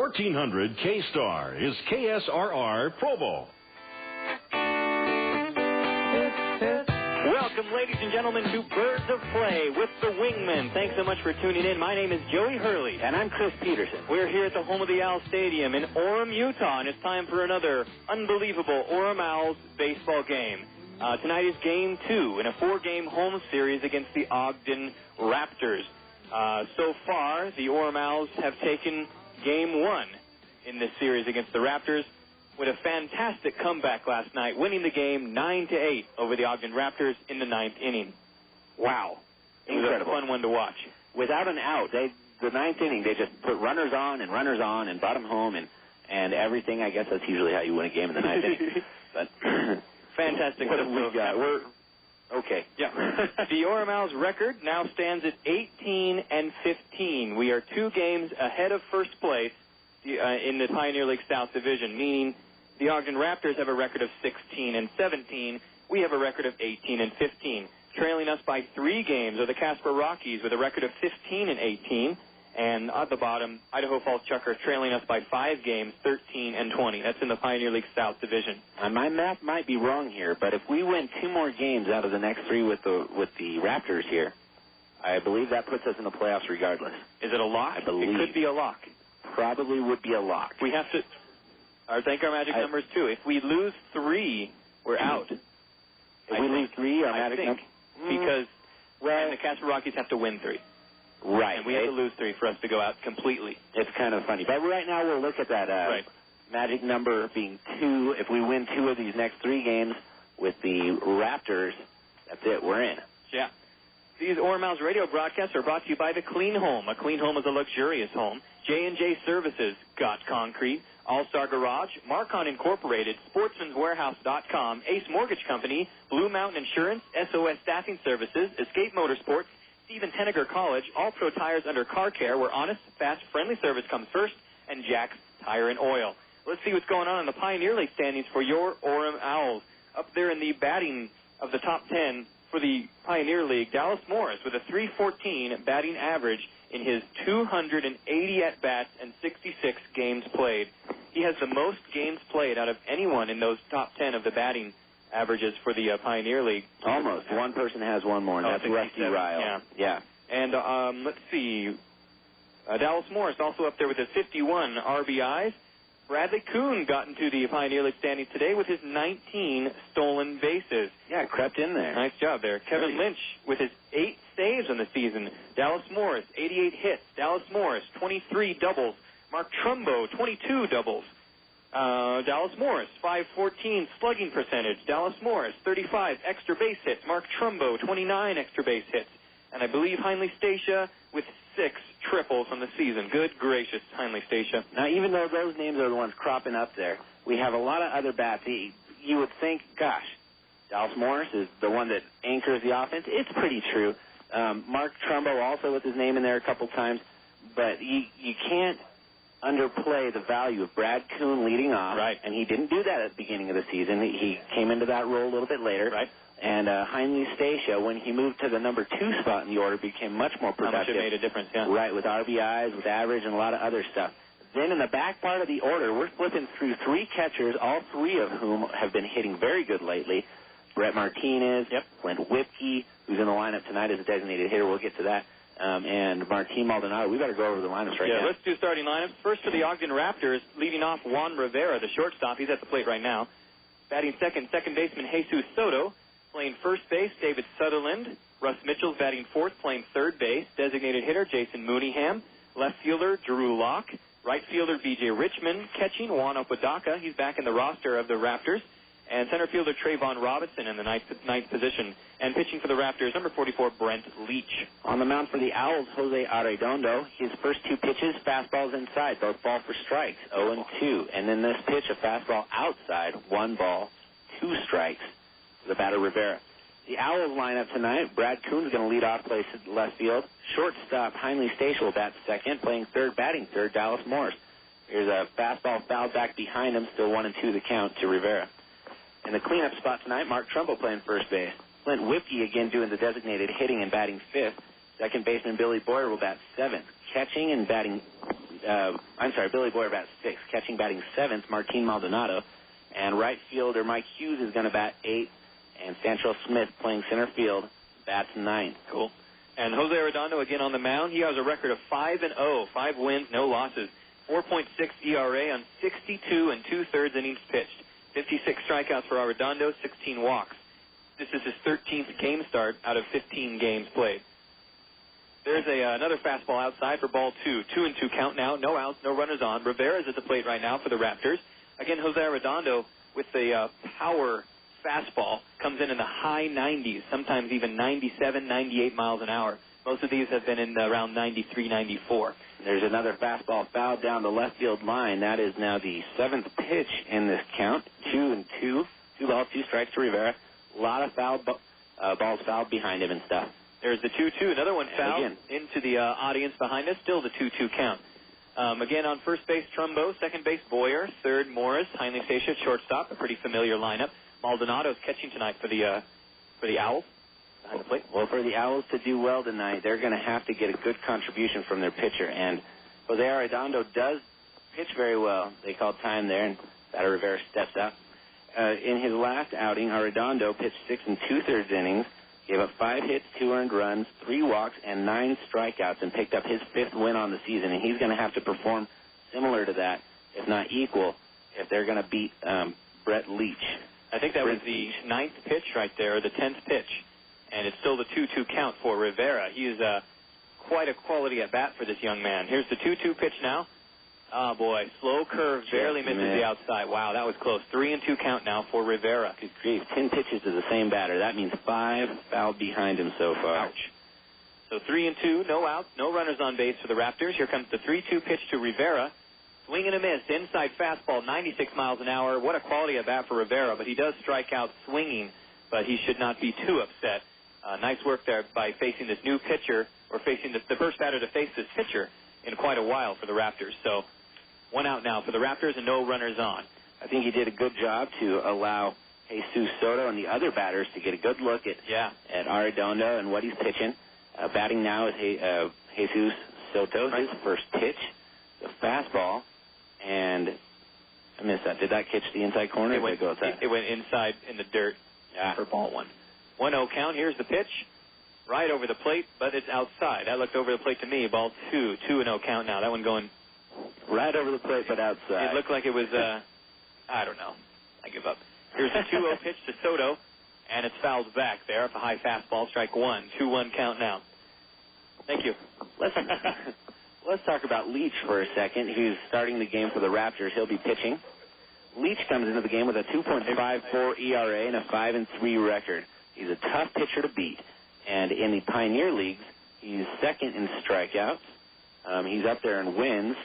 1400 K-Star is KSRR Provo. Welcome, ladies and gentlemen, to Birds of Play with the Wingmen. Thanks so much for tuning in. My name is Joey Hurley. And I'm Chris Peterson. We're here at the home of the Owlz Stadium in Orem, Utah, and it's time for another unbelievable Orem Owlz baseball game. Tonight is Game 2 in a 4-game home series against the Ogden Raptors. So far, the Orem Owlz have taken Game 1 in this series against the Raptors with a fantastic comeback last night, winning the game 9-8 over the Ogden Raptors in the 9th inning. Wow. Incredible. It was a fun one to watch. Without an out, the 9th inning, they just put runners on and brought them home, and everything. I guess that's usually how you win a game in the 9th inning. But fantastic. What have we got? We're okay. Yeah. The Orem Owlz record now stands at 18-15. We are 2 games ahead of first place in the Pioneer League South Division, meaning the Ogden Raptors have a record of 16-17. We have a record of 18-15. Trailing us by 3 games are the Casper Rockies with a record of 15-18. And at the bottom, Idaho Falls Chuckers trailing us by 5 games, 13-20. That's in the Pioneer League South Division. My math might be wrong here, but if we win 2 more games out of the next 3 with the Raptors here, I believe that puts us in the playoffs regardless. Is it a lock? I believe. It could be a lock. Probably would be a lock. We have to thank our magic numbers, too. If we lose 3, we're out. If we lose 3, our magic numbers? Because and the Casper Rockies have to win 3. Right. And we have to lose 3 for us to go out completely. It's kind of funny. But right now we'll look at that magic number being 2. If we win 2 of these next 3 games with the Raptors, that's it. We're in. Yeah. These Orem Owlz radio broadcasts are brought to you by the Clean Home. A clean home is a luxurious home. J&J Services, Got Concrete, All-Star Garage, Marcon Incorporated, Sportsman'sWarehouse.com, Ace Mortgage Company, Blue Mountain Insurance, SOS Staffing Services, Escape Motorsports, Stephen Tenneger College, All Pro Tires under Car Care, where honest, fast, friendly service comes first, and Jack's Tire and Oil. Let's see what's going on in the Pioneer League standings for your Orem Owlz. Up there in the batting of the top 10 for the Pioneer League, Dallas Morris with a .314 batting average in his 280 at-bats and 66 games played. He has the most games played out of anyone in those top 10 of the batting averages for the Pioneer League. Almost. One person has one more, and that's Rusty Ryle. Yeah. And let's see. Dallas Morris also up there with his 51 RBIs. Bradley Kuhn got into the Pioneer League standings today with his 19 stolen bases. Yeah, crept in there. Nice job there. Kevin Lynch with his 8 saves on the season. Dallas Morris, 88 hits. Dallas Morris, 23 doubles. Mark Trumbo, 22 doubles. Dallas Morris, 514 slugging percentage. Dallas Morris, 35 extra base hits. Mark Trumbo, 29 extra base hits. And I believe Heinley Stacia with 6 triples on the season. Good gracious, Heinley Stacia. Now, even though those names are the ones cropping up there, we have a lot of other bats. You would think, gosh, Dallas Morris is the one that anchors the offense. It's pretty true. Mark Trumbo also with his name in there a couple times. But you can't underplay the value of Brad Kuhn leading off. Right. And he didn't do that at the beginning of the season. He came into that role a little bit later. Right. And Heinley Stacia, when he moved to the number 2 spot in the order, became much more productive. How much it made a difference, yeah. Right, with RBIs, with average, and a lot of other stuff. Then in the back part of the order, we're flipping through 3 catchers, all 3 of whom have been hitting very good lately. Brett Martinez, Clint Whipke, who's in the lineup tonight as a designated hitter. We'll get to that. And Martin Maldonado. We better go over the lineups right now. Yeah, let's do starting lineups. First for the Ogden Raptors, leading off Juan Rivera, the shortstop. He's at the plate right now. Batting second baseman Jesus Soto. Playing first base, David Sutherland. Russ Mitchell's batting fourth, playing third base. Designated hitter, Jason Mooneyham. Left fielder, Drew Locke. Right fielder, B.J. Richmond. Catching, Juan Apodaca. He's back in the roster of the Raptors. And center fielder, Trayvon Robinson in the ninth position. And pitching for the Raptors, number 44, Brent Leach. On the mound for the Owlz, Jose Arredondo. His first 2 pitches, fastballs inside, both ball for strikes, 0-2. And then this pitch, a fastball outside, 1 ball, 2 strikes. The batter Rivera. The Owlz lineup tonight, Brad Kuhn's going to lead off, play left field. Shortstop, Heinley Stacia will bat second. Playing third, batting third, Dallas Morris. Here's a fastball fouled back behind him, still 1-2 the count to Rivera. In the cleanup spot tonight, Mark Trumbo playing first base. Clint Whipke again doing the designated hitting and batting fifth. Second baseman Billy Boyer will bat seventh. Catching and batting Billy Boyer bats 6th. Catching, batting 7th, Martin Maldonado. And right fielder Mike Hughes is going to bat 8th. And Sancho Smith, playing center field, bats 9th. Cool. And Jose Arredondo again on the mound. He has a record of 5-0, 5 wins, no losses. 4.6 ERA on 62 2/3 innings pitched. 56 strikeouts for Arredondo, 16 walks. This is his 13th game start out of 15 games played. There's another fastball outside for ball 2. 2-2 count now. No outs, no runners on. Rivera's at the plate right now for the Raptors. Again, Jose Arredondo with the power fastball comes in the high 90s, sometimes even 97, 98 miles an hour. Most of these have been in around 93, 94. There's another fastball fouled down the left field line. That is now the 7th pitch in this count. 2-2. 2 balls, 2 strikes to Rivera. A lot of balls fouled behind him and stuff. There's the 2-2. Another one fouled into the audience behind us. Still the 2-2 count. Again, on first base, Trumbo. Second base, Boyer. Third, Morris. Heinle Stacia, shortstop. A pretty familiar lineup. Maldonado's catching tonight for the Owlz. Behind the plate. Well, for the Owlz to do well tonight, they're going to have to get a good contribution from their pitcher. And Jose Arredondo does pitch very well. They called time there, and batter Rivera steps out. In his last outing, Arredondo pitched 6 2/3 innings, gave up 5 hits, 2 earned runs, 3 walks, and 9 strikeouts, and picked up his 5th win on the season. And he's going to have to perform similar to that, if not equal, if they're going to beat Brett Leach. I think that was the 9th pitch right there, or the 10th pitch. And it's still the 2-2 count for Rivera. He is quite a quality at bat for this young man. Here's the 2-2 pitch now. Oh, boy. Slow curve, barely misses the outside. Wow, that was close. 3-2 count now for Rivera. Good grief. 10 pitches to the same batter. That means 5 fouled behind him so far. Ouch. So 3-2, no outs, no runners on base for the Raptors. Here comes the 3-2 pitch to Rivera. Swing and a miss. Inside fastball, 96 miles an hour. What a quality at bat for Rivera, but he does strike out swinging, but he should not be too upset. Nice work there by facing this new pitcher, or facing the first batter to face this pitcher in quite a while for the Raptors. So 1 out now for the Raptors and no runners on. I think he did a good job to allow Jesus Soto and the other batters to get a good look at Arredondo and what he's pitching. Batting now is Jesus Soto, his first pitch, the fastball, and I missed that. Did that catch the inside corner? It went inside in the dirt for ball 1. 1-0 count. Here's the pitch. Right over the plate, but it's outside. That looked over the plate to me. Ball 2. 2-0 count now. That one going right over the plate, but outside. It looked like it was, I don't know. I give up. Here's the 2-0 pitch to Soto, and it's fouled back there. It's a high fastball. Strike 1. 2-1 count now. Thank you. Let's talk about Leach for a second, who's starting the game for the Raptors. He'll be pitching. Leach comes into the game with a 2.54 ERA and a 5-3 record. He's a tough pitcher to beat. And in the Pioneer Leagues, he's second in strikeouts. He's up there in wins.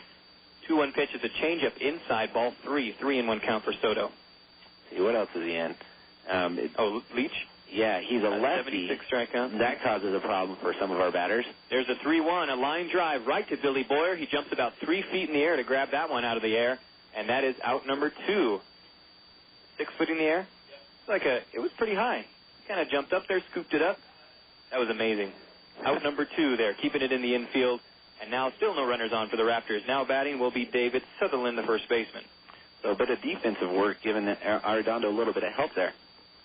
2-1 pitch is a changeup inside, ball 3. 3-1 count for Soto. See, what else is he in? Leach? Yeah, he's a lefty. 76 strikeouts. That causes a problem for some of our batters. There's a 3-1, a line drive right to Billy Boyer. He jumps about 3 feet in the air to grab that one out of the air, and that is out number 2. 6 foot in the air? Yeah. It was pretty high. Kind of jumped up there, scooped it up. That was amazing. Out number 2 there, keeping it in the infield. And now still no runners on for the Raptors. Now batting will be David Sutherland, the first baseman. So a bit of defensive work, giving Arredondo a little bit of help there.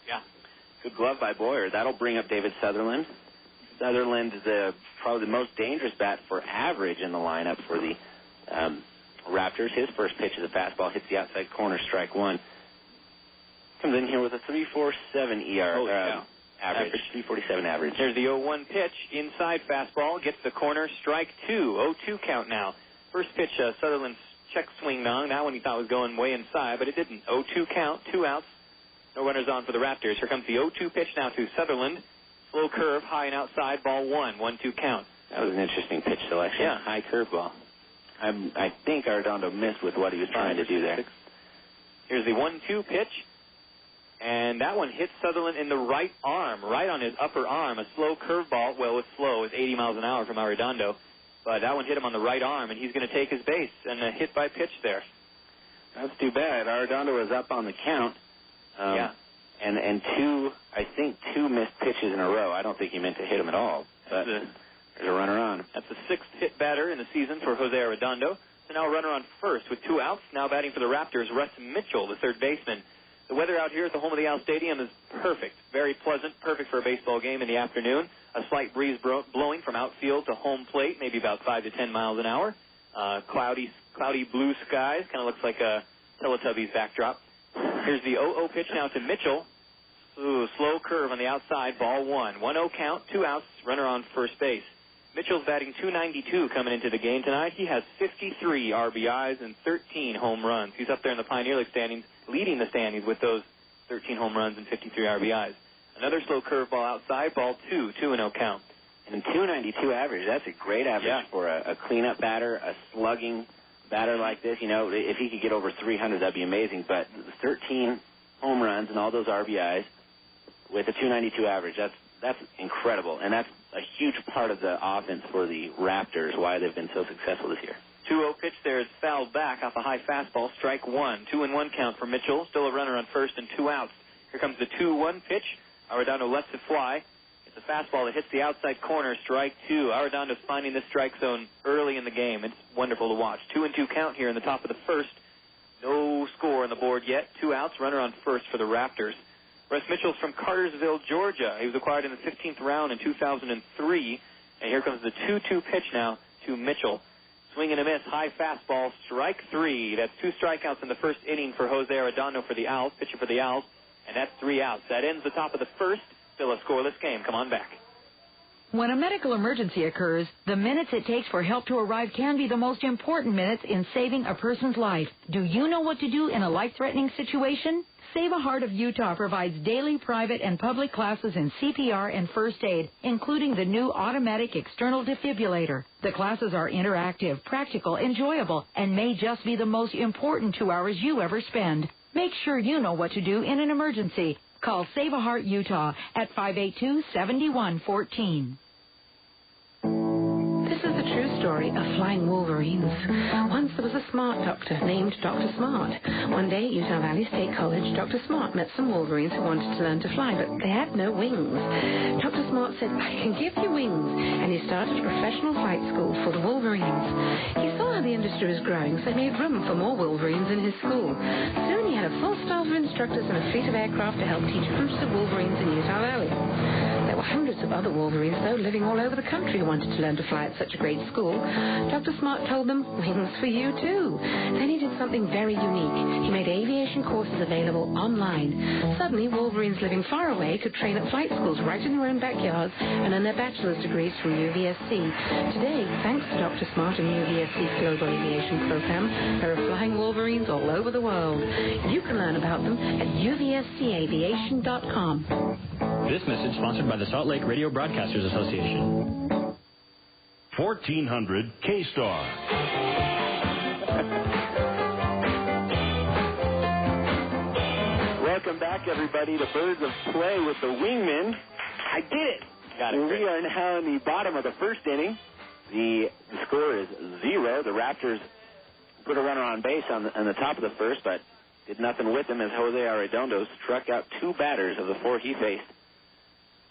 Yeah. Good glove by Boyer. That'll bring up David Sutherland. Sutherland is probably the most dangerous bat for average in the lineup for the Raptors. His first pitch is a fastball, hits the outside corner, strike 1. Comes in here with a 3.47 ERA. Average. 3.47 average. There's the 0-1 pitch. Inside fastball. Gets the corner. Strike 2. 0-2 count now. First pitch, Sutherland's check swing on. That one he thought was going way inside, but it didn't. 0-2 count. 2 outs. No runners on for the Raptors. Here comes the 0-2 pitch now to Sutherland. Slow curve, high and outside. Ball 1. 1-2 count. That was an interesting pitch selection. Yeah. High curve ball. I think Arredondo missed with what he was trying to do there. Here's the 1-2 pitch. And that one hit Sutherland in the right arm, right on his upper arm. A slow curveball. Well, it's slow. It's 80 miles an hour from Arredondo. But that one hit him on the right arm, and he's going to take his base. And a hit by pitch there. That's too bad. Arredondo was up on the count. And two missed pitches in a row. I don't think he meant to hit him at all. But there's a runner on. That's the 6th hit batter in the season for Jose Arredondo. So now a runner on first with 2 outs. Now batting for the Raptors, Russ Mitchell, the third baseman. The weather out here at the home of the Owlz Stadium is perfect, very pleasant, perfect for a baseball game in the afternoon. A slight breeze blowing from outfield to home plate, maybe about 5 to 10 miles an hour. Cloudy blue skies, kind of looks like a Teletubbies backdrop. Here's the 0-0 pitch now to Mitchell. Ooh, slow curve on the outside, ball 1. 1-0 count, 2 outs, runner on first base. Mitchell's batting .292 coming into the game tonight. He has 53 RBIs and 13 home runs. He's up there in the Pioneer League standings, leading the standings with those 13 home runs and 53 RBIs. Another slow curveball outside, ball 2, 2-0 count. And .292 average, that's a great average for a cleanup batter, a slugging batter like this. You know, if he could get over 300, that'd be amazing. But 13 home runs and all those RBIs with a .292 average, that's incredible. And that's a huge part of the offense for the Raptors, why they've been so successful this year. 2-0 pitch there is fouled back off a high fastball, strike 1. 2-1 count for Mitchell, still a runner on first and 2 outs. Here comes the 2-1 pitch. Arredondo lets it fly. It's a fastball that hits the outside corner, strike 2. Arredondo's finding the strike zone early in the game. It's wonderful to watch. 2-2 count here in the top of the first. No score on the board yet. 2 outs, runner on first for the Raptors. Russ Mitchell's from Cartersville, Georgia. He was acquired in the 15th round in 2003. And here comes the 2-2 pitch now to Mitchell. Swing and a miss, high fastball, strike 3. That's 2 strikeouts in the first inning for Jose Arredondo for the Owlz, pitcher for the Owlz. And that's 3 outs. That ends the top of the first. Still a scoreless game. Come on back. When a medical emergency occurs, the minutes it takes for help to arrive can be the most important minutes in saving a person's life. Do you know what to do in a life-threatening situation? Save a Heart of Utah provides daily private and public classes in CPR and first aid, including the new automatic external defibrillator. The classes are interactive, practical, enjoyable, and may just be the most important 2 hours you ever spend. Make sure you know what to do in an emergency. Call Save a Heart Utah at 582-7114. This is the true story of flying wolverines. Once there was a smart doctor named Dr. Smart. One day at Utah Valley State College, Dr. Smart met some wolverines who wanted to learn to fly, but they had no wings. Dr. Smart said, "I can give you wings," and he started a professional flight school for the wolverines. He saw how the industry was growing, so he made room for more wolverines in his school. Soon he had a full staff of instructors and a fleet of aircraft to help teach groups of wolverines in Utah Valley. There were hundreds of other wolverines, though, living all over the country who wanted to learn to fly at such a great school. Dr. Smart told them, "Wings for you, too." Then he did something very unique. He made aviation courses available online. Suddenly, wolverines living far away could train at flight schools right in their own backyards and earn their bachelor's degrees from UVSC. Today, thanks to Dr. Smart and UVSC's Global Aviation Program, there are flying wolverines all over the world. You can learn about them at uvscaviation.com. This message sponsored by the Salt Lake Radio Broadcasters Association. 1400 K-Star. Welcome back, everybody, to Birds of Play with the Wingmen. I did it! Got it. We are now in the bottom of the first inning. The score is 0. The Raptors put a runner on base on the top of the first, but did nothing with him as Jose Arredondo struck out 2 batters of the 4 he faced.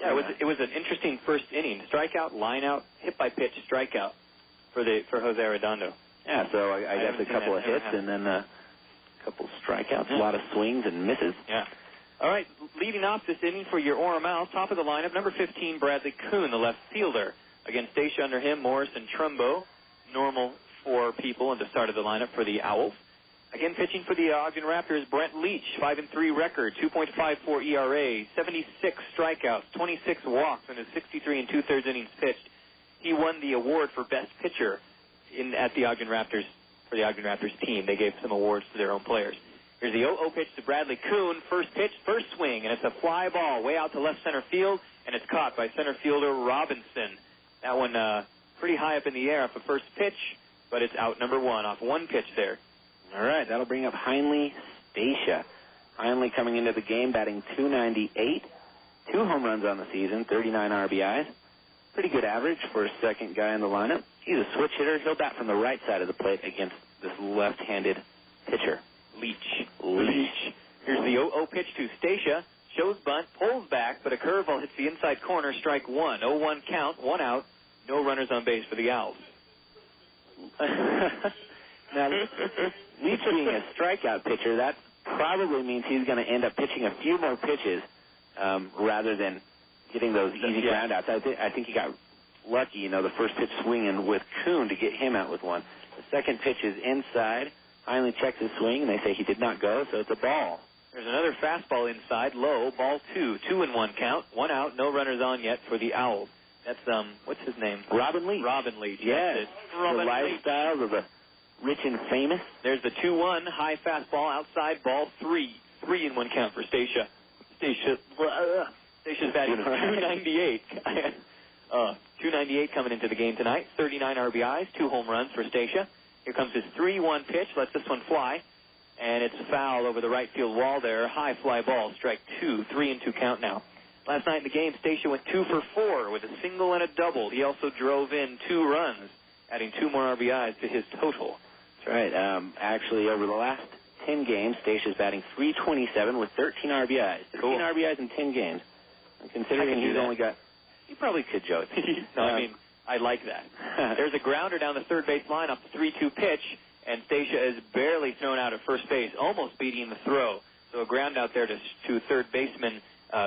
Yeah, it was an interesting first inning. Strikeout, lineout, hit by pitch, strikeout for Jose Arredondo. Yeah, so I guess a couple of hits and then a couple strikeouts, a lot of swings and misses. Yeah. All right, leading off this inning for your Orem Owls, top of the lineup, number 15, Bradley Kuhn, the left fielder. Against Stacia under him, Morris and Trumbo. Normal 4 people at the start of the lineup for the Owls. Again, pitching for the Ogden Raptors, Brent Leach, 5-3 record, 2.54 ERA, 76 strikeouts, 26 walks in his 63 2/3 innings pitched. He won the award for best pitcher at the Ogden Raptors for the Ogden Raptors team. They gave some awards to their own players. Here's the 0-0 pitch to Bradley Kuhn. First pitch, first swing, and it's a fly ball way out to left center field, and it's caught by center fielder Robinson. That one pretty high up in the air off the first pitch, but it's out number 1 off 1 pitch there. All right, that'll bring up Heinle Stacia. Heinle coming into the game batting .298, 2 home runs on the season, 39 RBIs. Pretty good average for a second guy in the lineup. He's a switch hitter. He'll bat from the right side of the plate against this left-handed pitcher. Leach. Here's the 0-0 pitch to Stacia. Shows bunt, pulls back, but a curveball hits the inside corner, strike 1. 0-1 count, 1 out. No runners on base for the Owls. Now, Leach being a strikeout pitcher, that probably means he's going to end up pitching a few more pitches rather than getting those easy ground outs. I think he got lucky, the first pitch swinging with Kuhn to get him out with one. The second pitch is inside. Finally checks his swing, and they say he did not go, so it's a ball. There's another fastball inside, low, ball 2. 2-1 count, 1 out, no runners on yet for the Owls. That's, what's his name? Robin Leach. Robin Leach. Yes. The lifestyle of the rich and famous. There's the 2-1, high fastball, outside, ball 3. 3-1 count for Stacia. Statia's batting 298. 298 coming into the game tonight. 39 RBIs, 2 home runs for Stacia. Here comes his 3-1 pitch. Lets this one fly. And it's foul over the right field wall there. High fly ball, strike 2. 3-2 count now. Last night in the game, Stacia went 2 for 4 with a single and a double. He also drove in 2 runs, adding 2 more RBIs to his total. That's right. Actually, over the last 10 games, Statia's batting .327 with 13 RBIs. 13 RBIs in 10 games. And considering he's only got... You probably could, Joe. No, I mean, I like that. There's a grounder down the third base line off the 3-2 pitch, and Stacia is barely thrown out at first base, almost beating the throw. So a ground out there to third baseman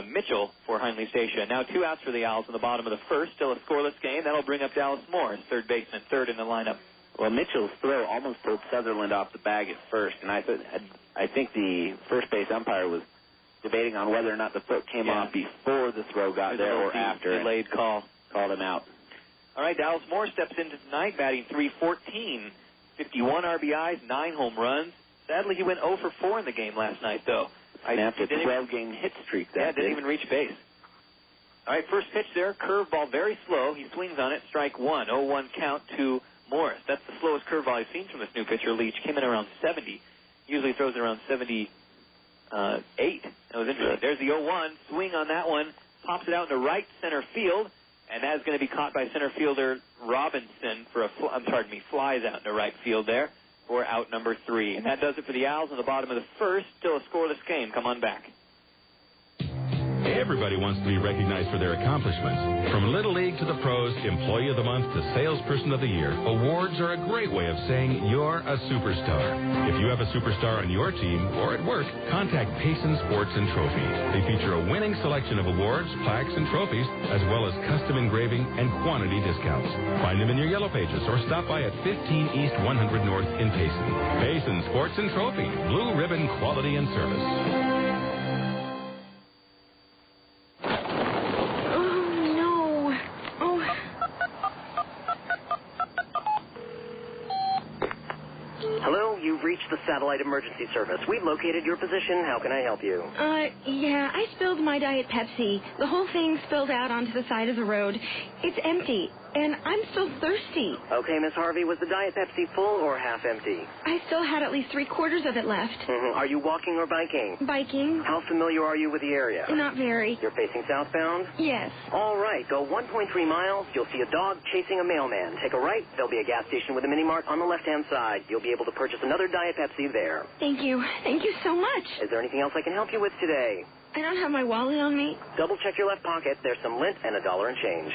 Mitchell for Hindley Stacia. Now 2 outs for the Owls in the bottom of the first. Still a scoreless game. That'll bring up Dallas Morris, third baseman, third in the lineup. Well, Mitchell's throw almost pulled Sutherland off the bag at first, and I think the first base umpire was debating on whether or not the foot came off before the throw got there or after. Delayed call. Called him out. All right, Dallas Morris steps into tonight batting .314. 51 RBIs, 9 home runs. Sadly, he went 0 for 4 in the game last night, though. After a 12-game hit streak. Didn't even reach base. All right, first pitch there, curveball, very slow. He swings on it, strike 1, 0-1 count to Morris. That's the slowest curveball I've seen from this new pitcher, Leach. Came in around 70. Usually throws it around 78. That was interesting. There's the 0-1, swing on that one, pops it out into right center field, and that's going to be caught by center fielder Robinson for flies out into right field there for out number 3. And that does it for the Owls in the bottom of the first. Still a scoreless game. Come on back. Everybody wants to be recognized for their accomplishments. From Little League to the pros, Employee of the Month to Salesperson of the Year, awards are a great way of saying you're a superstar. If you have a superstar on your team or at work, contact Payson Sports and Trophy. They feature a winning selection of awards, plaques, and trophies, as well as custom engraving and quantity discounts. Find them in your Yellow Pages or stop by at 15 East 100 North in Payson. Payson Sports and Trophy, blue ribbon quality and service. You've reached the Satellite Emergency Service. We've located your position. How can I help you? Yeah, I spilled my Diet Pepsi. The whole thing spilled out onto the side of the road. It's empty, and I'm still thirsty. Okay, Miss Harvey, was the Diet Pepsi full or half empty? I still had at least 3/4 of it left. Are you walking or biking? Biking. How familiar are you with the area? Not very. You're facing southbound? Yes. All right, go 1.3 miles. You'll see a dog chasing a mailman. Take a right. There'll be a gas station with a mini mart on the left-hand side. You'll be able to purchase another Diet Pepsi there. Thank you. Thank you so much. Is there anything else I can help you with today? I don't have my wallet on me. Double check your left pocket. There's some lint and $1 and change.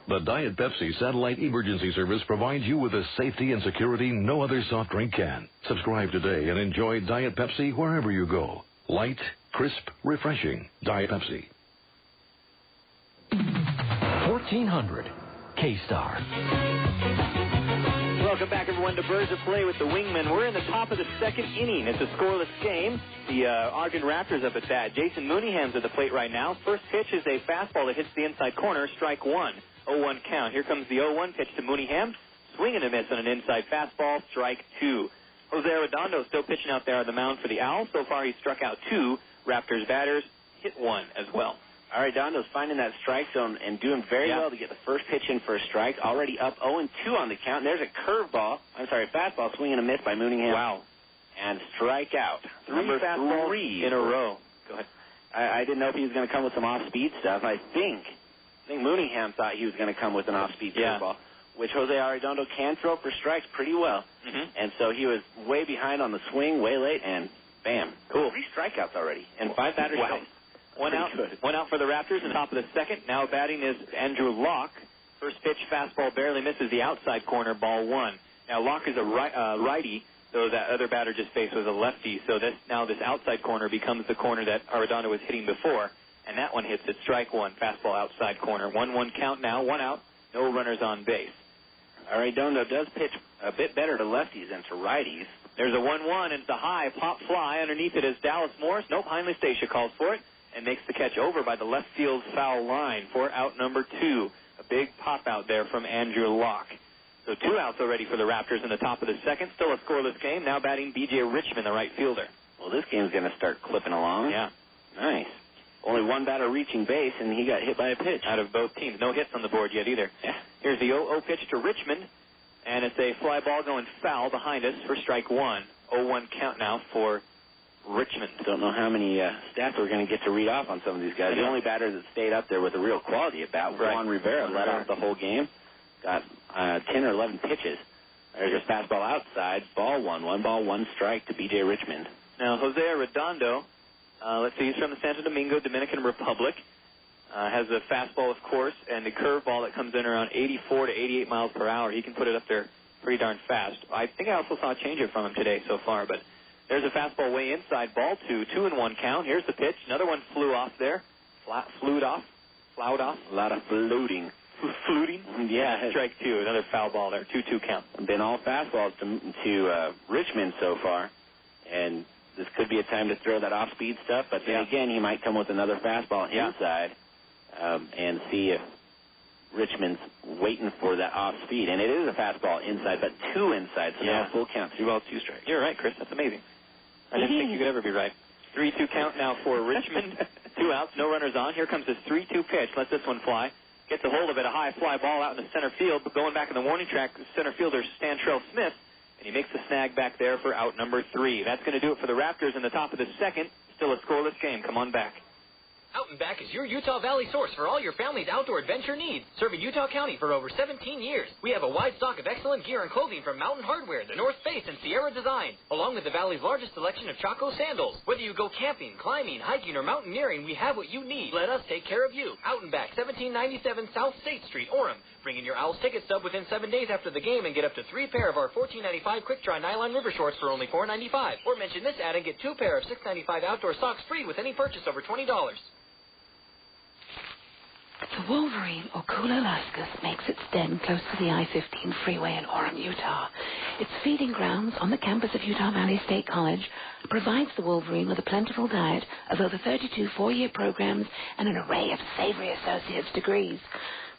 The Diet Pepsi Satellite Emergency Service provides you with the safety and security no other soft drink can. Subscribe today and enjoy Diet Pepsi wherever you go. Light, crisp, refreshing. Diet Pepsi. 1400 K-Star. Welcome back, everyone, to Birds of Play with the Wingmen. We're in the top of the second inning. It's a scoreless game. The Ogden Raptors up at bat. Jason Mooneyham's at the plate right now. First pitch is a fastball that hits the inside corner, strike 1, 0-1 count. Here comes the 0-1 pitch to Mooneyham. Swing and a miss on an inside fastball, strike 2. Jose Arredondo still pitching out there on the mound for the Owls. So far, he's struck out 2 Raptors batters, hit 1 as well. All right, Dondo's finding that strike zone and doing very well to get the first pitch in for a strike. Already up 0-2 on the count. And there's a fastball swing and a miss by Mooneyham. Wow. And strike out. Number 3 in a row. Go ahead. I didn't know if he was going to come with some off-speed stuff. I think Mooneyham thought he was going to come with an off-speed curveball, which Jose Arredondo can throw for strikes pretty well. And so he was way behind on the swing, way late, and bam. Cool. 3 strikeouts already and 5 batters. Wow. One out for the Raptors in the top of the second. Now batting is Andrew Locke. First pitch, fastball barely misses the outside corner, ball 1. Now Locke is a righty. So that other batter just faced was a lefty. So this outside corner becomes the corner that Arredondo was hitting before, and that one hits it. Strike one, fastball outside corner. 1-1 count now, 1 out, no runners on base. Arredondo does pitch a bit better to lefties than to righties. There's a 1-1, and it's a high pop fly. Underneath it is Dallas Morris. Nope, Heinle Stacia calls for it and makes the catch over by the left field foul line for out number 2. A big pop out there from Andrew Locke. So 2 outs already for the Raptors in the top of the second. Still a scoreless game. Now batting B.J. Richmond, the right fielder. Well, this game's going to start clipping along. Yeah. Nice. Only one batter reaching base, and he got hit by a pitch. Out of both teams. No hits on the board yet either. Yeah. Here's the 0-0 pitch to Richmond, and it's a fly ball going foul behind us for strike one. 0-1 count now for Richmond. Don't know how many stats we're going to get to read off on some of these guys. The only batter that stayed up there with a real quality at bat, Juan Rivera, led off the whole game. Got 10 or 11 pitches. There's a fastball outside. Ball one. 1 ball, 1 strike to B.J. Richmond. Now, Jose Arredondo, let's see, he's from the Santo Domingo, Dominican Republic. Has a fastball, of course, and the curveball that comes in around 84 to 88 miles per hour. He can put it up there pretty darn fast. I think I also saw a changeup from him today so far, but there's a fastball way inside, ball 2, 2-1 count. Here's the pitch. Another one flew off there. Flewed off. A lot of fluting. Fluting? Yeah. Strike 2, another foul ball there. 2-2 count. Been all fastballs to Richmond so far, and this could be a time to throw that off-speed stuff, but then again, he might come with another fastball inside and see if Richmond's waiting for that off-speed. And it is a fastball inside, but 2 inside, so now full count, 3 balls, 2 strikes. You're right, Chris. That's amazing. I didn't think you could ever be right. 3-2 count now for Richmond. 2 outs, no runners on. Here comes his 3-2 pitch. Let this one fly. Gets a hold of it, a high fly ball out in the center field, but going back in the warning track, center fielder Stantrell Smith, and he makes the snag back there for out number 3. That's going to do it for the Raptors in the top of the second. Still a scoreless game. Come on back. Out and Back is your Utah Valley source for all your family's outdoor adventure needs. Serving Utah County for over 17 years. We have a wide stock of excellent gear and clothing from Mountain Hardware, the North Face, and Sierra Designs, along with the Valley's largest selection of Chaco sandals. Whether you go camping, climbing, hiking, or mountaineering, we have what you need. Let us take care of you. Out and Back, 1797 South State Street, Orem. Bring in your Owlz ticket stub within 7 days after the game and get up to 3 pair of our $14.95 quick-dry nylon river shorts for only $4.95. Or mention this ad and get 2 pair of $6.95 outdoor socks free with any purchase over $20. The Wolverine, or Kula makes its den close to the I-15 freeway in Orem, Utah. Its feeding grounds on the campus of Utah Valley State College provides the Wolverine with a plentiful diet of over 32 4-year programs and an array of savory associate's degrees.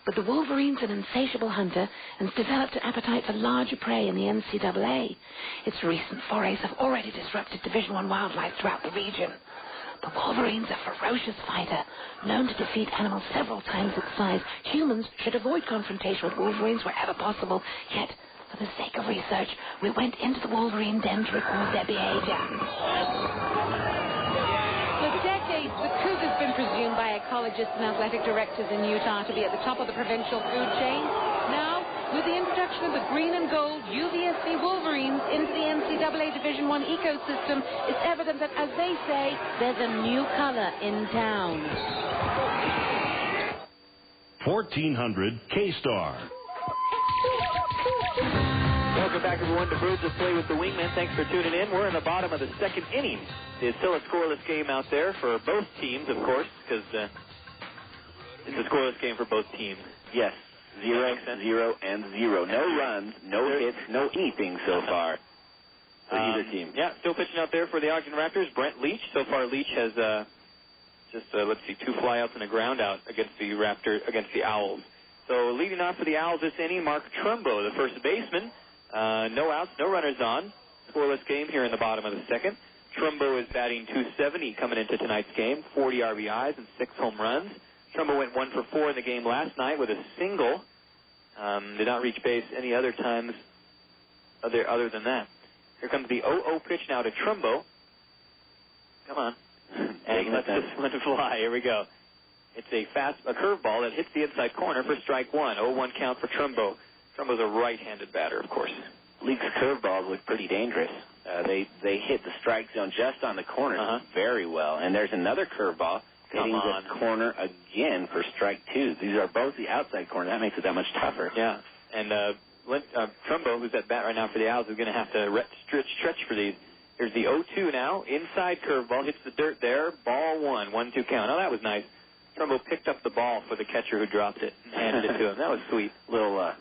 But the Wolverine's an insatiable hunter and has developed an appetite for larger prey in the NCAA. Its recent forays have already disrupted Division I wildlife throughout the region. The Wolverine's a ferocious fighter, known to defeat animals several times its size. Humans should avoid confrontation with Wolverines wherever possible. Yet, for the sake of research, we went into the Wolverine den to record their behavior. For decades, the cougar's been presumed by ecologists and athletic directors in Utah to be at the top of the provincial food chain. Now, with the introduction of the green and gold UVSC Wolverines into the NCAA Division I ecosystem, it's evident that, as they say, there's a new color in town. 1400 K-Star. Welcome back, everyone, to Birds of Play with the Wingman. Thanks for tuning in. We're in the bottom of the second inning. It's still a scoreless game out there for both teams, of course, because it's a scoreless game for both teams. Yes. 0, 0, and 0. No runs, no hits, no anything so far for either team. Yeah, still pitching out there for the Ogden Raptors. Brent Leach. So far, Leach has let's see, 2 flyouts and a ground out against the Owlz. So leading off for the Owlz this inning, Mark Trumbo, the first baseman. No outs, no runners on. Scoreless game here in the bottom of the second. Trumbo is batting .270 coming into tonight's game. 40 RBIs and 6 home runs. Trumbo went 1 for 4 in the game last night with a single. Did not reach base any other times other than that. Here comes the 0-0 pitch now to Trumbo. Come on. And let this one fly. Here we go. It's a curveball that hits the inside corner for strike 1. 0-1 count for Trumbo. Trumbo's a right-handed batter, of course. League's curveballs look pretty dangerous. They hit the strike zone just on the corner very well. And there's another curveball hitting the corner again for strike 2. These are both the outside corner. That makes it that much tougher. Yeah. And Trumbo, who's at bat right now for the Owls, is going to have to stretch for these. Here's the 0-2 now. Inside curveball, hits the dirt there. Ball 1, 1-2 count. Oh, that was nice. Trumbo picked up the ball for the catcher who dropped it and handed it to him. That was sweet. Little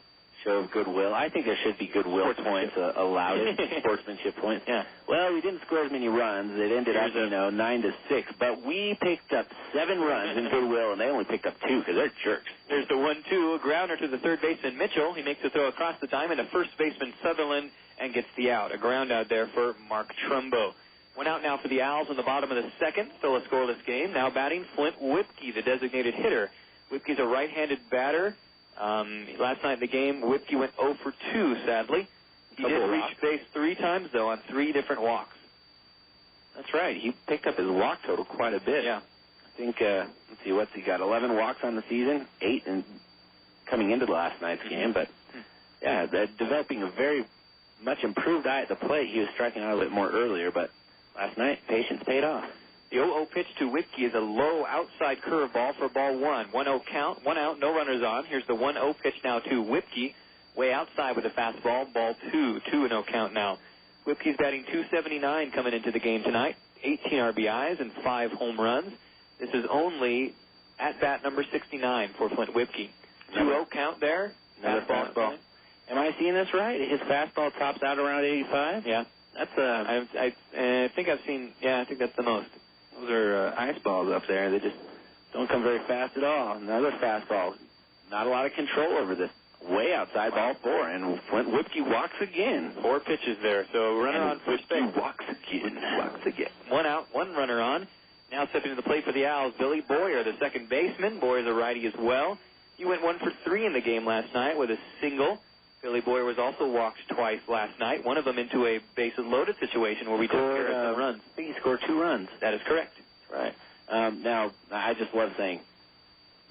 show of goodwill. I think there should be goodwill points allowed, sportsmanship points. Yeah. Well, we didn't score as many runs. It ended up, 9-6. But we picked up 7 runs in goodwill, and they only picked up 2 because they're jerks. There's the 1-2, a grounder to the third baseman Mitchell. He makes a throw across the diamond to first baseman Sutherland and gets the out. A ground out there for Mark Trumbo. One out now for the Owls in the bottom of the second. Still a scoreless game. Now batting Flint Whipke, the designated hitter. Whipke's a right-handed batter. Last night in the game, Whipke went 0 for 2, sadly. He did reach base 3 times, though, on 3 different walks. That's right. He picked up his walk total quite a bit. Yeah. I think, let's see, what's he got? 11 walks on the season, 8 coming into last night's game. But, yeah, developing a very much improved eye at the plate. He was striking out a bit more earlier, but last night, patience paid off. The 0-0 pitch to Whipke is a low outside curveball for ball 1. 1-0 count, 1 out, no runners on. Here's the 1-0 pitch now to Whipke, way outside with a fastball, ball 2, 2-0 count now. Whipke's batting .279 coming into the game tonight, 18 RBIs and 5 home runs. This is only at-bat number 69 for Flint Whipke. 2-0 count there, fastball. Am I seeing this right? His fastball tops out around 85? Yeah. That's I think I've seen, I think that's the most. Those are ice balls up there. They just don't come very fast at all. Another fastball. Not a lot of control over this. Way outside, ball 4. And Flint Whipke walks again. 4 pitches there. So runner on first base. Walks again. 1 out, 1 runner on. Now stepping to the plate for the Owls, Billy Boyer, the second baseman. Boyer's a righty as well. He went 1 for 3 in the game last night with a single. Billy Boyer was also walked twice last night, one of them into a bases-loaded situation where we took care of some runs. I think he scored 2 runs. That is correct. Right. Now, I just love saying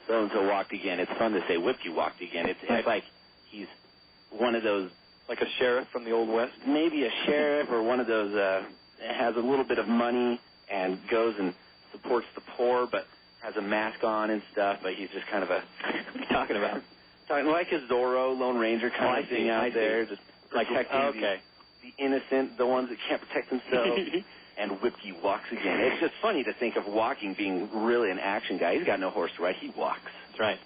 so-and-so walked again. It's fun to say Whipke walked again. It's like he's one of those... Like a sheriff from the Old West? Maybe a sheriff or one of those has a little bit of money and goes and supports the poor, but has a mask on and stuff, but he's just kind of a... What are you talking about? Like a Zorro, Lone Ranger kind of thing out there, just protecting the innocent, the ones that can't protect themselves. And Whipke walks again. It's just funny to think of walking being really an action guy. He's got no horse to ride. He walks. That's right.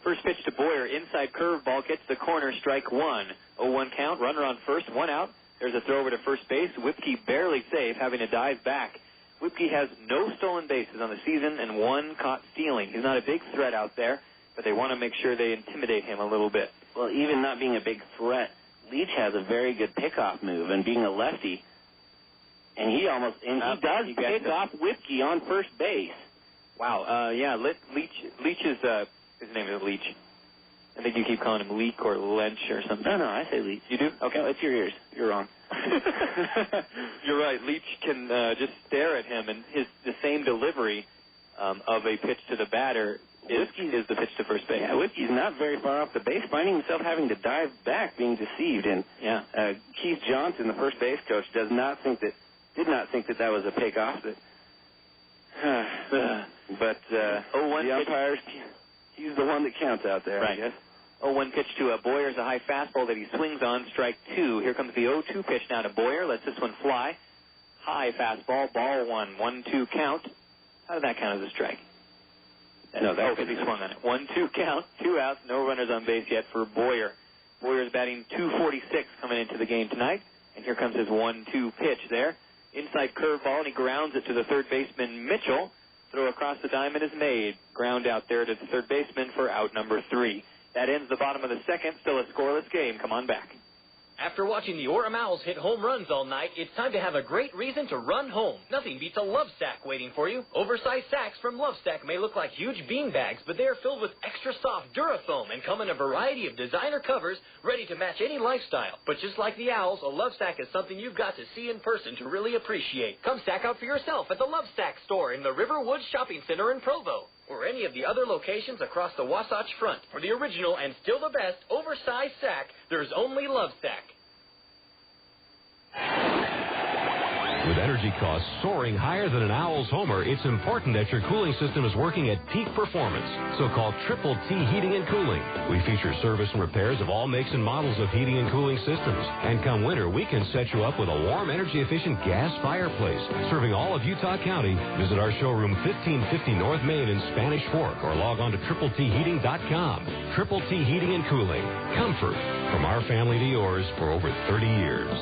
First pitch to Boyer, inside curveball, gets the corner, strike 1. 0-1 count, runner on first, 1 out. There's a throw over to first base. Whipke barely safe, having to dive back. Whipke has no stolen bases on the season and 1 caught stealing. He's not a big threat out there, but they want to make sure they intimidate him a little bit. Well, even not being a big threat, Leach has a very good pickoff move, and being a lefty, and he does pick off Whipke on first base. Wow. Leach is his name is Leach. I think you keep calling him Leak or Lench or something. No, I say Leach. You do? Okay, it's your ears. You're wrong. You're right. Leach can just stare at him, and the same delivery of a pitch to the batter is the pitch to first base. Yeah, Whipke's not very far off the base, finding himself having to dive back, being deceived. And Keith Johnson, the first base coach, did not think that was a pickoff. But the umpires, he's the one that counts out there, right. I guess. 0-1 pitch to Boyer's a high fastball that he swings on, strike 2. Here comes the 0-2 pitch now to Boyer. Lets this one fly. High fastball, ball 1, 1-2 count. How did that count as a strike? Because he swung on it. 1-2 count, 2 outs, no runners on base yet for Boyer. Boyer's batting .246 coming into the game tonight. And here comes his 1-2 pitch there. Inside curveball, and he grounds it to the third baseman, Mitchell. Throw across the diamond is made. Ground out there to the third baseman for out number 3. That ends the bottom of the second. Still a scoreless game. Come on back. After watching the Orem Owls hit home runs all night, it's time to have a great reason to run home. Nothing beats a Love Sack waiting for you. Oversized sacks from Love Sack may look like huge bean bags, but they are filled with extra soft Durafoam and come in a variety of designer covers ready to match any lifestyle. But just like the Owls, a Love Sack is something you've got to see in person to really appreciate. Come sack out for yourself at the Love Sack store in the Riverwood Shopping Center in Provo, or any of the other locations across the Wasatch Front. For the original and still the best oversized sack, there's only Love Sack. With energy costs soaring higher than an Owlz homer, it's important that your cooling system is working at peak performance. So call Triple T Heating and Cooling. We feature service and repairs of all makes and models of heating and cooling systems. And come winter, we can set you up with a warm, energy-efficient gas fireplace. Serving all of Utah County, visit our showroom 1550 North Main in Spanish Fork or log on to TripleTHeating.com. Triple T Heating and Cooling. Comfort from our family to yours for over 30 years.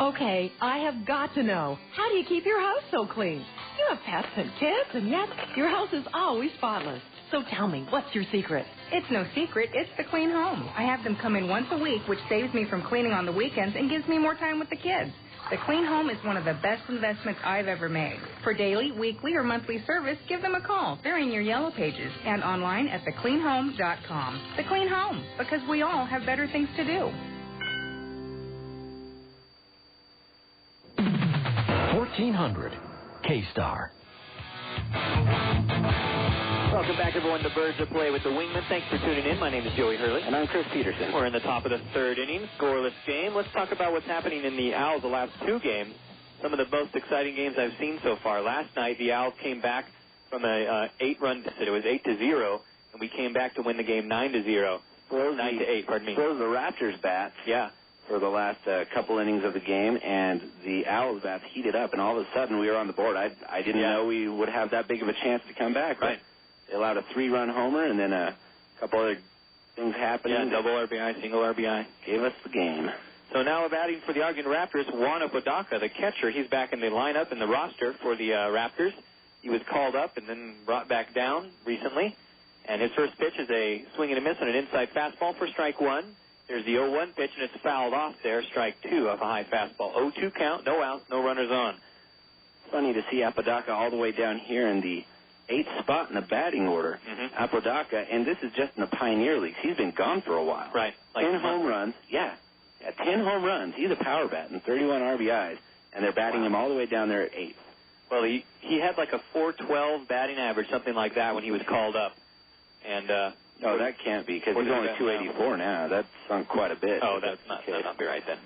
Okay, I have got to know, how do you keep your house so clean? You have pets and kids, and yet your house is always spotless. So tell me, what's your secret? It's no secret. It's the Clean Home. I have them come in once a week, which saves me from cleaning on the weekends and gives me more time with the kids. The Clean Home is one of the best investments I've ever made. For daily, weekly, or monthly service, give them a call. They're in your yellow pages and online at thecleanhome.com. The Clean Home, because we all have better things to do. 1400 K-Star. Welcome back, everyone, to Birds of Play with the Wingman. Thanks for tuning in. My name is Joey Hurley. And I'm Chris Peterson. We're in the top of the third inning, scoreless game. Let's talk about what's happening in the Owls the last two games. Some of the most exciting games I've seen so far. Last night, the Owls came back from a 8-run deficit. It was 8-0, and we came back to win the game 9-0. 9-8, pardon me. Froze the Raptors bats. Yeah. For the last couple innings of the game, and the Owls bats heated up, and all of a sudden we were on the board. I didn't know we would have that big of a chance to come back. Right. They allowed a 3-run homer, and then a couple other things happened. Yeah, double RBI, single RBI. Gave us the game. So now batting for the Ogden Raptors, Juan Apodaca, the catcher. He's back in the lineup in the roster for the Raptors. He was called up and then brought back down recently. And his first pitch is a swing and a miss on an inside fastball for strike one. There's the 0-1 pitch, and it's fouled off there, strike two off a high fastball. 0-2 count, no outs, no runners on. Funny to see Apodaca all the way down here in the 8th spot in the batting order. Apodaca, and this is just in the Pioneer Leagues. He's been gone for a while. Right. Like 10 home runs. Yeah, 10 home runs. He's a power bat and 31 RBIs, and they're batting him all the way down there at 8th. Well, he had like a .412 batting average, something like that, when he was called up. And no, that can't be, because he's only 284 now. That's sunk quite a bit. Oh, that's not be right then.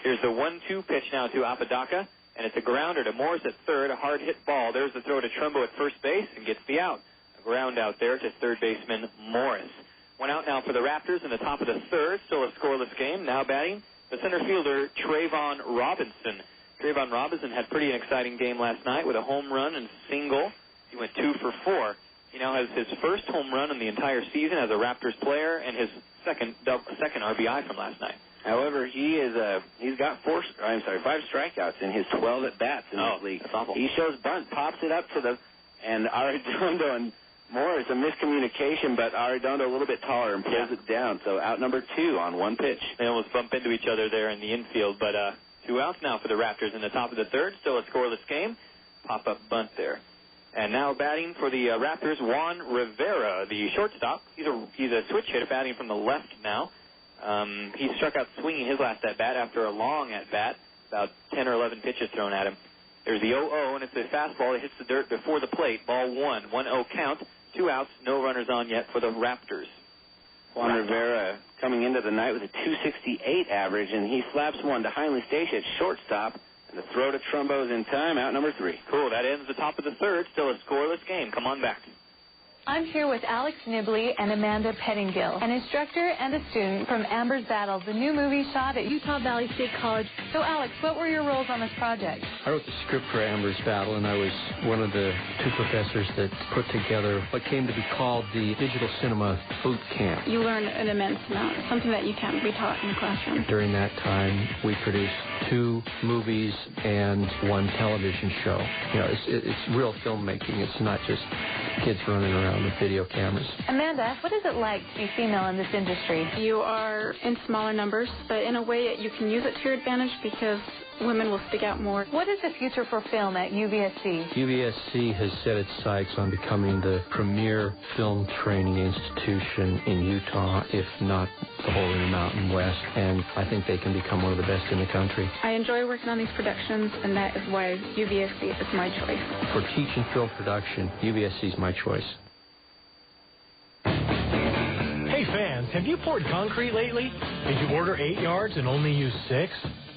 Here's the 1-2 pitch now to Apodaca, and it's a grounder to Morris at third, a hard hit ball. There's the throw to Trumbo at first base and gets the out. A ground out there to third baseman Morris. One out now for the Raptors in the top of the third, still a scoreless game. Now batting the center fielder Trayvon Robinson. Trayvon Robinson had pretty an exciting game last night with a home run and single. He went 2 for 4. He now has his first home run in the entire season as a Raptors player and his second RBI from last night. However, he's got 5 strikeouts in his 12 at bats in this league. That's awful. He shows bunt, pops it up and Arredondo and Morris, a miscommunication, but Arredondo a little bit taller and pulls it down. So out number 2 on one pitch. They almost bump into each other there in the infield, but 2 outs now for the Raptors in the top of the third. Still a scoreless game. Pop-up bunt there. And now batting for the Raptors, Juan Rivera, the shortstop. He's a switch hitter batting from the left now. He struck out swinging his last at-bat after a long at-bat, about 10 or 11 pitches thrown at him. There's the 0-0, and it's a fastball. It hits the dirt before the plate. Ball 1, 1-0 count, 2 outs, no runners on yet for the Raptors. Juan Rivera coming into the night with a 268 average, and he slaps one to Heinley Station at shortstop. And the throw to Trumbo is in time, out number 3. Cool, that ends the top of the third. Still a scoreless game. Come on back. I'm here with Alex Nibley and Amanda Pettingill, an instructor and a student from Amber's Battle, the new movie shot at Utah Valley State College. So, Alex, what were your roles on this project? I wrote the script for Amber's Battle, and I was one of the 2 professors that put together what came to be called the Digital Cinema Boot Camp. You learn an immense amount, something that you can't be taught in the classroom. During that time, we produced 2 movies and 1 television show. You know, it's real filmmaking. It's not just kids running around with video cameras. Amanda, what is it like to be female in this industry? You are in smaller numbers, but in a way you can use it to your advantage because women will stick out more. What is the future for film at UVSC? UVSC has set its sights on becoming the premier film training institution in Utah, if not the whole Intermountain West, and I think they can become one of the best in the country. I enjoy working on these productions, and that is why UVSC is my choice. For teaching film production, UVSC is my choice. Hey fans, have you poured concrete lately? Did you order 8 yards and only use 6?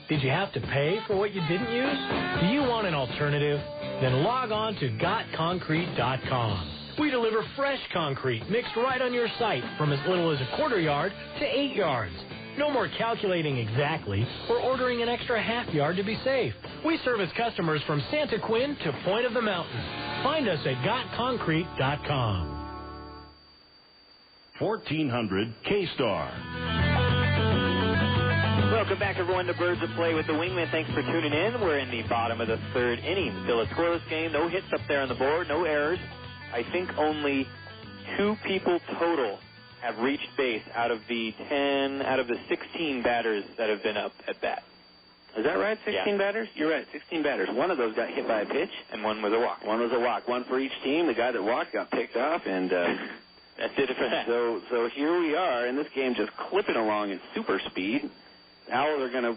Did you have to pay for what you didn't use? Do you want an alternative? Then log on to gotconcrete.com. We deliver fresh concrete mixed right on your site from as little as a quarter yard to 8 yards. No more calculating exactly or ordering an extra half yard to be safe. We service customers from Santa Quinn to Point of the Mountain. Find us at gotconcrete.com. 1400 K-Star. Welcome back, everyone, to Birds of Play with the Wingman. Thanks for tuning in. We're in the bottom of the third inning. Still a scoreless game. No hits up there on the board. No errors. I think only 2 people total have reached base out of the 16 batters that have been up at bat. Is that right? 16 batters? You're right, 16 batters. One of those got hit by a pitch. And one was a walk. One was a walk. One for each team. The guy that walked got picked off, and that did it for that. So here we are in this game, just clipping along in super speed. Owls are going to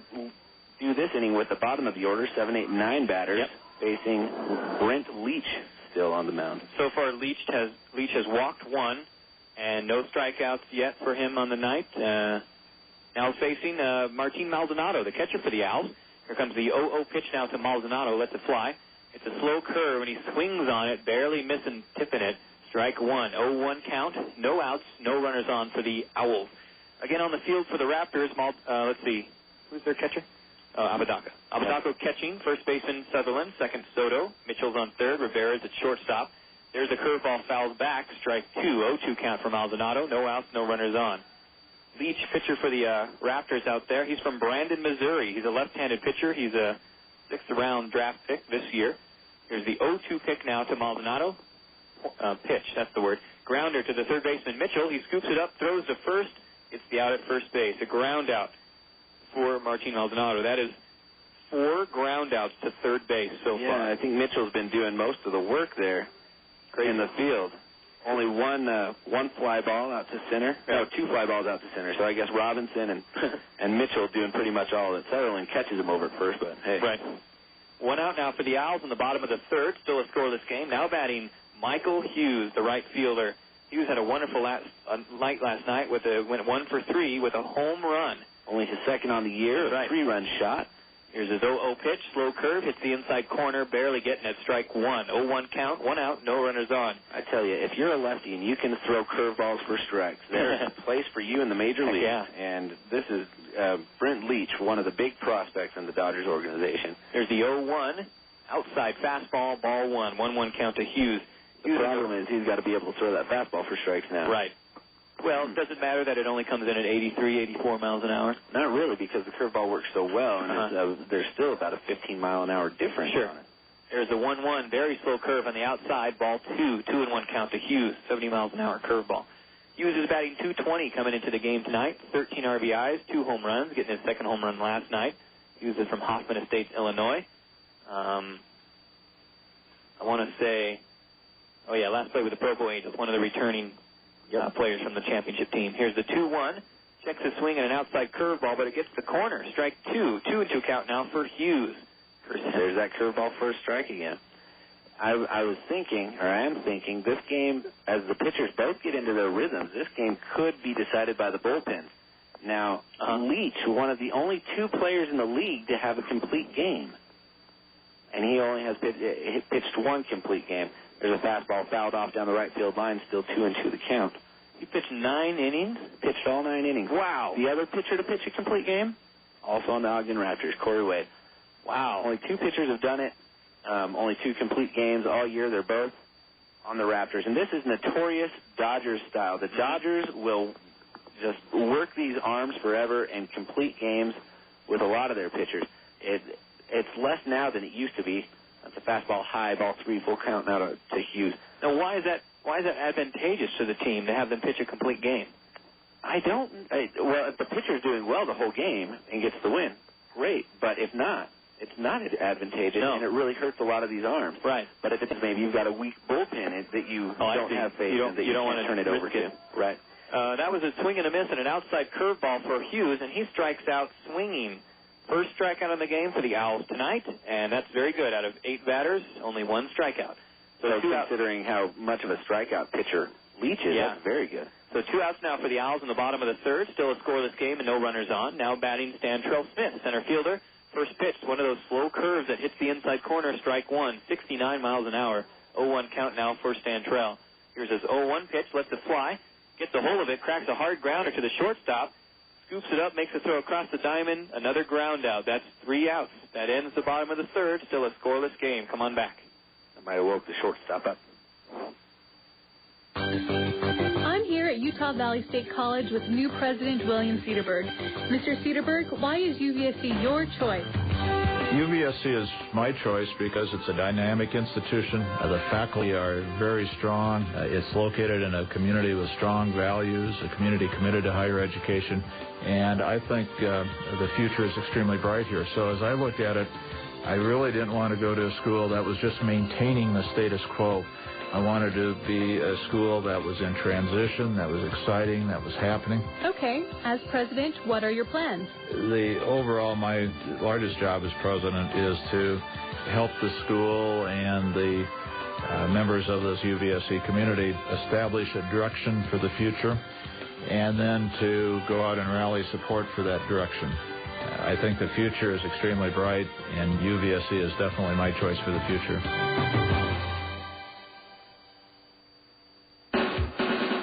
do this inning with the bottom of the order, 7, 8, and 9 batters, facing Brent Leach still on the mound. So far, Leach has walked 1, and no strikeouts yet for him on the night. Now facing Martin Maldonado, the catcher for the Owls. Here comes the 0-0 pitch now to Maldonado. Lets it fly. It's a slow curve, and he swings on it, barely missing, tipping it. Strike 1. 0-1 count. No outs, no runners on for the Owls. Again on the field for the Raptors, let's see. Who's their catcher? Abadaka. Abadaka catching. First baseman Sutherland. Second Soto. Mitchell's on third. Rivera's at shortstop. There's a curveball fouled back. Strike 2. 0-2 count for Maldonado. No outs, no runners on. Leach, pitcher for the Raptors out there. He's from Brandon, Missouri. He's a left-handed pitcher. He's a 6th-round draft pick this year. Here's the 0-2 pick now to Maldonado. Pitch, that's the word. Grounder to the third baseman Mitchell. He scoops it up, throws to first. It's the out at first base. A ground out for Martin Maldonado. That is 4 ground outs to third base so far. Yeah, I think Mitchell's been doing most of the work there in the field. Only one fly ball out to center. No, 2 fly balls out to center. So I guess Robinson and Mitchell doing pretty much all of it. Sutherland catches him over at first, but hey. Right. 1 out now for the Owls in the bottom of the third. Still a scoreless game. Now batting Michael Hughes, the right fielder. Hughes had a wonderful night last night. Went 1 for 3 with a home run. Only his second on the year, a 3-run shot. Here's his 0-0 pitch, slow curve, hits the inside corner, barely getting it. Strike 1. 0-1 count, 1 out, no runners on. I tell you, if you're a lefty and you can throw curveballs for strikes, there's a place for you in the major league. Yeah. And this is Brent Leach, one of the big prospects in the Dodgers organization. There's the 0-1, outside fastball, ball 1. 1-1 count to Hughes. The problem is he's got to be able to throw that fastball for strikes now. Right. Well, does it matter that it only comes in at 83, 84 miles an hour? Not really, because the curveball works so well, and there's still about a 15-mile-an-hour difference on it. There's a 1-1, very slow curve on the outside, ball 2, 2-1 count to Hughes, 70 miles an hour curveball. Hughes is batting .220 coming into the game tonight, 13 RBIs, 2 home runs, getting his second home run last night. Hughes is from Hoffman Estates, Illinois. I want to say, last play with the Purple Angels, one of the returning players from the championship team. Here's the 2-1. Checks the swing and an outside curveball, but it gets the corner. Strike 2. 2-2 count now for Hughes. There's that curveball for a strike again. I am thinking, this game, as the pitchers both get into their rhythms, this game could be decided by the bullpens. Now, Leach, one of the only 2 players in the league to have a complete game, and he only has pitched 1 complete game. There's a fastball fouled off down the right field line, still 2-2 the count. He pitched 9 innings? Pitched all 9 innings. Wow. The other pitcher to pitch a complete game? Also on the Ogden Raptors, Corey Wade. Wow. Only 2 pitchers have done it. Only 2 complete games all year. They're both on the Raptors. And this is notorious Dodgers style. The Dodgers will just work these arms forever and complete games with a lot of their pitchers. It's less now than it used to be. That's a fastball high, ball 3, full count now to Hughes. Now, why is that advantageous to the team to have them pitch a complete game? Well, if the pitcher's doing well the whole game and gets the win, great. But if not, it's not advantageous, and it really hurts a lot of these arms. Right. But if it's maybe you've got a weak bullpen that you don't have faith in, that you don't want to turn it over to. Right. That was a swing and a miss and an outside curveball for Hughes, and he strikes out swinging. First strikeout in the game for the Owls tonight, and that's very good. Out of 8 batters, only 1 strikeout. So considering how much of a strikeout pitcher Leach is, that's very good. So 2 outs now for the Owls in the bottom of the third. Still a scoreless game and no runners on. Now batting Stantrell Smith, center fielder First pitch, one of those slow curves that hits the inside corner, strike one, 69 miles an hour. 0-1 count now for Stantrell. Here's his 0-1 pitch, lets it fly, gets a hold of it, cracks a hard grounder to the shortstop, scoops it up, makes a throw across the diamond, another ground out. That's 3 outs. That ends the bottom of the third, still a scoreless game. Come on back. I might have woke the shortstop up. I'm here at Utah Valley State College with new president William Cederberg. Mr. Cederberg, why is UVSC your choice? UVSC is my choice because it's a dynamic institution. The faculty are very strong. It's located in a community with strong values, a community committed to higher education, and I think the future is extremely bright here. So as I looked at it, I really didn't want to go to a school that was just maintaining the status quo. I wanted to be a school that was in transition, that was exciting, that was happening. Okay. As president, what are your plans? My largest job as president is to help the school and the members of this UVSC community establish a direction for the future, and then to go out and rally support for that direction. I think the future is extremely bright, and UVSC is definitely my choice for the future.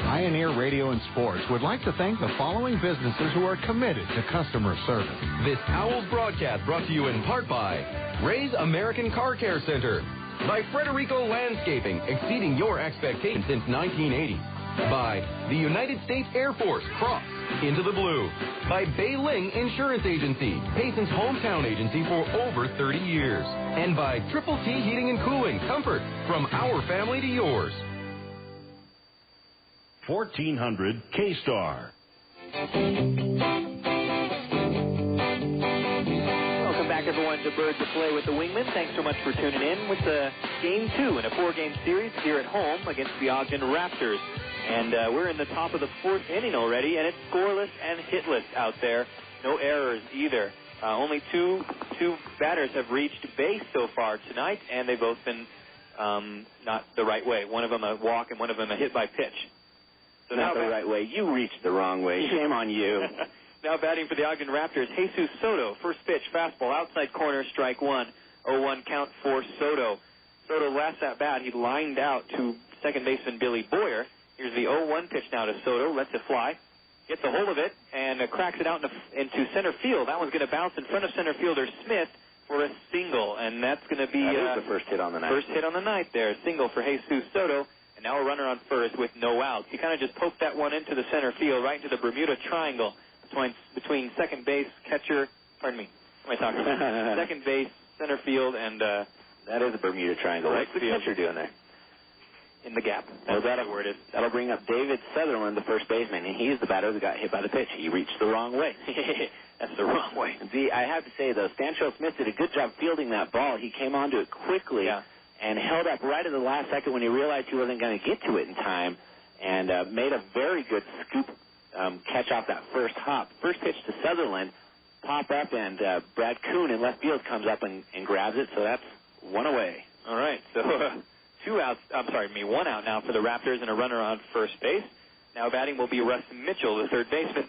Pioneer Radio and Sports would like to thank the following businesses who are committed to customer service. This Owlz broadcast brought to you in part by Ray's American Car Care Center, by Frederico Landscaping, exceeding your expectations since 1980, by the United States Air Force, Cross into the Blue, by Bei Ling Insurance Agency, Payson's hometown agency for over 30 years, and by Triple T Heating and Cooling, comfort from our family to yours. 1400 K-Star. Welcome back, everyone, to Birds of Play with the Wingman. Thanks so much for tuning in with Game 2 in a 4-game series here at home against the Ogden Raptors. And we're in the top of the 4th inning already, and it's scoreless and hitless out there. No errors either. Only two batters have reached base so far tonight, and they've both been not the right way. One of them a walk and one of them a hit by pitch. So not the right way. You reached the wrong way. Shame on you. Now batting for the Ogden Raptors, Jesus Soto. First pitch, fastball, outside corner, strike one. 0-1 count for Soto. Soto last at bat, he lined out to second baseman Billy Boyer. Here's the 0-1 pitch now to Soto. Lets it fly. Gets a hold of it and cracks it out into center field. That one's going to bounce in front of center fielder Smith for a single. And that's going to be the first hit on the night. First hit on the night there. Single for Jesus Soto. And now a runner on first with no outs. He kind of just poked that one into the center field, right into the Bermuda Triangle between second base, catcher, pardon me, what am I talking about? Second base, center field, and that is a Bermuda Triangle. What's the catcher doing there? In the gap. That's where it is. That'll bring up David Sutherland, the first baseman, and he's the batter that got hit by the pitch. He reached the wrong way. That's the wrong way. See, I have to say, though, Stantrell Smith did a good job fielding that ball. He came onto it quickly. Yeah. And held up right at the last second when he realized he wasn't going to get to it in time, and made a very good scoop catch off that first hop. First pitch to Sutherland, pop up, and Brad Kuhn in left field comes up and grabs it, so that's one away. All right, so 1 out now for the Raptors and a runner on first base. Now batting will be Russ Mitchell, the third baseman.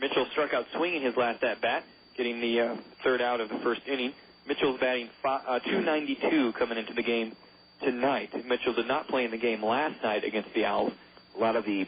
Mitchell struck out swinging his last at-bat, getting the third out of the first inning. Mitchell's batting 292 coming into the game tonight. Mitchell did not play in the game last night against the Owls. A lot of the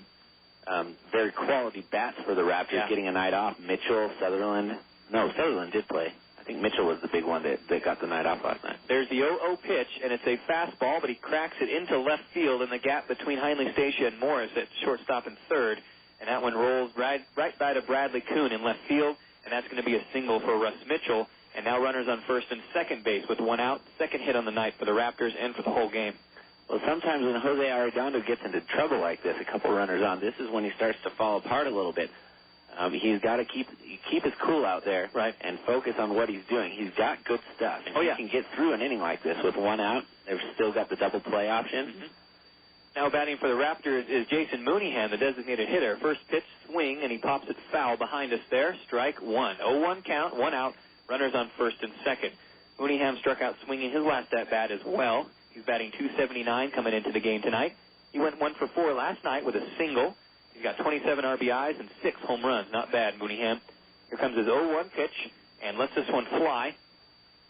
very quality bats for the Raptors getting a night off. Mitchell, Sutherland. No, Sutherland did play. I think Mitchell was the big one that got the night off last night. There's the 0-0 pitch, and it's a fastball, but he cracks it into left field in the gap between Heinle Stacia and Morris at shortstop and third. And that one rolls right by to Bradley Kuhn in left field, and that's going to be a single for Russ Mitchell. And now runners on first and second base with 1 out. Second hit on the night for the Raptors and for the whole game. Well, sometimes when Jose Arredondo gets into trouble like this, a couple runners on, this is when he starts to fall apart a little bit. He's got to keep his cool out there, right, and focus on what he's doing. He's got good stuff. If he can get through an inning like this with 1 out, they've still got the double play option. Mm-hmm. Now batting for the Raptors is Jason Mooneyham, the designated hitter. First pitch, swing, and he pops it foul behind us there. Strike one. 0-1 count, 1 out. Runners on first and second. Mooneyham struck out swinging his last at-bat as well. He's batting .279 coming into the game tonight. He went 1 for 4 last night with a single. He's got 27 RBIs and 6 home runs. Not bad, Mooneyham. Here comes his 0-1 pitch. and lets this one fly.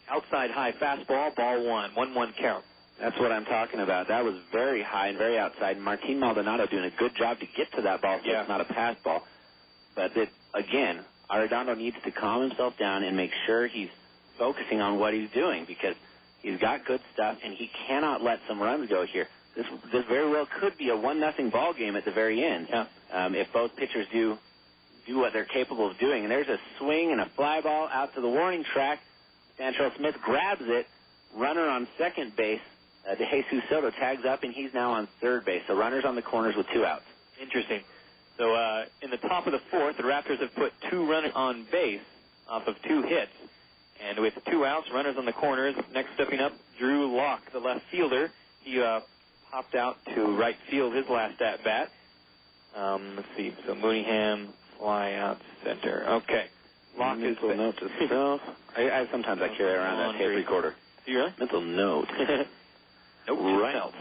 Outside high fastball, ball 1, 1-1 count. That's what I'm talking about. That was very high and very outside. Martin Maldonado doing a good job to get to that ball, so it's not a pass ball. But, again, Arredondo needs to calm himself down and make sure he's focusing on what he's doing, because he's got good stuff, and he cannot let some runs go here. This very well could be a 1-0 ball game at the very end if both pitchers do what they're capable of doing. And there's a swing and a fly ball out to the warning track. Santrell Smith grabs it. Runner on second base. De Jesus Soto tags up, and he's now on third base. So runners on the corners with 2 outs. Interesting. So in the top of the fourth, the Raptors have put 2 runners on base off of 2 hits. And with 2 outs, runners on the corners. Next stepping up, Drew Locke, the left fielder. He popped out to right field his last at-bat. Let's see. So Mooneyham, fly out center. Okay. Locke is mental note to self. I sometimes I carry around that tape recorder. Do you really? Mental note. Nope. Right.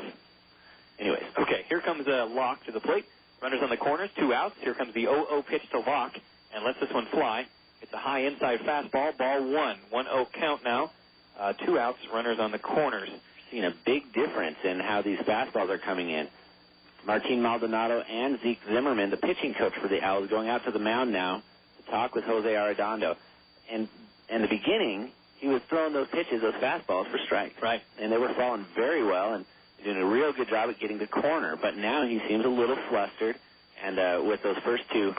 Anyways, okay. Here comes Locke to the plate. Runners on the corners, 2 outs. Here comes the 0-0 pitch to Locke, and lets this one fly. It's a high inside fastball, ball 1. 1-0 count now. 2 outs, runners on the corners. Seeing a big difference in how these fastballs are coming in. Martin Maldonado and Zeke Zimmerman, the pitching coach for the Owls, going out to the mound now to talk with Jose Arredondo. And in the beginning, he was throwing those pitches, those fastballs, for strikes. Right. And they were falling very well and doing a real good job at getting the corner. But now he seems a little flustered, and with those first two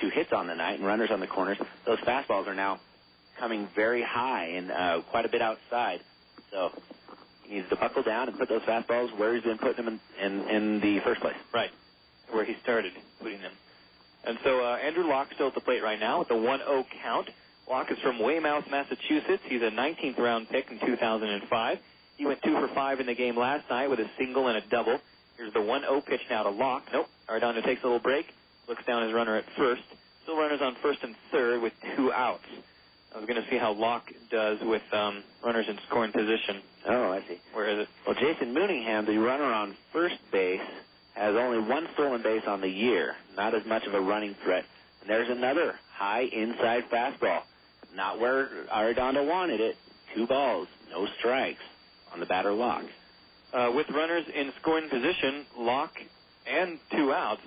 hits on the night and runners on the corners, those fastballs are now coming very high and quite a bit outside. So he needs to buckle down and put those fastballs where he's been putting them in the first place. Right, where he started putting them. And so Andrew Locke still at the plate right now with the 1-0 count. Locke is from Weymouth, Massachusetts. He's a 19th round pick in 2005. He went 2 for 5 in the game last night with a single and a double. Here's the 1-0 pitch now to Locke. Nope. Arredondo takes a little break, looks down his runner at first. Still runners on first and third with 2 outs. I was going to see how Locke does with runners in scoring position. Oh, I see. Where is it? Well, Jason Mooneyham, the runner on first base, has only 1 stolen base on the year. Not as much of a running threat. And there's another high inside fastball. Not where Arredondo wanted it. 2 balls, no strikes on the batter Locke. With runners in scoring position, Locke and 2 outs,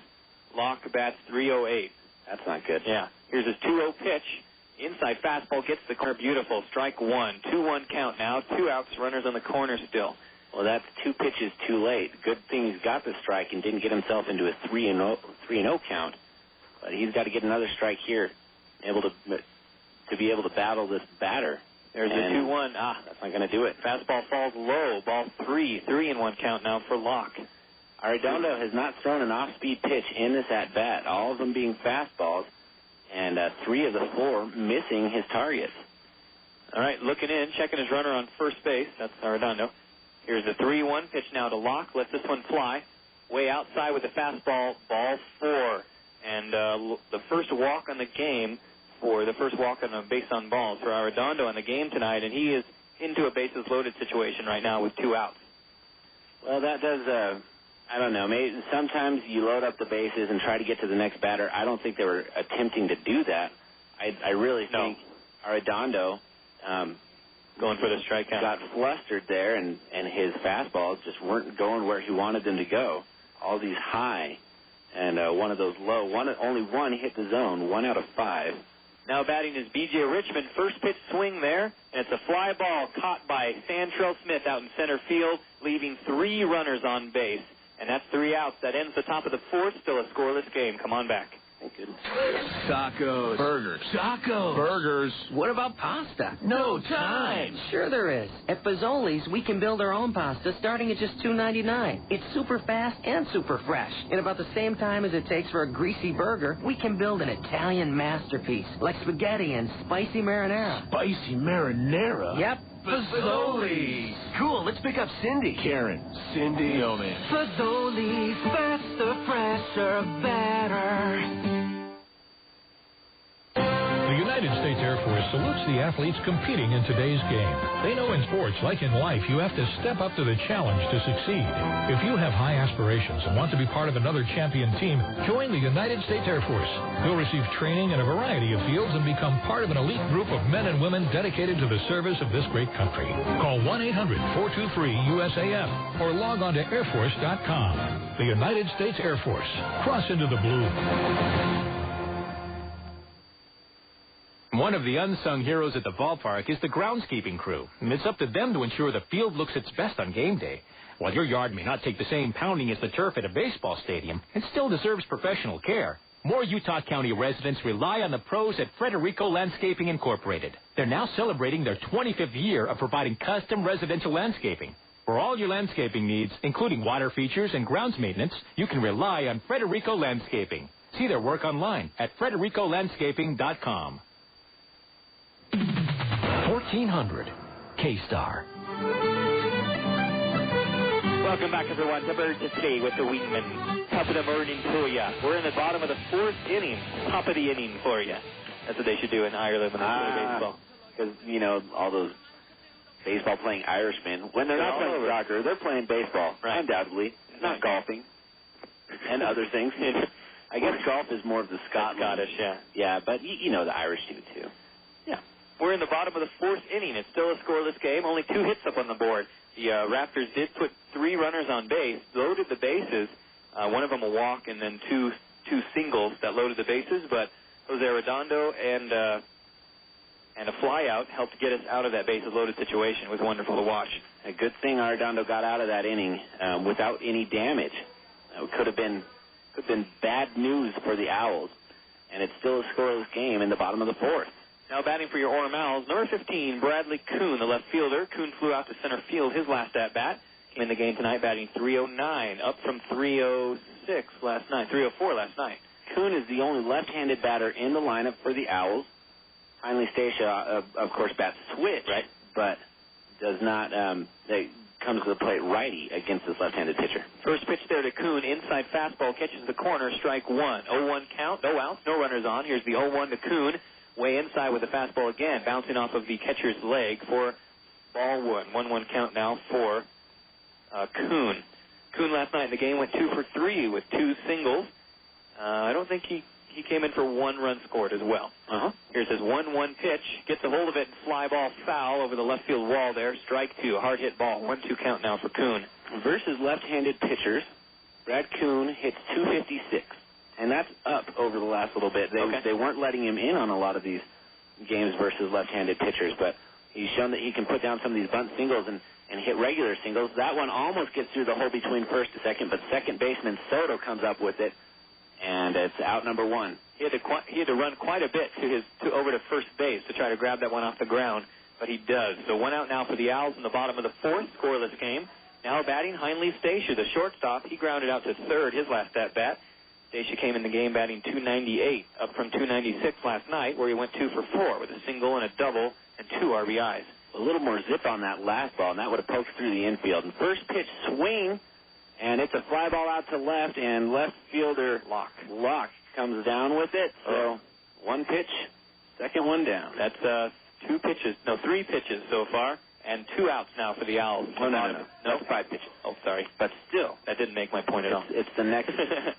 Locke bats .308. That's not good. Yeah. Here's his 2-0 pitch. Inside fastball gets the corner. Beautiful. Strike 1. 2-1 count now. 2 outs. Runners on the corner still. Well, that's 2 pitches too late. Good thing he's got the strike and didn't get himself into a 3-0 count. But he's got to get another strike here, to be able to battle this batter. There's a 2-1. That's not going to do it. Fastball falls low. Ball 3. 3-1 count now for Locke. Arredondo has not thrown an off-speed pitch in this at-bat, all of them being fastballs, and 3 of the 4 missing his targets. All right, looking in, checking his runner on first base. That's Arredondo. Here's the 3-1 pitch now to Locke. Lets this one fly. Way outside with the fastball, ball 4. And the first walk on the game the first walk on a base on balls for Arredondo in the game tonight, and he is into a bases-loaded situation right now with 2 outs. Well, that does, I don't know, maybe sometimes you load up the bases and try to get to the next batter. I don't think they were attempting to do that. I really think Arredondo going for the strikeout got flustered there, and his fastballs just weren't going where he wanted them to go. All these high, and one of those low. Only one hit the zone, 1 out of 5. Now batting is B.J. Richmond. First pitch swing there, and it's a fly ball caught by Santrell Smith out in center field, leaving 3 runners on base. And that's 3 outs. That ends the top of the 4th. Still a scoreless game. Come on back. Thank goodness. Tacos. Burgers. Tacos. Burgers. What about pasta? No time. Sure there is. At Fazoli's, we can build our own pasta starting at just $2.99. It's super fast and super fresh. In about the same time as it takes for a greasy burger, we can build an Italian masterpiece like spaghetti and spicy marinara. Spicy marinara? Yep. Fazoli's. Cool, let's pick up Cindy. Karen. Cindy. Yeoman. Fazoli's, faster, fresher, better. The United States Air Force salutes the athletes competing in today's game. They know in sports, like in life, you have to step up to the challenge to succeed. If you have high aspirations and want to be part of another champion team, join the United States Air Force. You'll receive training in a variety of fields and become part of an elite group of men and women dedicated to the service of this great country. Call 1-800-423-USAF or log on to airforce.com. The United States Air Force. Cross into the blue. One of the unsung heroes at the ballpark is the groundskeeping crew. And it's up to them to ensure the field looks its best on game day. While your yard may not take the same pounding as the turf at a baseball stadium, it still deserves professional care. More Utah County residents rely on the pros at Frederico Landscaping Incorporated. They're now celebrating their 25th year of providing custom residential landscaping. For all your landscaping needs, including water features and grounds maintenance, you can rely on Frederico Landscaping. See their work online at fredericolandscaping.com. 1400 K-Star. Welcome back, everyone, to Bird to Stay with the Wingman. Top of the morning for you. We're in the bottom of the fourth inning. Top of the inning for you. That's what they should do in Ireland when they play baseball. Because, you know, all those baseball-playing Irishmen, when they're not playing soccer, they're playing baseball, right. Undoubtedly. Not golfing and other things. I guess golf is more of the Scottish, yeah. Yeah, but you know the Irish do, too. Yeah. We're in the bottom of the fourth inning. It's still a scoreless game. Only 2 hits up on the board. The Raptors did put 3 runners on base, loaded the bases, one of them a walk, and then two singles that loaded the bases, but Jose Arredondo and a flyout helped get us out of that bases-loaded situation. It was wonderful to watch. A good thing Arredondo got out of that inning without any damage. It could have been bad news for the Owls, and it's still a scoreless game in the bottom of the fourth. Now batting for your Orem Owls, number 15, Bradley Kuhn, the left fielder. Kuhn flew out to center field his last at-bat. Came in the game tonight batting .309, up from .304 last night. Kuhn is the only left-handed batter in the lineup for the Owls. Heinle Stacia, of course, bats switch, right? But does not comes to the plate righty against this left-handed pitcher. First pitch there to Kuhn, inside fastball, catches the corner, strike one. 0-1 count, no outs, no runners on. Here's the 0-1 to Kuhn. Way inside with the fastball again, bouncing off of the catcher's leg for ball one. 1-1 count now for Kuhn. Kuhn last night in the game went 2 for 3 with 2 singles. I don't think he came in for 1 run scored as well. Here's his 1-1 pitch. Gets a hold of it and fly ball foul over the left field wall there. Strike 2, hard hit ball. 1-2 count now for Kuhn. Versus left-handed pitchers, Brad Kuhn hits .256. And that's up over the last little bit. They weren't letting him in on a lot of these games versus left-handed pitchers, but he's shown that he can put down some of these bunt singles and hit regular singles. That one almost gets through the hole between first and second, but second baseman Soto comes up with it, and it's out number 1. He had to run quite a bit over to first base to try to grab that one off the ground, but he does. So 1 out now for the Owls in the bottom of the fourth, scoreless game. Now batting Heinle Stacia, the shortstop. He grounded out to third his last at-bat. Stacia came in the game batting .298, up from .296 last night, where he went 2 for 4 with a single and a double and 2 RBIs. A little more zip on that last ball, and that would have poked through the infield. And first pitch swing, and it's a fly ball out to left, and left fielder Locke comes down with it. So 1 pitch, second one down. That's 3 pitches so far. And 2 outs now for the Owls. No. That's 5 pitches. Oh, sorry. But still, that didn't make my point at all. It's the next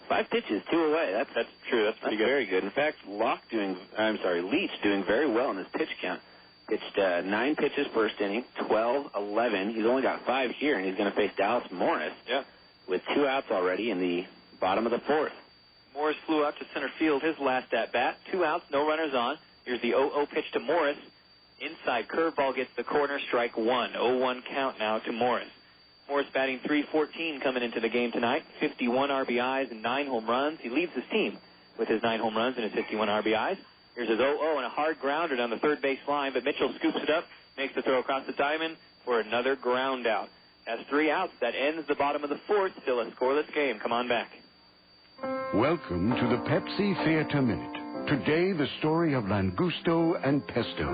5 pitches, 2 away. That's true. That's pretty good. Very good. In fact, Leach doing very well in his pitch count. Pitched 9 pitches first inning, 12, 11. He's only got 5 here, and he's going to face Dallas Morris. Yeah. With 2 outs already in the bottom of the fourth. Morris flew out to center field his last at bat. 2 outs, no runners on. Here's the 0-0 pitch to Morris. Inside curveball gets the corner, strike 1. 0-1 count now to Morris. Morris batting .314 coming into the game tonight. 51 RBIs and 9 home runs. He leads his team with his 9 home runs and his 51 RBIs. Here's his 0-0 and a hard grounder down the third base line, but Mitchell scoops it up, makes the throw across the diamond for another ground out. That's 3 outs. That ends the bottom of the fourth. Still a scoreless game. Come on back. Welcome to the Pepsi Theater Minute. Today, the story of Langusto and Pesto.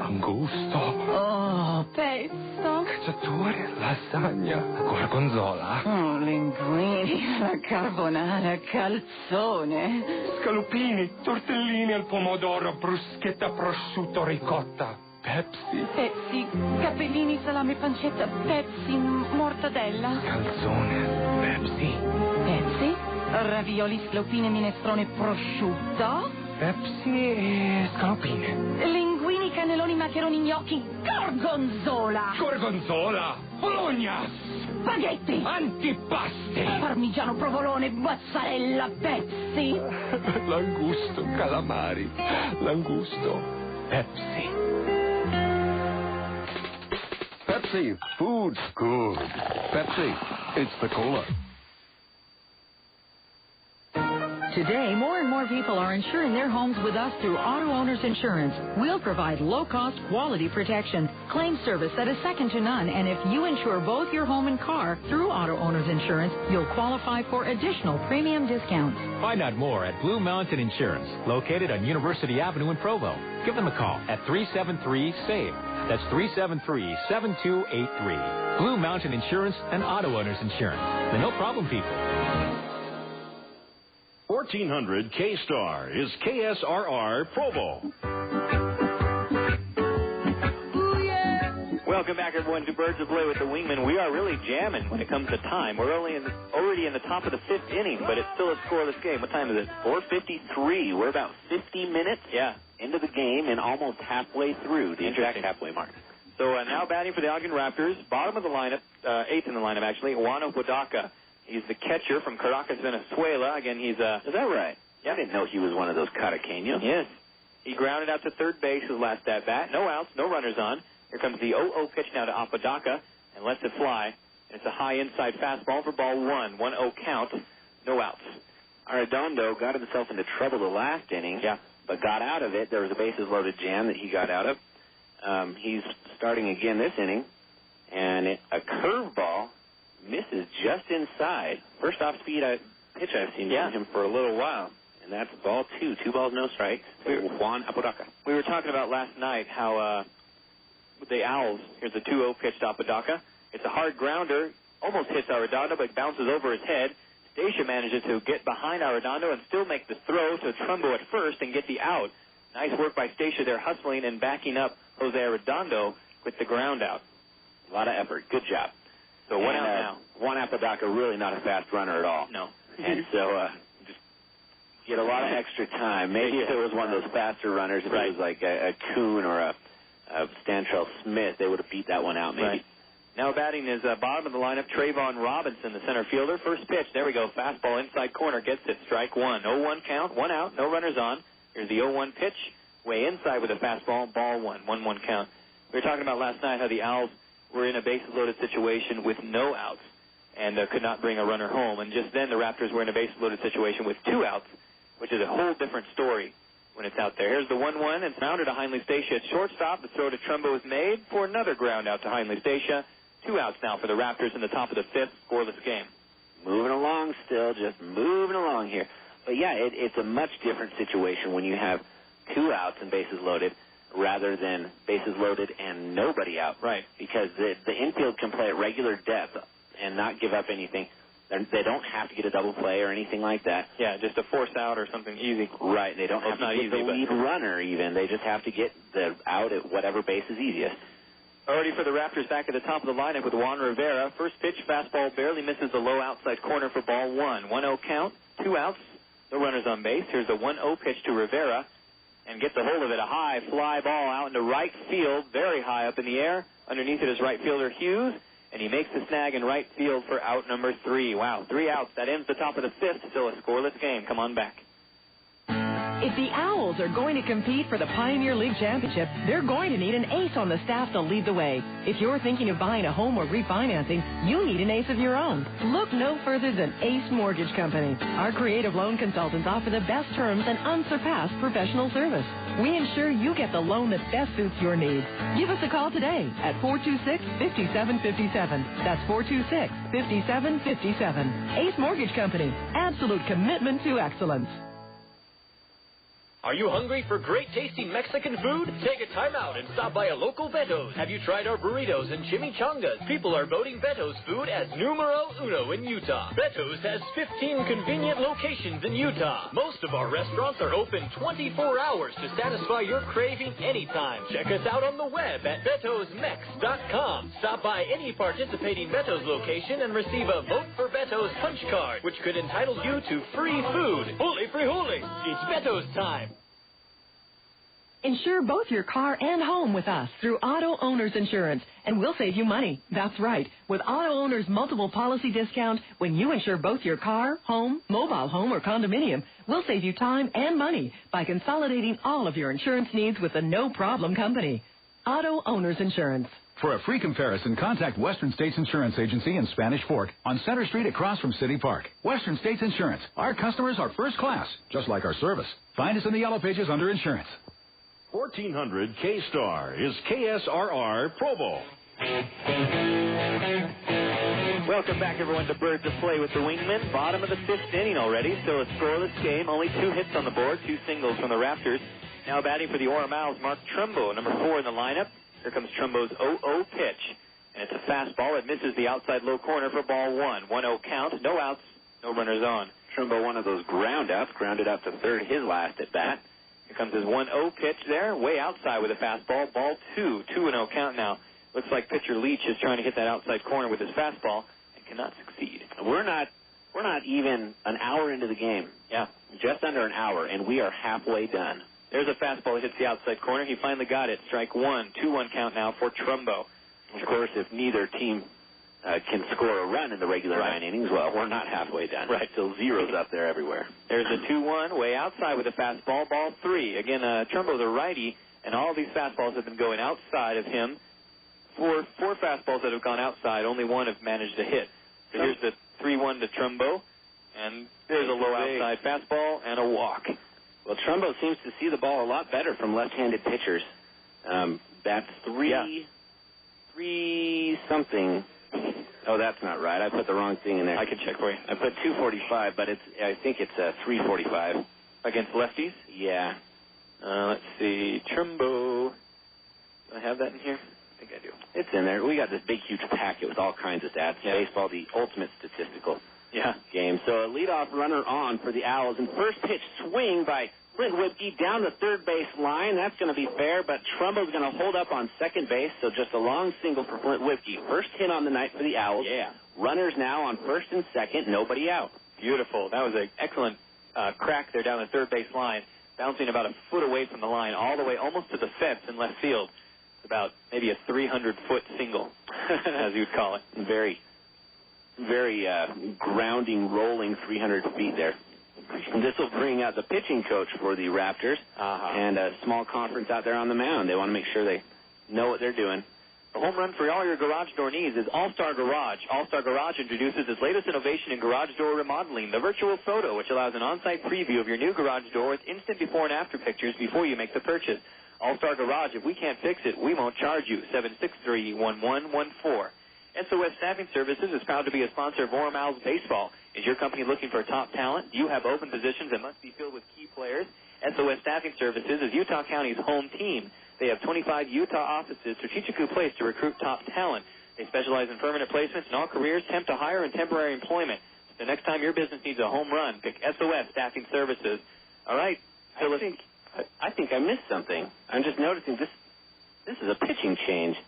Angusto. Oh, pesto. Cacciatore, lasagna, gorgonzola. Oh, linguini, la carbonara, calzone. Scalupini, tortellini al pomodoro, bruschetta, prosciutto, ricotta. Pepsi. Pepsi, cappellini, salame, pancetta, Pepsi, mortadella. Calzone, Pepsi. Pepsi, ravioli, scalopine, minestrone, prosciutto. Pepsi e scalopine. Linguini, cannelloni, maccheroni, gnocchi, gorgonzola. Gorgonzola, Bologna. Spaghetti. Antipasti. Parmigiano, provolone, mozzarella, Pepsi. Langusto, calamari. Langusto, Pepsi. Pepsi, food's good. Pepsi, it's the cola. Today, more and more people are insuring their homes with us through Auto Owners Insurance. We'll provide low-cost, quality protection, claim service that is second to none, and if you insure both your home and car through Auto Owners Insurance, you'll qualify for additional premium discounts. Find out more at Blue Mountain Insurance, located on University Avenue in Provo. Give them a call at 373-SAVE. That's 373-7283. Blue Mountain Insurance and Auto Owners Insurance. The no-problem people. 1400 K-Star is KSRR Provo. Welcome back, everyone, to Birds of Play with the Wingman. We are really jamming when it comes to time. We're already in the top of the fifth inning, but it's still a scoreless game. What time is it? 4:53. We're about 50 minutes into the game and almost halfway through the exact halfway mark. So now batting for the Ogden Raptors, bottom of the lineup, eighth in the lineup, actually, Juan Opodaca. He's the catcher from Caracas, Venezuela. Again, he's Is that right? Yeah. I didn't know he was one of those Caraqueños. Yes. He grounded out to third base his last at-bat. No outs, no runners on. Here comes the 0-0 pitch now to Apodaca and lets it fly. And it's a high inside fastball for ball one. 1-0 count, no outs. Arredondo got himself into trouble the last inning, but got out of it. There was a bases-loaded jam that he got out of. He's starting again this inning, and a curveball misses just inside. First off-speed pitch I've seen from him for a little while. And that's ball two. 2 balls, no strikes. Juan Apodaca. We were talking about last night how with the Owlz, here's a 2-0 pitch to Apodaca. It's a hard grounder, almost hits Arredondo, but bounces over his head. Stacia manages to get behind Arredondo and still make the throw to Trumbo at first and get the out. Nice work by Stacia there, hustling and backing up Jose Arredondo with the ground out. A lot of effort. Good job. So one out now. Juan Apodaca really not a fast runner at all. No. And so just get a lot of extra time. Maybe if it was one of those faster runners, if it was like a Kuhn or a Stantrell Smith, they would have beat that one out maybe. Right. Now batting is bottom of the lineup, Trayvon Robinson, the center fielder. First pitch, there we go, fastball inside corner, gets it, strike one. 0-1 count, 1 out, no runners on. Here's the 0-1 pitch, way inside with a fastball, ball one, 1-1 count. We were talking about last night how the Owls were in a bases-loaded situation with no outs and could not bring a runner home. And just then the Raptors were in a bases-loaded situation with 2 outs, which is a whole different story when it's out there. Here's the 1-1, and grounded to Hindley Stacia at shortstop. The throw to Trumbo is made for another ground out to Hindley Stacia. 2 outs now for the Raptors in the top of the fifth, scoreless game. Moving along still, just moving along here. But, yeah, it's a much different situation when you have 2 outs and bases loaded rather than bases loaded and nobody out. Right. Because the infield can play at regular depth and not give up anything. They don't have to get a double play or anything like that. Yeah, just a force out or something easy. Right. They don't have to get the lead runner even. They just have to get the out at whatever base is easiest. Already for the Raptors back at the top of the lineup with Juan Rivera. First pitch, fastball barely misses the low outside corner for ball one. 1-0 count, 2 outs, no runners on base. Here's the 1-0 pitch to Rivera and gets a hold of it. A high fly ball out into right field, very high up in the air. Underneath it is right fielder Hughes, and he makes the snag in right field for out number 3. Wow, 3 outs. That ends the top of the fifth. Still a scoreless game. Come on back. If the Owls are going to compete for the Pioneer League Championship, they're going to need an ace on the staff to lead the way. If you're thinking of buying a home or refinancing, you need an ace of your own. Look no further than Ace Mortgage Company. Our creative loan consultants offer the best terms and unsurpassed professional service. We ensure you get the loan that best suits your needs. Give us a call today at 426-5757. That's 426-5757. Ace Mortgage Company. Absolute commitment to excellence. Are you hungry for great tasting Mexican food? Take a time out and stop by a local Beto's. Have you tried our burritos and chimichangas? People are voting Beto's food as numero uno in Utah. Beto's has 15 convenient locations in Utah. Most of our restaurants are open 24 hours to satisfy your craving anytime. Check us out on the web at betosmex.com. Stop by any participating Beto's location and receive a Vote for Beto's punch card, which could entitle you to free food. Holy frijole! It's Beto's time. Insure both your car and home with us through Auto Owners Insurance, and we'll save you money. That's right. With Auto Owners multiple policy discount, when you insure both your car, home, mobile home, or condominium, we'll save you time and money by consolidating all of your insurance needs with a no-problem company. Auto Owners Insurance. For a free comparison, contact Western States Insurance Agency in Spanish Fork on Center Street across from City Park. Western States Insurance. Our customers are first class, just like our service. Find us in the yellow pages under insurance. 1400 K-Star is KSRR Provo. Welcome back, everyone, to Birds of Play with the Wingmen. Bottom of the 5th inning already, still a scoreless game. Only 2 hits on the board, 2 singles from the Raptors. Now batting for the Orem Owlz, Mark Trumbo, number 4 in the lineup. Here comes Trumbo's 0-0 pitch. And it's a fastball. It misses the outside low corner for ball 1. 1-0 count, no outs, no runners on. Trumbo, one of those grounded out to third his last at bat. Here comes his 1-0 pitch there, way outside with a fastball. Ball 2, 2-0 count now. Looks like pitcher Leach is trying to hit that outside corner with his fastball and cannot succeed. We're not even an hour into the game. Yeah. Just under an hour, and we are halfway done. There's a fastball that hits the outside corner. He finally got it. Strike 1, 2-1 count now for Trumbo. Of course, if neither team can score a run in the regular 9 innings, well, we're not halfway done. Right. Still zeros up there everywhere. There's a 2-1, way outside with a fastball, ball 3. Again, Trumbo's a righty, and all these fastballs have been going outside of him. Four fastballs that have gone outside, only one have managed to hit. So here's the 3-1 to Trumbo, and there's a low outside fastball and a walk. Well, Trumbo seems to see the ball a lot better from left-handed pitchers. That's 3-something. Oh, that's not right. I put the wrong thing in there. I can check for you. I put 245, but I think it's 345. Against lefties? Yeah. Let's see. Trumbo. Do I have that in here? I think I do. It's in there. We got this big, huge packet with all kinds of stats. Yeah. Baseball, the ultimate statistical game. So a leadoff runner on for the Owlz. And first pitch swing by Flint Whipke down the third base line. That's going to be fair, but Trumbo's going to hold up on second base, so just a long single for Flint Whipke. First hit on the night for the Owlz. Yeah. Runners now on first and second, nobody out. Beautiful. That was an excellent crack there down the third base line, bouncing about a foot away from the line, all the way almost to the fence in left field. It's about maybe a 300-foot single, as you'd call it. Very grounding, rolling 300 feet there. This will bring out the pitching coach for the Raptors and a small conference out there on the mound. They want to make sure they know what they're doing. The home run for all your garage door needs is All-Star Garage. All-Star Garage introduces its latest innovation in garage door remodeling, the Virtual Photo, which allows an on-site preview of your new garage door with instant before and after pictures before you make the purchase. All-Star Garage, if we can't fix it, we won't charge you. 763-1114. SOS Staffing Services is proud to be a sponsor of Orem Owlz Baseball. Is your company looking for top talent? Do you have open positions that must be filled with key players? SOS Staffing Services is Utah County's home team. They have 25 Utah offices strategically placed to recruit top talent. They specialize in permanent placements in all careers, temp to hire, and temporary employment. The next time your business needs a home run, pick SOS Staffing Services. All right. I think I missed something. I'm just noticing this is a pitching change.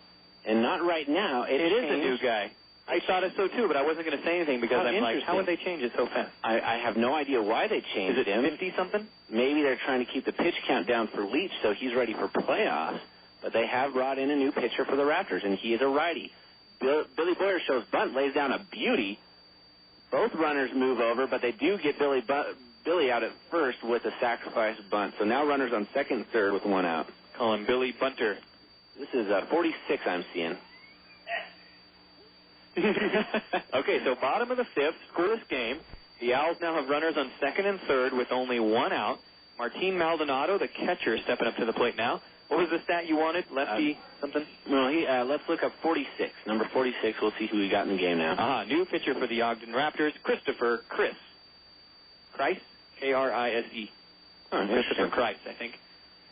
And not right now. It is a new guy. I thought it so too, but I wasn't going to say anything because I'm like, how would they change it so fast? I have no idea why they changed it. Is it 50-something? Maybe they're trying to keep the pitch count down for Leach so he's ready for playoffs. But they have brought in a new pitcher for the Raptors, and he is a righty. Billy Boyer shows bunt, lays down a beauty. Both runners move over, but they do get Billy out at first with a sacrifice bunt. So now runners on second and third with one out. Call him Billy Bunter. This is 46 I'm seeing. Okay, so bottom of the 5th, scoreless game. The Owlz now have runners on second and third with only one out. Martin Maldonado, the catcher, stepping up to the plate now. What was the stat you wanted? Lefty something? No, let's look up 46. Number 46, we'll see who we got in the game now. New pitcher for the Ogden Raptors, Chris. K-R-I-S-E. Christopher Christ, I think.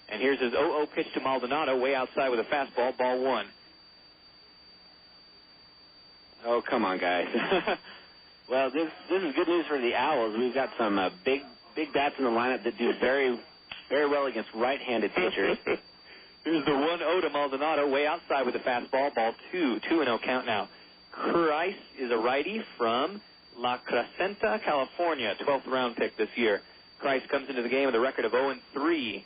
And here's his 0-0 pitch to Maldonado, way outside with a fastball, ball 1. Oh, come on, guys. Well, this is good news for the Owls. We've got some big bats in the lineup that do very, very well against right-handed pitchers. Here's the 1-0 to Maldonado, way outside with a fastball, ball 2. 2-0 count now. Christ is a righty from La Crescenta, California, 12th round pick this year. Christ comes into the game with a record of 0-3,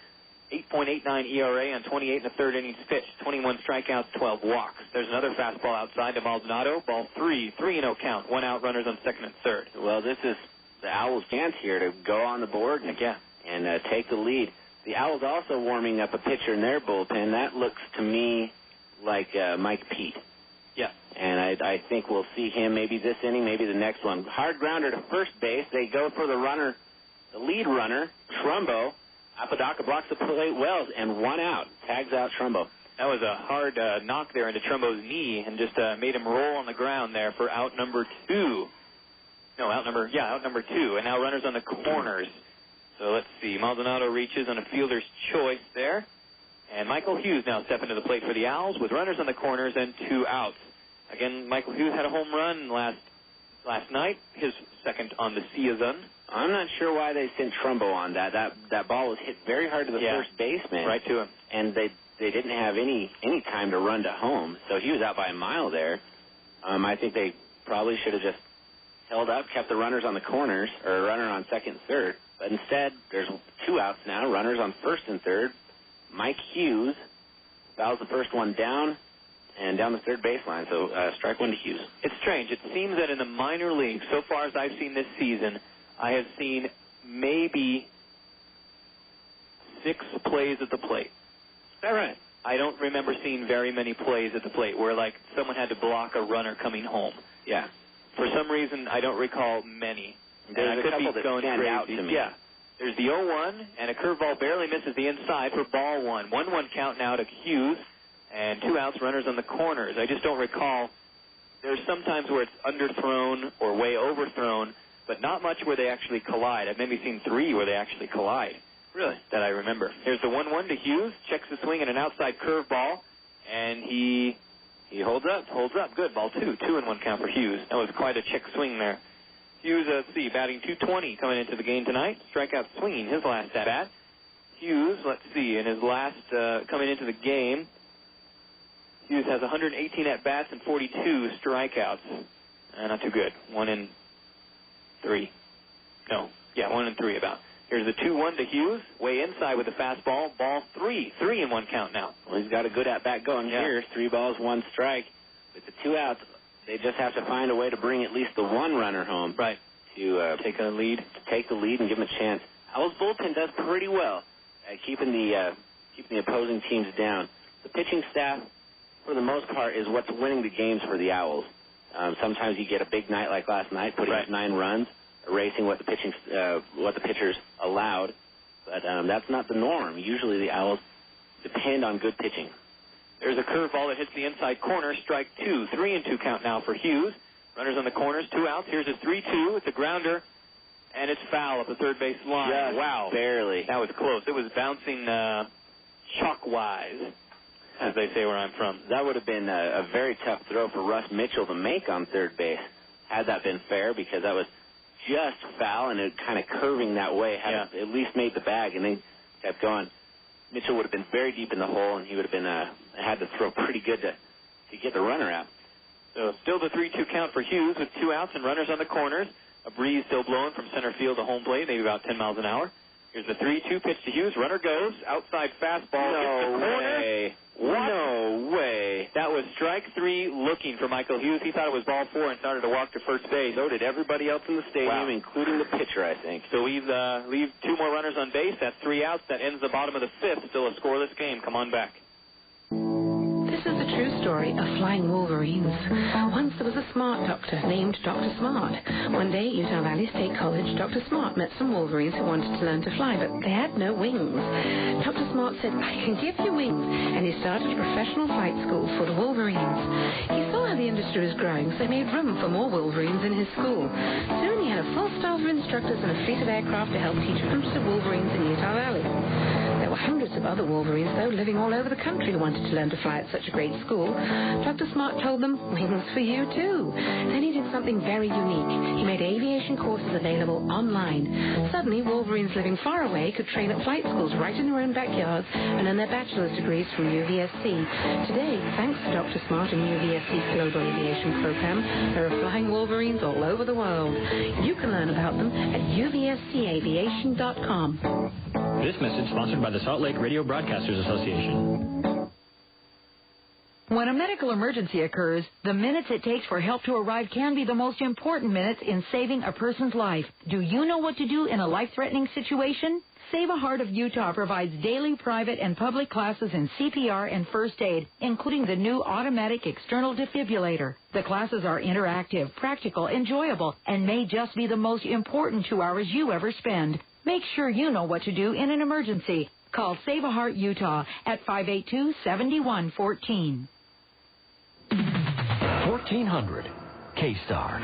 8.89 ERA on 28 1/3 innings pitched, 21 strikeouts, 12 walks. There's another fastball outside to Maldonado, ball 3, 3-0 count, 1 out, runners on second and third. Well, this is the Owls' chance here to go on the board and take the lead. The Owls also warming up a pitcher in their bullpen. That looks to me like Mike Pete. Yeah. And I think we'll see him maybe this inning, maybe the next one. Hard grounder to first base. They go for the lead runner, Trumbo. Apodaca blocks the plate well, and 1 out. Tags out Trumbo. That was a hard knock there into Trumbo's knee and just made him roll on the ground there for out number 2. No, out number 2. And now runners on the corners. So let's see. Maldonado reaches on a fielder's choice there. And Michael Hughes now stepping to the plate for the Owls with runners on the corners and 2 outs. Again, Michael Hughes had a home run last night, his second on the season. I'm not sure why they sent Trumbo on that. That ball was hit very hard to the first baseman. Right to him. And they didn't have any time to run to home, so he was out by a mile there. I think they probably should have just held up, kept the runners on the corners, or a runner on second and third. But instead, there's 2 outs now, runners on first and third. Mike Hughes fouls the first one down and down the third baseline, so strike 1 to Hughes. It's strange. It seems that in the minor leagues, so far as I've seen this season, I have seen maybe 6 plays at the plate. Is that right? I don't remember seeing very many plays at the plate where, like, someone had to block a runner coming home. Yeah. For some reason, I don't recall many. There's a couple that stand out to me. Yeah. There's the 0-1, and a curveball barely misses the inside for ball 1. 1-1 count now to Hughes, and 2 outs, runners on the corners. I just don't recall. There's sometimes where it's underthrown or way overthrown, but not much where they actually collide. I've maybe seen 3 where they actually collide. Really? That I remember. Here's the 1-1 to Hughes, checks the swing and an outside curveball, and he holds up. Good, ball 2. 2-1 count for Hughes. That was quite a check swing there. Hughes, let's see, batting .220 coming into the game tonight. Strikeout swinging his last at-bat. Hughes, let's see, in his last coming into the game, Hughes has 118 at-bats and 42 strikeouts. Not too good. 1 in 3. No, yeah, 1 in 3 about. Here's the 2-1 to Hughes, way inside with a fastball, ball 3. 3-1 count now. Well, he's got a good at-bat going here. 3 balls, 1 strike. With the 2 outs, they just have to find a way to bring at least the 1 runner home. Right. To take the lead and give them a chance. Owl's bullpen does pretty well at keeping the opposing teams down. The pitching staff, for the most part, is what's winning the games for the Owls. Sometimes you get a big night like last night, putting up 9 runs, erasing what the pitchers allowed. But that's not the norm. Usually the Owls depend on good pitching. There's a curveball that hits the inside corner, strike 2. 3-2 count now for Hughes. Runners on the corners, 2 outs. Here's a 3-2. It's a grounder, and it's foul at the third base line. Just wow. Barely. That was close. It was bouncing chalkwise, as they say where I'm from. That would have been a very tough throw for Russ Mitchell to make on third base, had that been fair, because that was just foul, and it kind of curving that way. Had at least made the bag, and then kept going. Mitchell would have been very deep in the hole, and he would have been had to throw pretty good to get the runner out. So still the 3-2 count for Hughes with 2 outs and runners on the corners. A breeze still blowing from center field to home plate, maybe about 10 miles an hour. Here's the 3-2 pitch to Hughes. Runner goes. Outside fastball. No way. What? No way. That was strike 3 looking for Michael Hughes. He thought it was ball 4 and started to walk to first base. So did everybody else in the stadium, including the pitcher, I think. So we leave 2 more runners on base. That's 3 outs. That ends the bottom of the 5th. Still a scoreless game. Come on back. This is the true story story of flying wolverines. Once there was a smart doctor named Dr. Smart. One day at Utah Valley State College, Dr. Smart met some wolverines who wanted to learn to fly, but they had no wings. Dr. Smart said, I can give you wings, and he started a professional flight school for the wolverines. He saw how the industry was growing, so he made room for more wolverines in his school. Soon he had a full staff of instructors and a fleet of aircraft to help teach hundreds of wolverines in Utah Valley. There were hundreds of other wolverines, though, living all over the country who wanted to learn to fly at such a great school. Dr. Smart told them, wings for you, too. Then he did something very unique. He made aviation courses available online. Suddenly, wolverines living far away could train at flight schools right in their own backyards and earn their bachelor's degrees from UVSC. Today, thanks to Dr. Smart and UVSC's Global Aviation Program, there are flying wolverines all over the world. You can learn about them at uvscaviation.com. This message sponsored by the Salt Lake Radio Broadcasters Association. When a medical emergency occurs, the minutes it takes for help to arrive can be the most important minutes in saving a person's life. Do you know what to do in a life-threatening situation? Save a Heart of Utah provides daily private and public classes in CPR and first aid, including the new automatic external defibrillator. The classes are interactive, practical, enjoyable, and may just be the most important 2 hours you ever spend. Make sure you know what to do in an emergency. Call Save a Heart Utah at 582-7114. 1400 K-Star.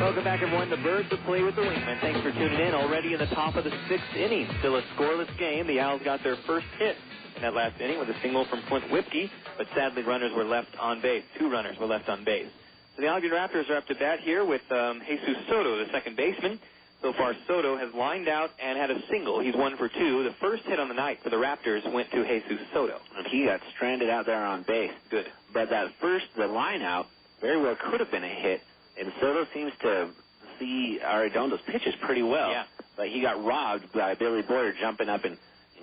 Welcome back, everyone. The Birds will play with the Wingmen. Thanks for tuning in. Already in the top of the 6th inning. Still a scoreless game. The Owls got their first hit in that last inning with a single from Flint Whipke, but sadly runners were left on base. 2 runners were left on base. So the Ogden Raptors are up to bat here with Jesus Soto, the second baseman. So far, Soto has lined out and had a single. He's 1 for 2. The first hit on the night for the Raptors went to Jesus Soto. And he got stranded out there on base. Good. But the line out very well could have been a hit. And Soto seems to see Arredondo's pitches pretty well. Yeah. But he got robbed by Billy Boyer jumping up and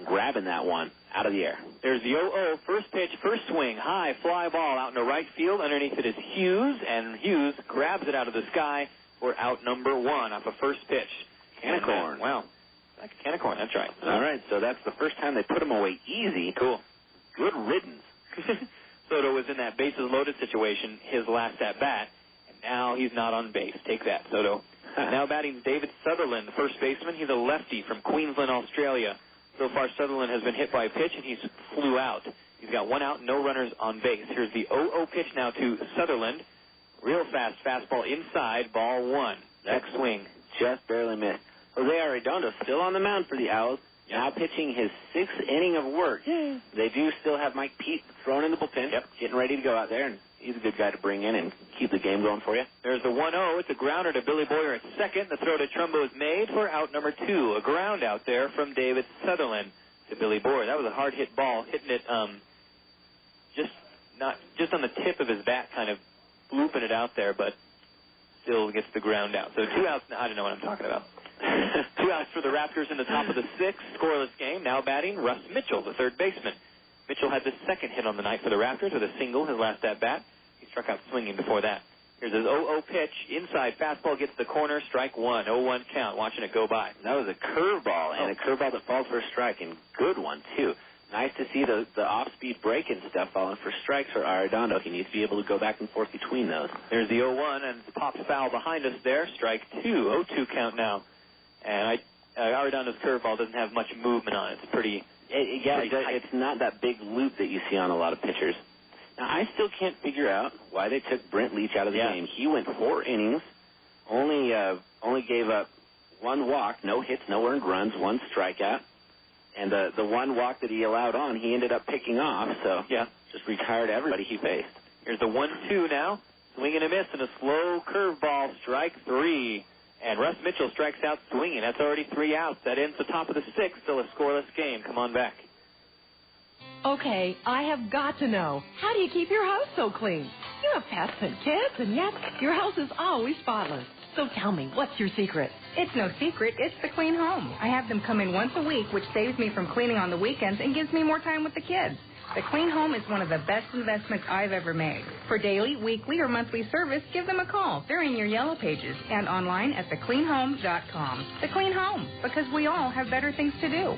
grabbing that one out of the air. There's the 0-0. First pitch, first swing. High fly ball out into right field. Underneath it is Hughes, and Hughes grabs it out of the sky for out number 1 off a first pitch. Canicorn. Wow. Like a canicorn, that's right. All right, so that's the first time they put him away easy. Cool. Good riddance. Soto was in that bases loaded situation his last at-bat, and now he's not on base. Take that, Soto. Now batting David Sutherland, the first baseman. He's a lefty from Queensland, Australia. So far, Sutherland has been hit by a pitch, and he's flew out. He's got 1 out, no runners on base. Here's the 0-0 pitch now to Sutherland. Real fast fastball inside, ball 1. Next swing. Just barely missed. Jose Arredondo still on the mound for the Owls, now pitching his 6th inning of work. They do still have Mike Pete thrown in the bullpen, getting ready to go out there, and he's a good guy to bring in and keep the game going for you. There's the 1-0. It's a grounder to Billy Boyer at second. The throw to Trumbo is made for out number 2. A ground out there from David Sutherland to Billy Boyer. That was a hard hit ball, hitting it just on the tip of his bat, kind of looping it out there, but still gets the ground out. So 2 outs. I don't know what I'm talking about. 2 outs for the Raptors in the top of the 6th. Scoreless game. Now batting Russ Mitchell, the third baseman. Mitchell had the second hit on the night for the Raptors with a single, his last at-bat. He struck out swinging before that. Here's his 0-0 pitch. Inside fastball gets the corner. Strike 1. 0-1 count. Watching it go by. That was a curveball, and a curveball that falls for a strike, and good one, too. Nice to see the off-speed break and stuff falling for strikes for Arredondo. He needs to be able to go back and forth between those. There's the 0-1, and pops foul behind us there. Strike 2. 0-2 count now. And Arredondo's curveball doesn't have much movement on it. It's pretty... It's not that big loop that you see on a lot of pitchers. Now, I still can't figure out why they took Brent Leach out of the game. He went 4 innings, only gave up 1 walk, no hits, no earned runs, 1 strikeout. And the 1 walk that he allowed on, he ended up picking off. So, just retired everybody he faced. Here's the 1-2 now. Swing and a miss and a slow curveball. Strike 3. And Russ Mitchell strikes out swinging. That's already 3 outs. That ends the top of the 6th. Still a scoreless game. Come on back. Okay, I have got to know. How do you keep your house so clean? You have pets and kids, and yet your house is always spotless. So tell me, what's your secret? It's no secret. It's the Clean Home. I have them come in once a week, which saves me from cleaning on the weekends and gives me more time with the kids. The Clean Home is one of the best investments I've ever made. For daily, weekly, or monthly service, give them a call. They're in your yellow pages and online at thecleanhome.com. The Clean Home, because we all have better things to do.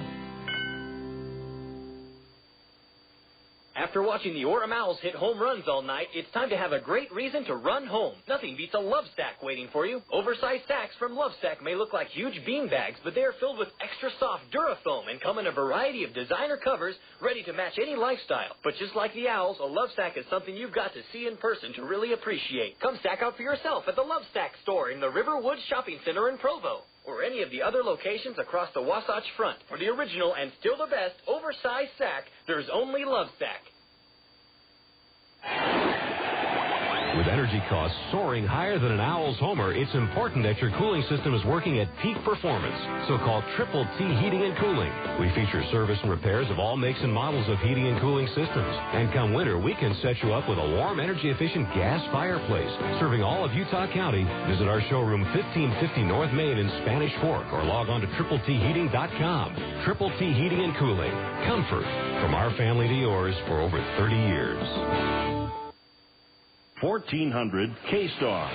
After watching the Orem Owls hit home runs all night, it's time to have a great reason to run home. Nothing beats a Love Stack waiting for you. Oversized sacks from Love Stack may look like huge bean bags, but they are filled with extra soft Durafoam and come in a variety of designer covers ready to match any lifestyle. But just like the Owls, a Love Stack is something you've got to see in person to really appreciate. Come stack out for yourself at the Love Stack store in the Riverwood Shopping Center in Provo, or any of the other locations across the Wasatch Front. For the original and still the best oversized sack, there's only Love Stack. With energy costs soaring higher than an Owlz homer, it's important that your cooling system is working at peak performance. So call Triple T Heating and Cooling. We feature service and repairs of all makes and models of heating and cooling systems. And come winter, we can set you up with a warm, energy-efficient gas fireplace. Serving all of Utah County, visit our showroom 1550 North Main in Spanish Fork or log on to TripleTheating.com. Triple T Heating and Cooling. Comfort from our family to yours for over 30 years. 1400 K-Star.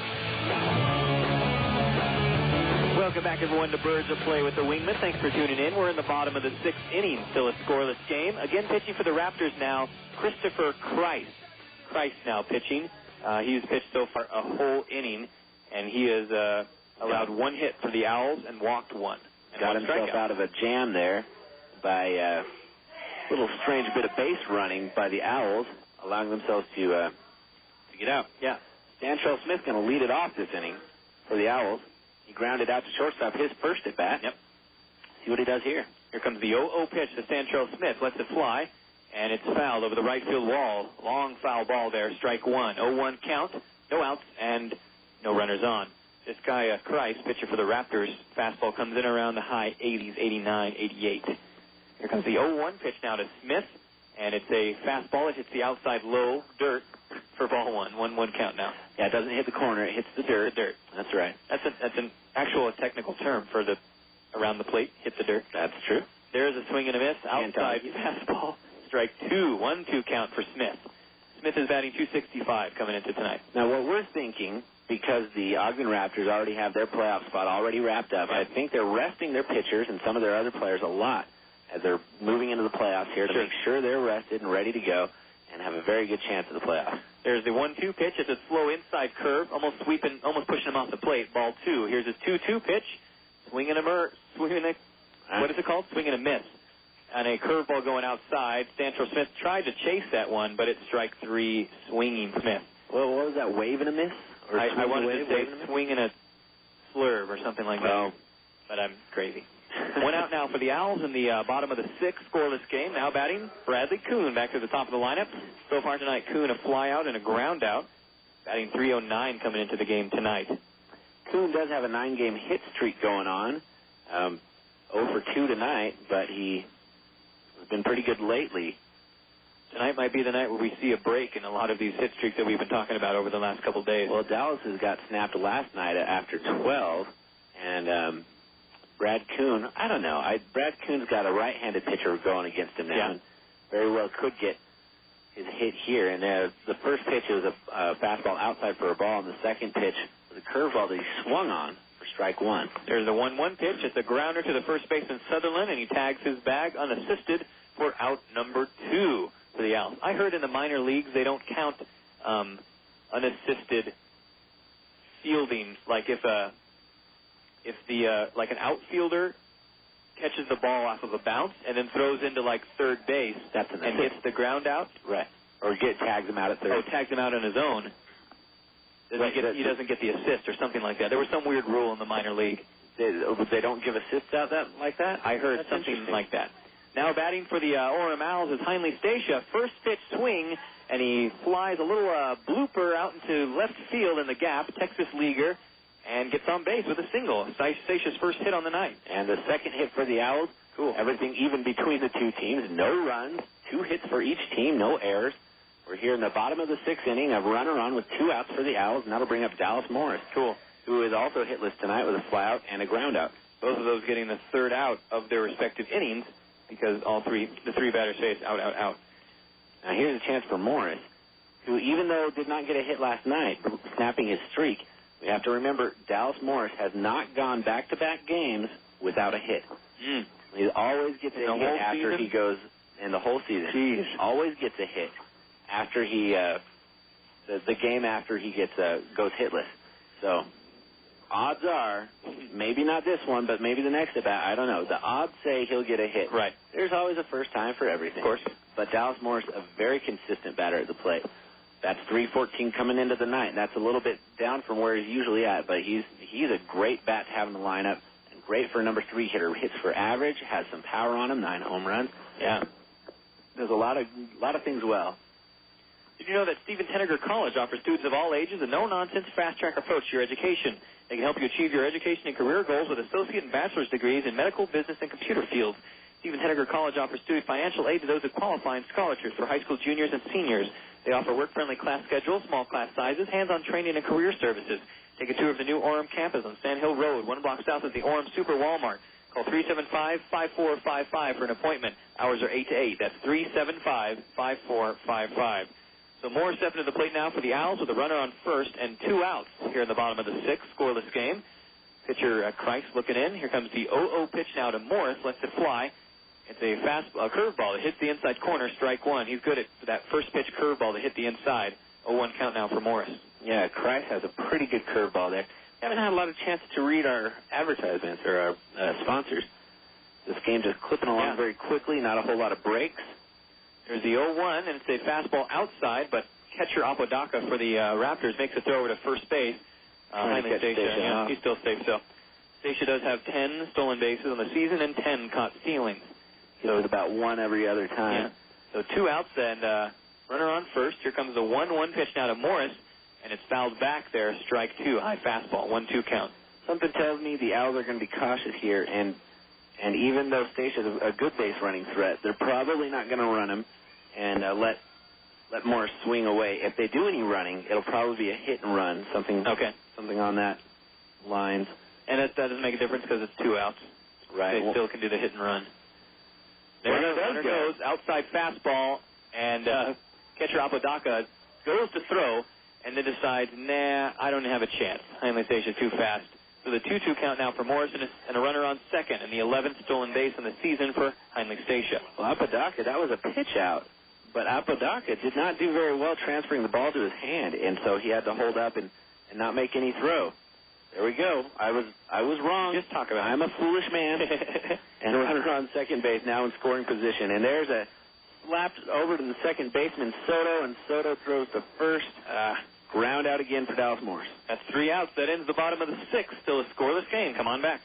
Welcome back, everyone, to Birds of Play with the Wingman. Thanks for tuning in. We're in the bottom of the sixth inning, still a scoreless game. Again, pitching for the Raptors now, Christopher Christ. Christ now pitching. He's pitched so far a whole inning, and he has allowed one hit for the Owls and walked one. And got one himself strikeout. out of a jam there by a little strange bit of base running by the Owls, allowing themselves to get out. Yeah. Stantrell Smith going to lead it off this inning for the Owls. He grounded out to shortstop his first at bat. Yep. See what he does here. Here comes the 0-0 pitch to Stantrell Smith. Lets it fly, and it's fouled over the right field wall. Long foul ball there. Strike one. 0-1 count. No outs and no runners on. This guy, Christ, pitcher for the Raptors, fastball comes in around the high 80s, 89, 88. Here comes the 0-1 pitch now to Smith, and it's a fastball. It hits the outside low dirt for ball one. 1-1 count now. Yeah, it doesn't hit the corner. It hits the dirt. The dirt. That's right. That's an actual technical term for the around the plate. Hit the dirt. That's true. There's a swing and a miss. Outside fastball. Strike two. 1-2 count for Smith. Smith is batting .265 coming into tonight. Now, what we're thinking, because the Ogden Raptors already have their playoff spot already wrapped up, I think they're resting their pitchers and some of their other players a lot as they're moving into the playoffs here to make sure they're rested and ready to go and have a very good chance at the playoffs. There's the 1-2 pitch. It's a slow inside curve, almost pushing him off the plate. Ball two. Here's his 2-2 pitch. Swing and a what is it called? Swing and a miss. And a curveball going outside. Stantrell Smith tried to chase that one, but it's strike three, swinging Smith. Well, what was that, wave and a miss? Or I wanted to say swing and a slurve or something like that. But I'm crazy. One out now for the Owls in the bottom of the sixth scoreless game. Now batting, Bradley Kuhn back to the top of the lineup. So far tonight, Kuhn a fly out and a ground out. Batting .309 coming into the game tonight. Kuhn does have a 9-game hit streak going on. 0 for 2 tonight, but he has been pretty good lately. Tonight might be the night where we see a break in a lot of these hit streaks that we've been talking about over the last couple of days. Well, Dallas has got snapped last night after 12, and Brad Kuhn, I don't know. Brad Kuhn's got a right-handed pitcher going against him now, and very well could get his hit here. And the first pitch was a fastball outside for a ball, and the second pitch was a curveball that he swung on for strike one. There's the 1-1 pitch. It's a grounder to the first baseman Sutherland, and he tags his bag unassisted for out number 2 for the Owls. I heard in the minor leagues they don't count unassisted fielding, like if the like an outfielder catches the ball off of a bounce and then throws into like third base and hits the ground out, right? Or tags him out at third. Oh, tags him out on his own. He doesn't get the assist or something like that. There was some weird rule in the minor league. They don't give assists out like that? I heard something like that. Now batting for the Orem Owls is Heinley Stacia. First pitch swing, and he flies a little blooper out into left field in the gap, Texas leaguer, and gets on base with a single. Stacia's first hit on the night. And the second hit for the Owls. Cool. Everything even between the two teams. No runs, 2 hits for each team, no errors. We're here in the bottom of the 6th inning, a runner on with 2 outs for the Owls, and that'll bring up Dallas Morris. Cool. Who is also hitless tonight with a fly out and a ground out. Both of those getting the third out of their respective innings because the three batters face out, out, out. Now here's a chance for Morris, who even though did not get a hit last night, snapping his streak, we have to remember Dallas Morris has not gone back-to-back games without a hit. He always gets a hit after he goes in the whole season. Jeez. Always gets a hit after he the game after he goes hitless. So odds are, maybe not this one, but maybe the next at bat. I don't know. The odds say he'll get a hit. Right. There's always a first time for everything. Of course. But Dallas Moore's a very consistent batter at the plate. That's .314 coming into the night. That's a little bit down from where he's usually at, but he's a great bat to have in the lineup and great for a number 3 hitter. Hits for average, has some power on him, 9 home runs. Yeah. Does a lot of things well. Did you know that Stephen Tenniger College offers students of all ages a no-nonsense, fast-track approach to your education? They can help you achieve your education and career goals with associate and bachelor's degrees in medical, business, and computer fields. Stephen Tenniger College offers student financial aid to those that qualify and scholarships for high school juniors and seniors. They offer work-friendly class schedules, small class sizes, hands-on training, and career services. Take a tour of the new Orem campus on Sand Hill Road, 1 block south of the Orem Super Walmart. Call 375-5455 for an appointment. Hours are 8 to 8. That's 375-5455. So Moore stepping to the plate now for the Owls with a runner on first and 2 outs here in the bottom of the 6th, scoreless game. Pitcher Kreis looking in. Here comes the 0-0 pitch now to Morris. Lets it fly. It's a curveball that hits the inside corner, strike 1. He's good at that first pitch curveball that hit the inside. 0-1 count now for Morris. Yeah, Kreis has a pretty good curveball there. Haven't had a lot of chances to read our advertisements or our sponsors. This game just clipping along very quickly, not a whole lot of breaks. There's the 0-1, and it's a fastball outside, but catcher Apodaca for the Raptors makes a throw over to first base. Stacia, he's still safe, so. Stacia does have 10 stolen bases on the season and 10 caught stealings. So it's about 1 every other time. Yeah. So 2 outs and runner on first. Here comes the 1-1 pitch now to Morris, and it's fouled back there, strike 2, high fastball, 1-2 count. Something tells me the Owls are going to be cautious here, and even though Stacey's a good base running threat, they're probably not going to run him and let Morris swing away. If they do any running, it'll probably be a hit and run, something on that lines. And that doesn't make a difference because it's 2 outs. Right. They still can do the hit and run. There the runner goes, outside fastball, and catcher Apodaca goes to throw, and then decides, nah, I don't have a chance. Heinle Stacia too fast. So the 2-2 count now for Morris and a runner on second, and the 11th stolen base in the season for Heinle Stacia. Well, Apodaca, that was a pitch out, but Apodaca did not do very well transferring the ball to his hand, and so he had to hold up and not make any throw. There we go. I was wrong. Just talk about it. I'm a foolish man. And a runner on second base now in scoring position. And there's a slap over to the second baseman, Soto, and Soto throws to first. Ground out again for Dallas Morris. That's 3 outs. That ends the bottom of the 6th. Still a scoreless game. Come on back.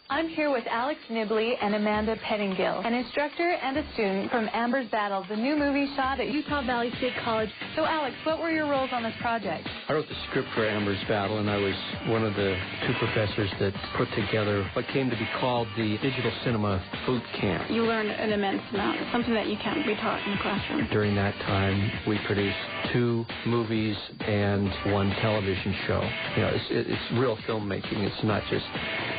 I'm here with Alex Nibley and Amanda Pettingill, an instructor and a student from Amber's Battle, the new movie shot at Utah Valley State College. So, Alex, what were your roles on this project? I wrote the script for Amber's Battle, and I was one of the 2 professors that put together what came to be called the Digital Cinema Boot Camp. You learn an immense amount, something that you can't be taught in the classroom. During that time, we produced 2 movies and 1 television show. You know, it's real filmmaking. It's not just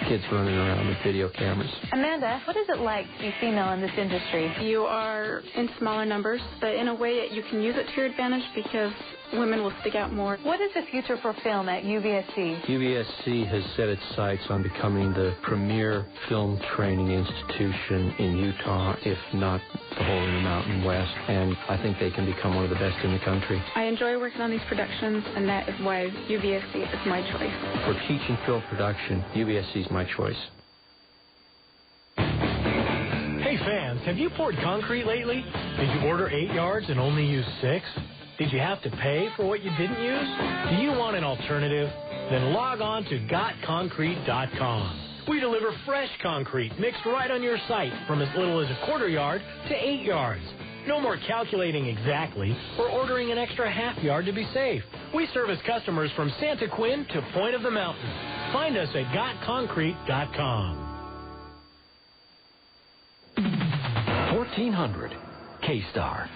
kids running around with video cameras. Amanda, what is it like to be female in this industry? You are in smaller numbers, but in a way you can use it to your advantage because women will stick out more. What is the future for film at UVSC? UVSC has set its sights on becoming the premier film training institution in Utah, if not the whole Intermountain West, and I think they can become one of the best in the country. I enjoy working on these productions, and that is why UVSC is my choice. For teaching film production, UVSC is my choice. Hey fans, have you poured concrete lately? Did you order 8 yards and only use 6? Did you have to pay for what you didn't use? Do you want an alternative? Then log on to gotconcrete.com. We deliver fresh concrete mixed right on your site from as little as a quarter yard to 8 yards. No more calculating exactly or ordering an extra half yard to be safe. We service customers from Santa Quinn to Point of the Mountains. Find us at gotconcrete.com. 1400 K-Star.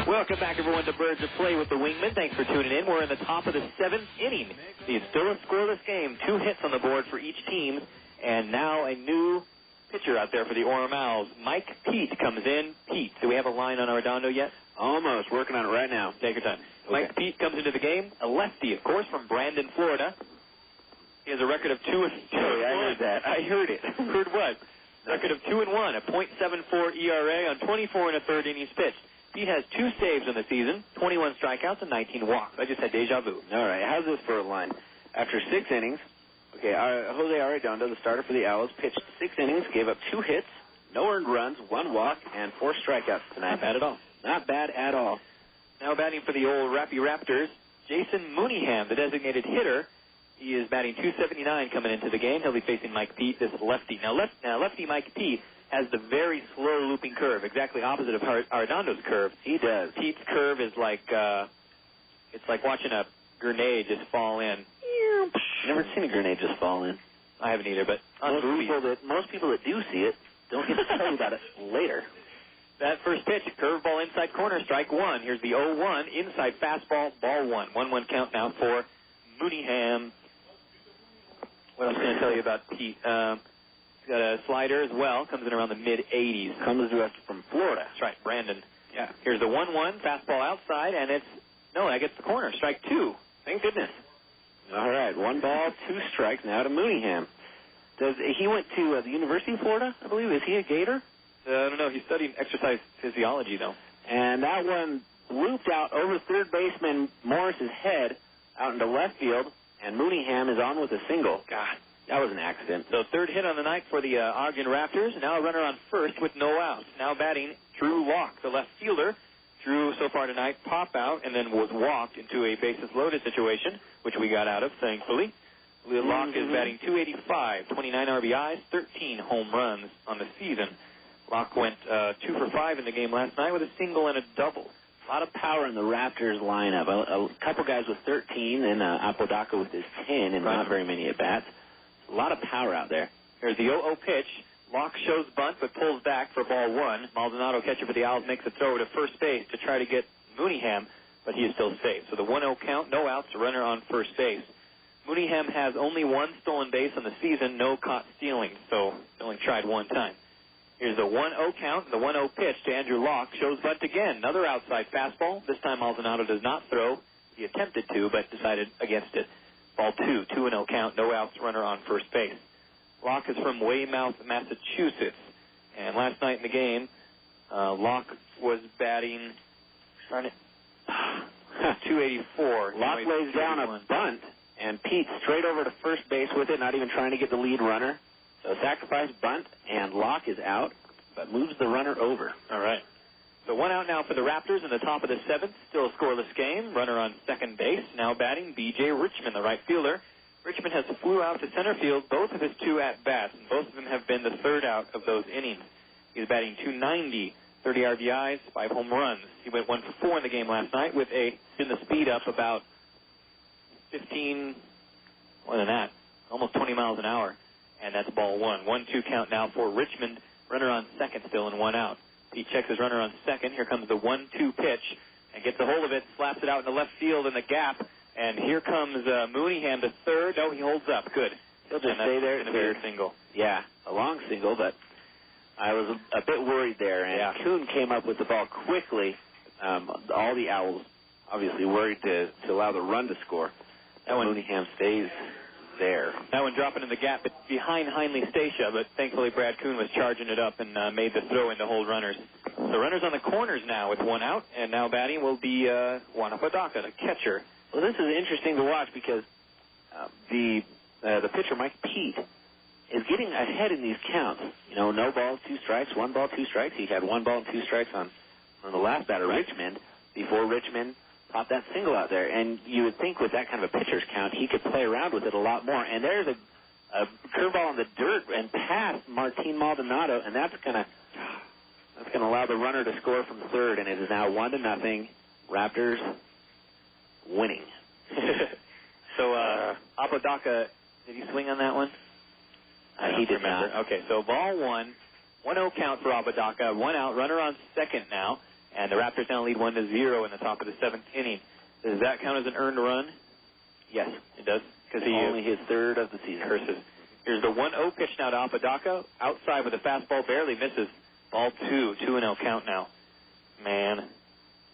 Welcome back, everyone, to Birds of Play with the Wingman. Thanks for tuning in. We're in the top of the 7th inning. It's still a scoreless game. 2 hits on the board for each team, and now a new pitcher out there for the Orem Owls. Mike Pete comes in. Pete, do we have a line on Arredondo yet? Almost. Working on it right now. Take your time. Okay. Mike Pete comes into the game. A lefty, of course, from Brandon, Florida. He has a record of 2-2. I heard that. I heard it. Heard what? Record of 2-1, a .74 ERA on 24 and a third innings pitched. He has 2 saves in the season, 21 strikeouts, and 19 walks. I just had deja vu. All right, how's this for a line? After 6 innings, Jose Arredondo, the starter for the Owls, pitched 6 innings, gave up 2 hits, no earned runs, 1 walk, and 4 strikeouts tonight. Not bad at all. Not bad at all. Now batting for the old Rappy Raptors, Jason Mooneyham, the designated hitter. He is batting .279 coming into the game. He'll be facing Mike Pete, this lefty. Now lefty Mike Pete has the very slow looping curve, exactly opposite of Arredondo's curve. He does. Pete's curve is like, it's like watching a grenade just fall in. Never seen a grenade just fall in. I haven't either, but most people that do see it don't get to tell you about it later. That first pitch, curveball inside corner, strike 1. Here's the 0-1, inside fastball, ball 1. 1-1 count now for Mooneyham. What else can I tell you about Pete? He's got a slider as well, comes in around the mid-80s. Comes to us from Florida. That's right, Brandon. Yeah. Here's the 1-1, fastball outside, and that gets the corner, strike 2. Thank goodness. All right, 1 ball, 2 strikes now to Mooneyham. He went to the University of Florida, I believe. Is he a Gator? I don't know. He studied exercise physiology, though. And that one looped out over third baseman Morris's head out into left field, and Mooneyham is on with a single. God, that was an accident. So third hit on the night for the Ogden Raptors. Now a runner on first with no outs. Now batting Drew Locke, the left fielder. Drew, so far tonight, pop out and then was walked into a bases-loaded situation, which we got out of, thankfully. Locke is batting .285, 29 RBIs, 13 home runs on the season. Locke went 2 for 5 in the game last night with a single and a double. A lot of power in the Raptors lineup. A couple guys with 13 and Apodaca with his 10 and not very many at-bats. A lot of power out there. Here's the 0-0 pitch. Locke shows bunt but pulls back for ball 1. Maldonado, catcher for the Owls, makes a throw to first base to try to get Mooneyham, but he is still safe. So the 1-0 count, no outs, a runner on first base. Mooneyham has only 1 stolen base on the season, no caught stealing, so only tried 1 time. Here's the 1-0 count, the 1-0 pitch to Andrew Locke. Shows bunt again, another outside fastball. This time Maldonado does not throw. He attempted to, but decided against it. Ball 2, 2-0 count, no outs, runner on first base. Locke is from Weymouth, Massachusetts. And last night in the game, Locke was batting, .284. Locke lays down a bunt, and Pete straight over to first base with it, not even trying to get the lead runner. So sacrifice bunt, and Locke is out, but moves the runner over. All right. So 1 out now for the Raptors in the top of the 7th. Still a scoreless game. Runner on second base. Now batting B.J. Richmond, the right fielder. Richmond has flew out to center field both of his 2 at-bats, and both of them have been the third out of those innings. He's batting .290, 30 RBIs, 5 home runs. He went 1 for 4 in the game last night with the speed up about 15, more than that, almost 20 miles an hour. And that's ball 1. 1-2 count now for Richmond. Runner on second still and 1 out. He checks his runner on second. Here comes the 1-2 pitch and gets a hold of it, slaps it out in the left field in the gap. And here comes Mooneyham to third. Oh, he holds up. Good. He'll just stay there at third. Single. Yeah, a long single, but I was a bit worried there. And Kuhn came up with the ball quickly. All the Owls obviously worried to allow the run to score. That one, Mooneyham stays there. That one dropping in the gap behind Heinley Stacia, but thankfully Brad Kuhn was charging it up and made the throw in to hold runners. The runners on the corners now with 1 out, and now batting will be Juan Apodaca, the catcher. Well, this is interesting to watch because the pitcher, Mike Pete, is getting ahead in these counts. You know, no balls, 2 strikes, 1 ball, 2 strikes. He had 1 ball and 2 strikes on the last batter, Richmond, before Richmond popped that single out there. And you would think with that kind of a pitcher's count, he could play around with it a lot more. And there's a curveball in the dirt and past Martin Maldonado, and that's gonna allow the runner to score from third. And it is now 1-0. Raptors winning. So Apodaca, did he swing on that one? He did not. Okay, so ball 1, 1-0 count for Apodaca, 1 out, runner on second now. And the Raptors now lead 1-0 in the top of the 7th inning. Does that count as an earned run? Yes, it does. Because he only his 3rd of the season. Here's the 1-0 pitch now to Apodaca. Outside with a fastball, barely misses. Ball 2, 2-0 count now. Man.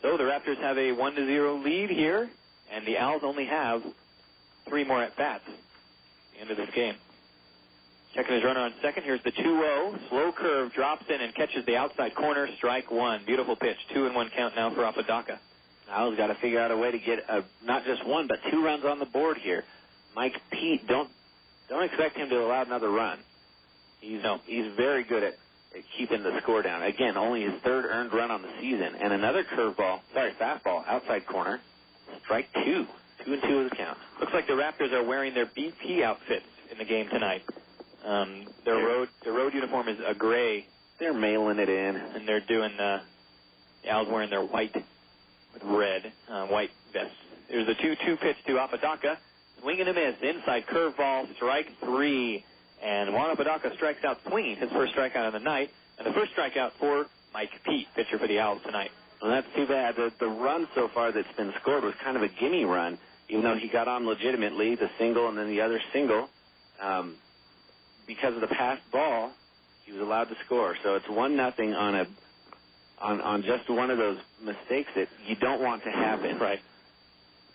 So the Raptors have a 1-0 lead here, and the Owls only have 3 more at-bats at the end of this game. Checking his runner on second. Here's the 2-0. Slow curve, drops in and catches the outside corner. Strike one. Beautiful pitch. 2-1 count now for Apodaca. Owlz got to figure out a way to get not just one, but 2 runs on the board here. Mike Pete, don't expect him to allow another run. He's very good at keeping the score down. Again, only his 3rd earned run on the season. And another fastball, outside corner. Strike 2. 2-2 is the count. Looks like the Raptors are wearing their BP outfits in the game tonight. Their road uniform is a gray. They're mailing it in. And they're doing the Owlz wearing their white with red, white vests. There's a 2-2 pitch to Apodaca. Swing and a miss. Inside curveball, strike 3. And Juan Apodaca strikes out swinging, his first strikeout of the night. And the first strikeout for Mike Pete, pitcher for the Owlz tonight. Well, that's too bad. The run so far that's been scored was kind of a gimme run, even though he got on legitimately, the single and then the other single. Because of the passed ball, he was allowed to score. So it's 1-0 on just one of those mistakes that you don't want to happen. Right.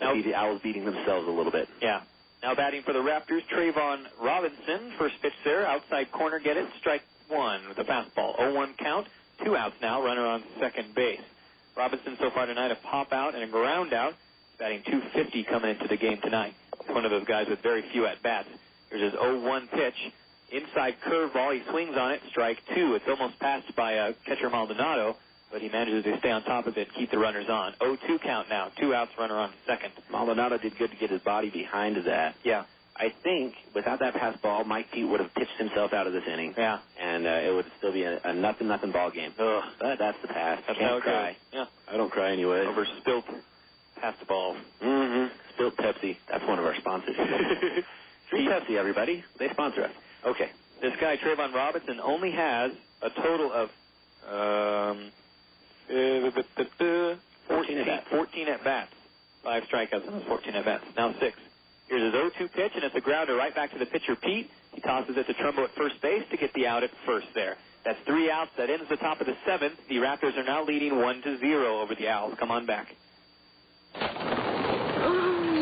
Now the Owlz beating themselves a little bit. Yeah. Now batting for the Raptors, Trayvon Robinson. First pitch there, outside corner, get it. Strike 1 with a fastball. 0-1 count. 2 outs now. Runner on second base. Robinson so far tonight a pop out and a ground out. Batting .250 coming into the game tonight. He's one of those guys with very few at bats. Here's his 0-1 pitch. Inside curveball, he swings on it, strike 2. It's almost passed by catcher Maldonado, but he manages to stay on top of it, keep the runners on. 0-2 count now, 2 outs, runner on second. Maldonado did good to get his body behind that. Yeah. I think without that pass ball, Mike Pete would have pitched himself out of this inning. Yeah. And it would still be a 0-0 ball game. Ugh, that's the pass. That's Can't cry. Yeah. I don't cry anyway. Over spilt pass the ball. Mm-hmm. Spilt Pepsi. That's one of our sponsors. Free Pepsi, everybody. They sponsor us. Okay. This guy, Trayvon Robinson, only has a total of 14 at-bats. 5 strikeouts on those 14 at-bats. Now 6. Here's his 0-2 pitch, and it's a grounder right back to the pitcher, Pete. He tosses it to Trumbo at first base to get the out at first there. That's 3 outs. That ends the top of the 7th. The Raptors are now leading 1-0 over the Owlz. Come on back. Oh,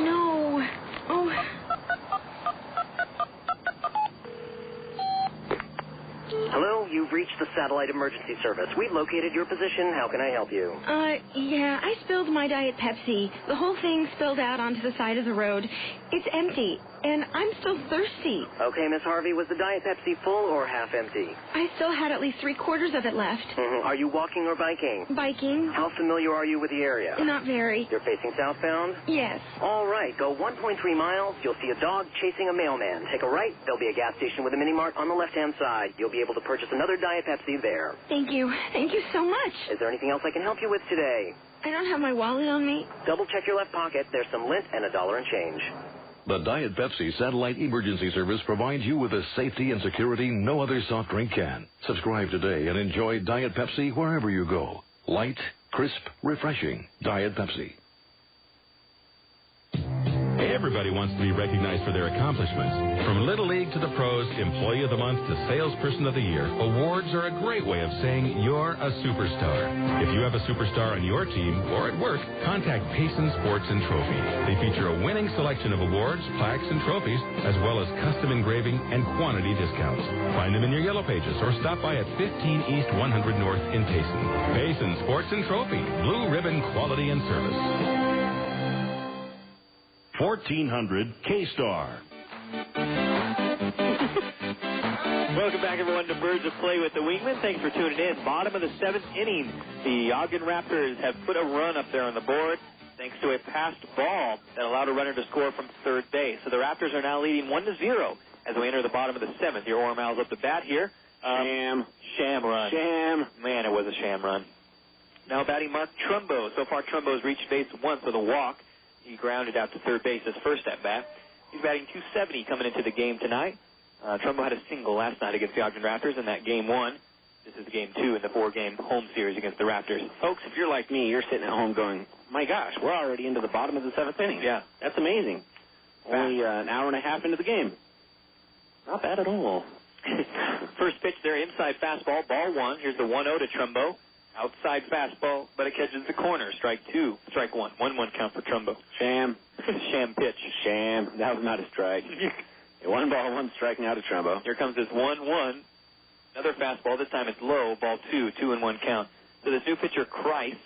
no. Oh. Hello, you've reached the Satellite Emergency Service. We've located your position. How can I help you? Yeah, I spilled my Diet Pepsi. The whole thing spilled out onto the side of the road. It's empty, and I'm still thirsty. Okay, Miss Harvey, was the Diet Pepsi full or half empty? I still had at least 3/4 of it left. Mm-hmm. Are you walking or biking? Biking. How familiar are you with the area? Not very. You're facing southbound? Yes. All right, go 1.3 miles. You'll see a dog chasing a mailman. Take a right. There'll be a gas station with a mini-mart on the left-hand side. You'll be able to purchase another Diet Pepsi there. Thank you. Thank you so much. Is there anything else I can help you with today? I don't have my wallet on me. Double check your left pocket. There's some lint and $1 and change. The Diet Pepsi Satellite Emergency Service provides you with the safety and security no other soft drink can. Subscribe today and enjoy Diet Pepsi wherever you go. Light, crisp, refreshing. Diet Pepsi. Everybody wants to be recognized for their accomplishments. From Little League to the pros, Employee of the Month to Salesperson of the Year, awards are a great way of saying you're a superstar. If you have a superstar on your team or at work, contact Payson Sports and Trophy. They feature a winning selection of awards, plaques, and trophies, as well as custom engraving and quantity discounts. Find them in your Yellow Pages or stop by at 15 East 100 North in Payson. Payson Sports and Trophy, blue ribbon quality and service. 1400 K-Star. Welcome back, everyone, to Birds of Play with the Wingman. Thanks for tuning in. Bottom of the 7th inning, the Ogden Raptors have put a run up there on the board thanks to a passed ball that allowed a runner to score from third base. So the Raptors are now leading 1-0 as we enter the bottom of the 7th. Your Orem Owlz up the bat here. Sham run. Man, it was a sham run. Now batting Mark Trumbo. So far, Trumbo's reached base once with a walk. He grounded out to third base his first at-bat. He's batting .270 coming into the game tonight. Trumbo had a single last night against the Ogden Raptors in that Game 1. This is Game 2 in the 4-game home series against the Raptors. Folks, if you're like me, you're sitting at home going, my gosh, we're already into the bottom of the 7th inning. Yeah. That's amazing. Only an hour and a half into the game. Not bad at all. First pitch there, inside fastball, ball 1. Here's the 1-0 to Trumbo. Outside fastball, but it catches the corner. Strike 2. Strike 1. 1-1 count for Trumbo. Sham. Sham pitch. Sham. That was not a strike. 1 ball, 1 strike now to Trumbo. Here comes this 1-1. Another fastball. This time it's low. Ball 2, 2-1 count. So this new pitcher, Kreis,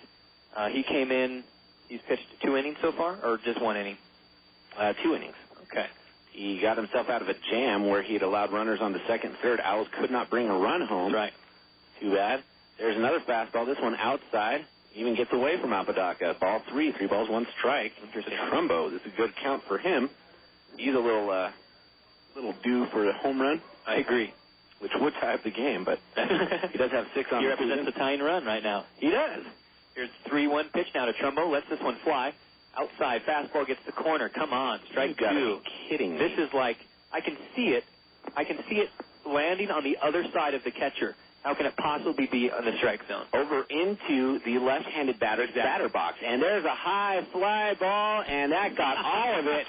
he came in. He's pitched 2 innings so far, or just 1 inning? 2 innings. Okay. He got himself out of a jam where he had allowed runners on the second and third. Owls could not bring a run home. Right. Too bad. There's another fastball. This one outside. Even gets away from Apodaca. Ball 3, 3 balls, 1 strike. Interesting. Trumbo. This is a good count for him. He's a little due for a home run. I agree. Which would tie up the game, but he does have 6 on the season. He represents the tying run right now. He does. Here's 3-1 pitch now to Trumbo. Lets this one fly. Outside, fastball gets the corner. Come on, strike 2. You gotta be kidding me. This is like, I can see it landing on the other side of the catcher. How can it possibly be on the strike zone? Over into the left-handed batter's batter box. And there's a high fly ball, and that got all of it.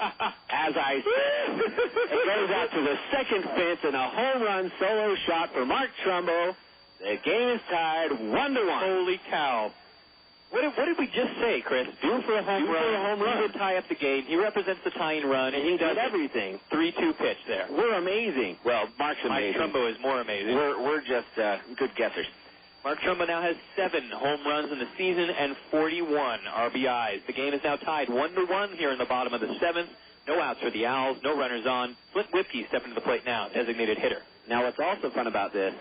As I said, it goes out to the second fence, and a home run solo shot for Mark Trumbo. The game is tied 1-1. Holy cow. What did we just say, Chris? Due for a home run. He would tie up the game. He represents the tying run, and he does everything. 3-2 pitch there. We're amazing. Well, Mark's amazing. Mike Trumbo is more amazing. We're just good guessers. Mark Trumbo now has 7 home runs in the season and 41 RBIs. The game is now tied 1-1 here in the bottom of the 7th. No outs for the Owls. No runners on. Flint Whipke stepping to the plate now, designated hitter. Now, what's also fun about this,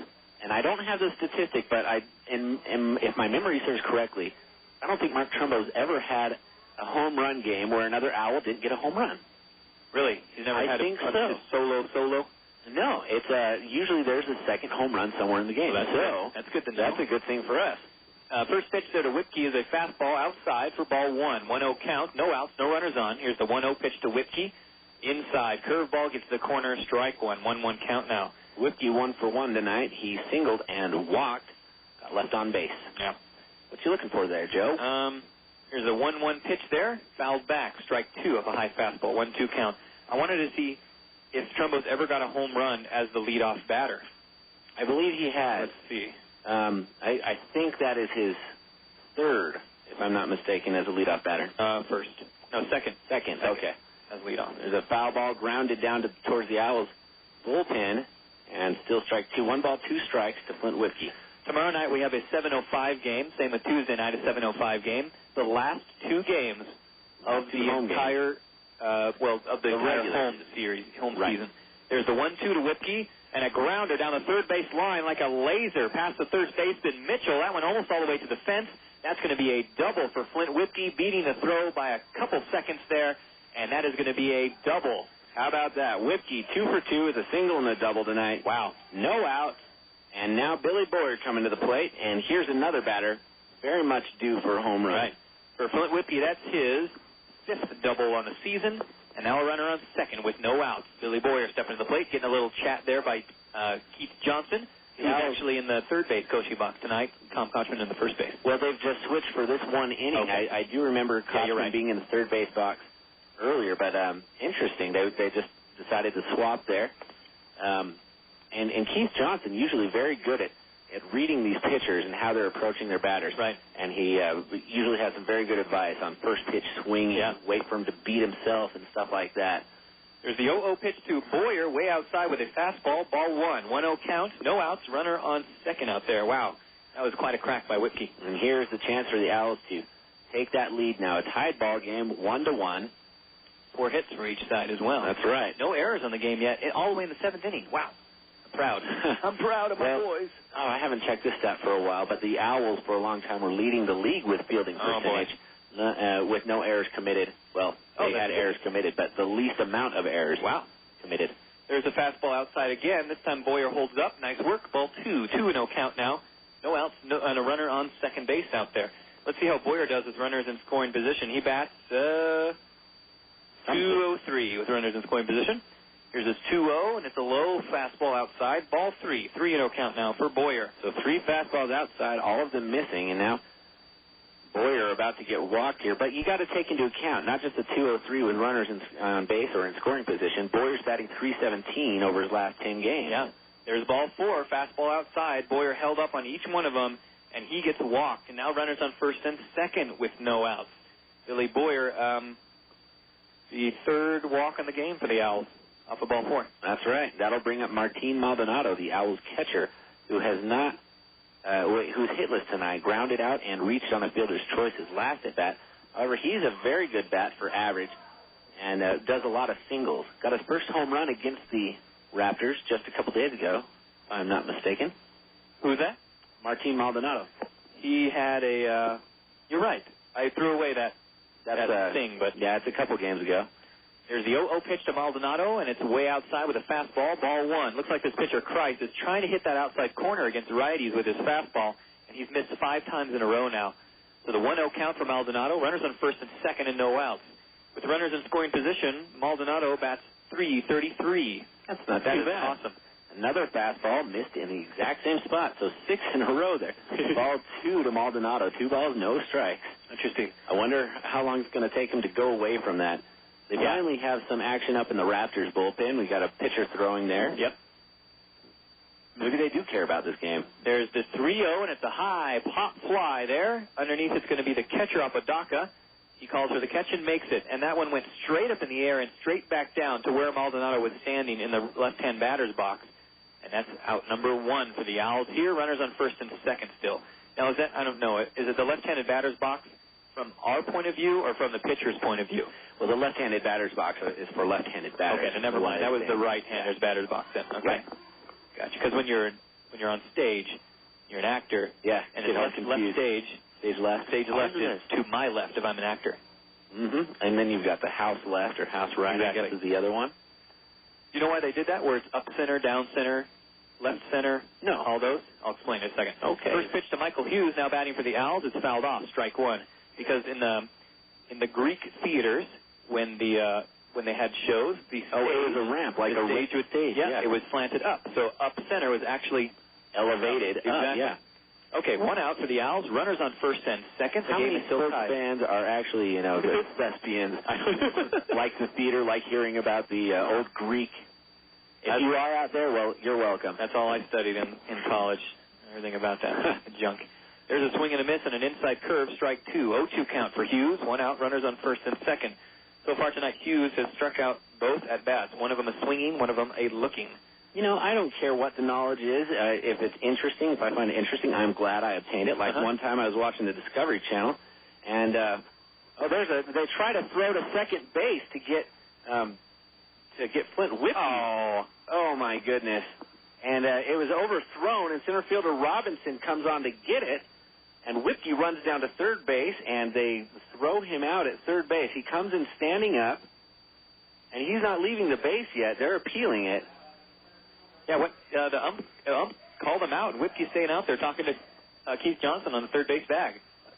and I don't have the statistic, but if my memory serves correctly, I don't think Mark Trumbo's ever had a home run game where another Owl didn't get a home run. Really? He's never had a solo? No. It's usually there's a second home run somewhere in the game. Well, that's good to know. That's a good thing for us. First pitch there to Whipke is a fastball outside for ball 1. 1-0 count. No outs, no runners on. Here's the 1-0 pitch to Whipke. Inside. Curveball gets the corner. Strike 1. 1-1 count now. Whipke 1 for 1 tonight. He singled and walked. Got left on base. Yeah. What you looking for there, Joe? Here's a 1-1 pitch there. Fouled back. Strike 2 of a high fastball. 1-2 count. I wanted to see if Trumbo's ever got a home run as the leadoff batter. I believe he has. Let's see. I think that is his 3rd, if I'm not mistaken, as a leadoff batter. First. No, second. Second. Okay. As leadoff. There's a foul ball grounded down towards the Owls' bullpen, and still strike 2. 1 ball, 2 strikes to Flint Whipke. Tomorrow night we have a 7:05 game. Same with Tuesday night, a 7:05 game. The last 2 games of the entire, of the entire home season. There's the 1-2 to Whipke and a grounder down the third base line like a laser past the third baseman Mitchell. That went almost all the way to the fence. That's going to be a double for Flint Whipke, beating the throw by a couple seconds there, and that is going to be a double. How about that? Whipke 2 for 2 with a single and a double tonight. Wow. No outs. And now Billy Boyer coming to the plate, and here's another batter very much due for a home run. Right. For Flint Whipke, that's his 5th double on the season, and now a runner on second with no outs. Billy Boyer stepping to the plate, getting a little chat there by Keith Johnson, who's actually in the third base coaching box tonight. Tom Kochman in the first base. Well, they've just switched for this 1 inning. Okay. I do remember Kochman being in the third base box earlier, but interesting. They just decided to swap there. And Keith Johnson, usually very good at reading these pitchers and how they're approaching their batters. Right. And he usually has some very good advice on first pitch swinging, wait for him to beat himself and stuff like that. There's the 0-0 pitch to Boyer, way outside with a fastball, ball 1. 1-0 count, no outs, runner on second out there. Wow, that was quite a crack by Whipke. And here's the chance for the Owls to take that lead now. A tied ball game, 1-1. 4 hits for each side as well. That's right. No errors on the game yet, all the way in the 7th inning. Wow. Proud. I'm proud of my boys. Oh, I haven't checked this stat for a while, but the Owls for a long time were leading the league with fielding percentage with no errors committed. Well, they had errors committed, but the least amount of errors committed. There's a fastball outside again. This time Boyer holds up. Nice work. Ball 2. 2-0 count now. No outs and a runner on second base out there. Let's see how Boyer does with runners in scoring position. He bats 2-0-3 with runners in scoring position. Here's his 2-0, and it's a low fastball outside. Ball 3. 3-0 count now for Boyer. So 3 fastballs outside, all of them missing, and now Boyer about to get walked here. But you got to take into account not just the 2-0-3 with runners on base or in scoring position. Boyer's batting .317 over his last 10 games. Yeah. There's ball 4, fastball outside. Boyer held up on each one of them, and he gets walked. And now runners on first and second with no outs. Billy Boyer, the 3rd walk on the game for the Owls. off of ball 4. That's right. That'll bring up Martin Maldonado, the Owls catcher, who has not, who's hitless tonight, grounded out and reached on a fielder's choice his last at bat. However, he's a very good bat for average and does a lot of singles. Got his first home run against the Raptors just a couple days ago, if I'm not mistaken. Who's that? Martin Maldonado. He had a, you're right. I threw away that thing, but yeah, it's a couple games ago. There's the 0-0 pitch to Maldonado, and it's way outside with a fastball, ball 1. Looks like this pitcher, Christ, is trying to hit that outside corner against righties with his fastball, and he's missed 5 times in a row now. So the 1-0 count for Maldonado, runners on first and second and no outs. With runners in scoring position, Maldonado bats .333. That's not too bad. Awesome. Another fastball missed in the exact same spot, so 6 in a row there. Ball 2 to Maldonado, 2 balls, no strikes. Interesting. I wonder how long it's going to take him to go away from that. They finally have some action up in the Raptors bullpen. We got a pitcher throwing there. Yep. Maybe they do care about this game. There's the 3-0, and it's a high pop fly there. Underneath it's going to be the catcher, Apodaca. He calls for the catch and makes it. And that one went straight up in the air and straight back down to where Maldonado was standing in the left-hand batter's box. And that's out number 1 for the Owls here. Runners on first and second still. Now, is that, I don't know, is it the left-handed batter's box from our point of view or from the pitcher's point of view? Well, the left-handed batter's box is for left-handed batters. Okay, so never mind. That was the right-hander's batter's box then. Okay. Right. Gotcha. Because when you're on stage, you're an actor. Yeah. And it's left stage. Stage left. Stage left is to my left if I'm an actor. Mm-hmm. And then you've got the house left or house right, exactly. I guess is the other one. You know why they did that? Where it's up center, down center, left center? No. All those? I'll explain in a second. Okay. First pitch to Michael Hughes, now batting for the Owls. It's fouled off, strike 1. Because in the Greek theaters, when they had shows, the stage, it was a ramp, like a stage stage. Yeah, it was slanted up. So up center was actually elevated. Exactly. Yeah. Okay, 1 out for the Owls. Runners on first and second. How many sports fans are actually, the thespians? Like the theater, like hearing about the old Greek. If you are out there, well, you're welcome. That's all I studied in college. Everything about that junk. There's a swing and a miss and an inside curve, strike 2. 0-2 count for Hughes. 1 out, runners on first and second. So far tonight, Hughes has struck out both at bats. One of them a swinging, one of them a looking. I don't care what the knowledge is. If it's interesting, if I find it interesting, I'm glad I obtained it. Like one time I was watching the Discovery Channel, and they try to throw to second base to get Flint Whiskey. Oh my goodness! And it was overthrown, and center fielder Robinson comes on to get it, and Whiskey runs down to third base, and they throw him out at third base. He comes in standing up, and he's not leaving the base yet. They're appealing it. Yeah, the ump called him out. Whiskey's staying out there talking to Keith Johnson on the third base bag.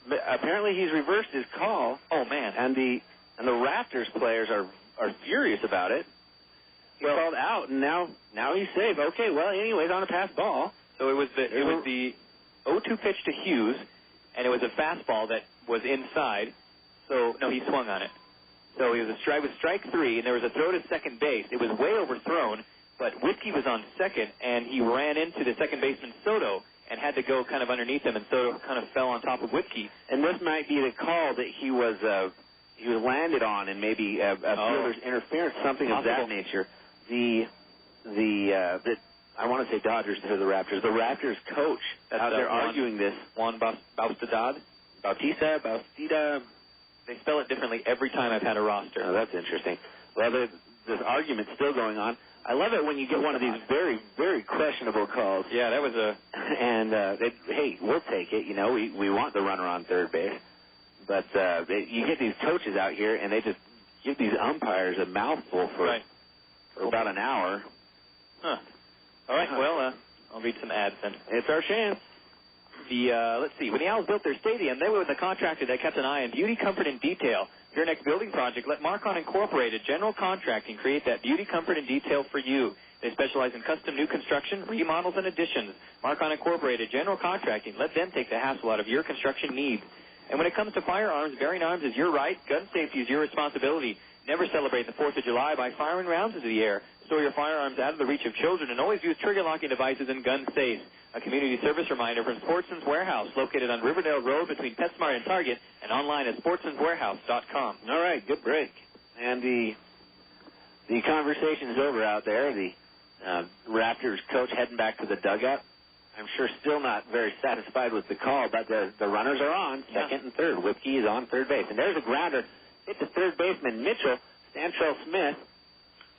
But apparently he's reversed his call. Oh man! And the Raptors players are furious about it. He called out, and now he's safe. Okay, well, anyways, on a pass ball. So it was the 0-2 pitch to Hughes, and it was a fastball that was inside. So no, he swung on it. So it was strike 3, and there was a throw to second base. It was way overthrown. But Whiskey was on second, and he ran into the second baseman Soto and had to go kind of underneath him, and Soto kind of fell on top of Whiskey. And this might be the call that he was landed on, and maybe a fielder's interference, something possible. Of that nature. I want to say Dodgers to the Raptors. The Raptors coach out there arguing this. Juan Bautista. They spell it differently every time I've had a roster. Oh, that's interesting. Well, this argument's still going on. I love it when you get one of these very, very questionable calls. Yeah, that was a... And, hey, we'll take it. We want the runner on third base. But you get these coaches out here, and they just give these umpires a mouthful for about an hour. Huh. All right, well, I'll read some ads then. It's our chance. Let's see. When the Owls built their stadium, they were the contractor that kept an eye on beauty, comfort, and detail. For your next building project, let Marcon Incorporated General Contracting create that beauty, comfort, and detail for you. They specialize in custom new construction, remodels, and additions. Marcon Incorporated General Contracting. Let them take the hassle out of your construction needs. And when it comes to firearms, bearing arms is your right. Gun safety is your responsibility. Never celebrate the 4th of July by firing rounds into the air. Store your firearms out of the reach of children, and always use trigger locking devices and gun safes. A community service reminder from Sportsman's Warehouse, located on Riverdale Road between PetSmart and Target, and online at sportsmanswarehouse.com. All right, good break. And the The conversation is over out there. The Raptors coach heading back to the dugout. I'm sure still not very satisfied with the call, but the runners are on, second and third. Whipkey is on third base. And there's a grounder hit to third baseman Mitchell, Stantrell Smith,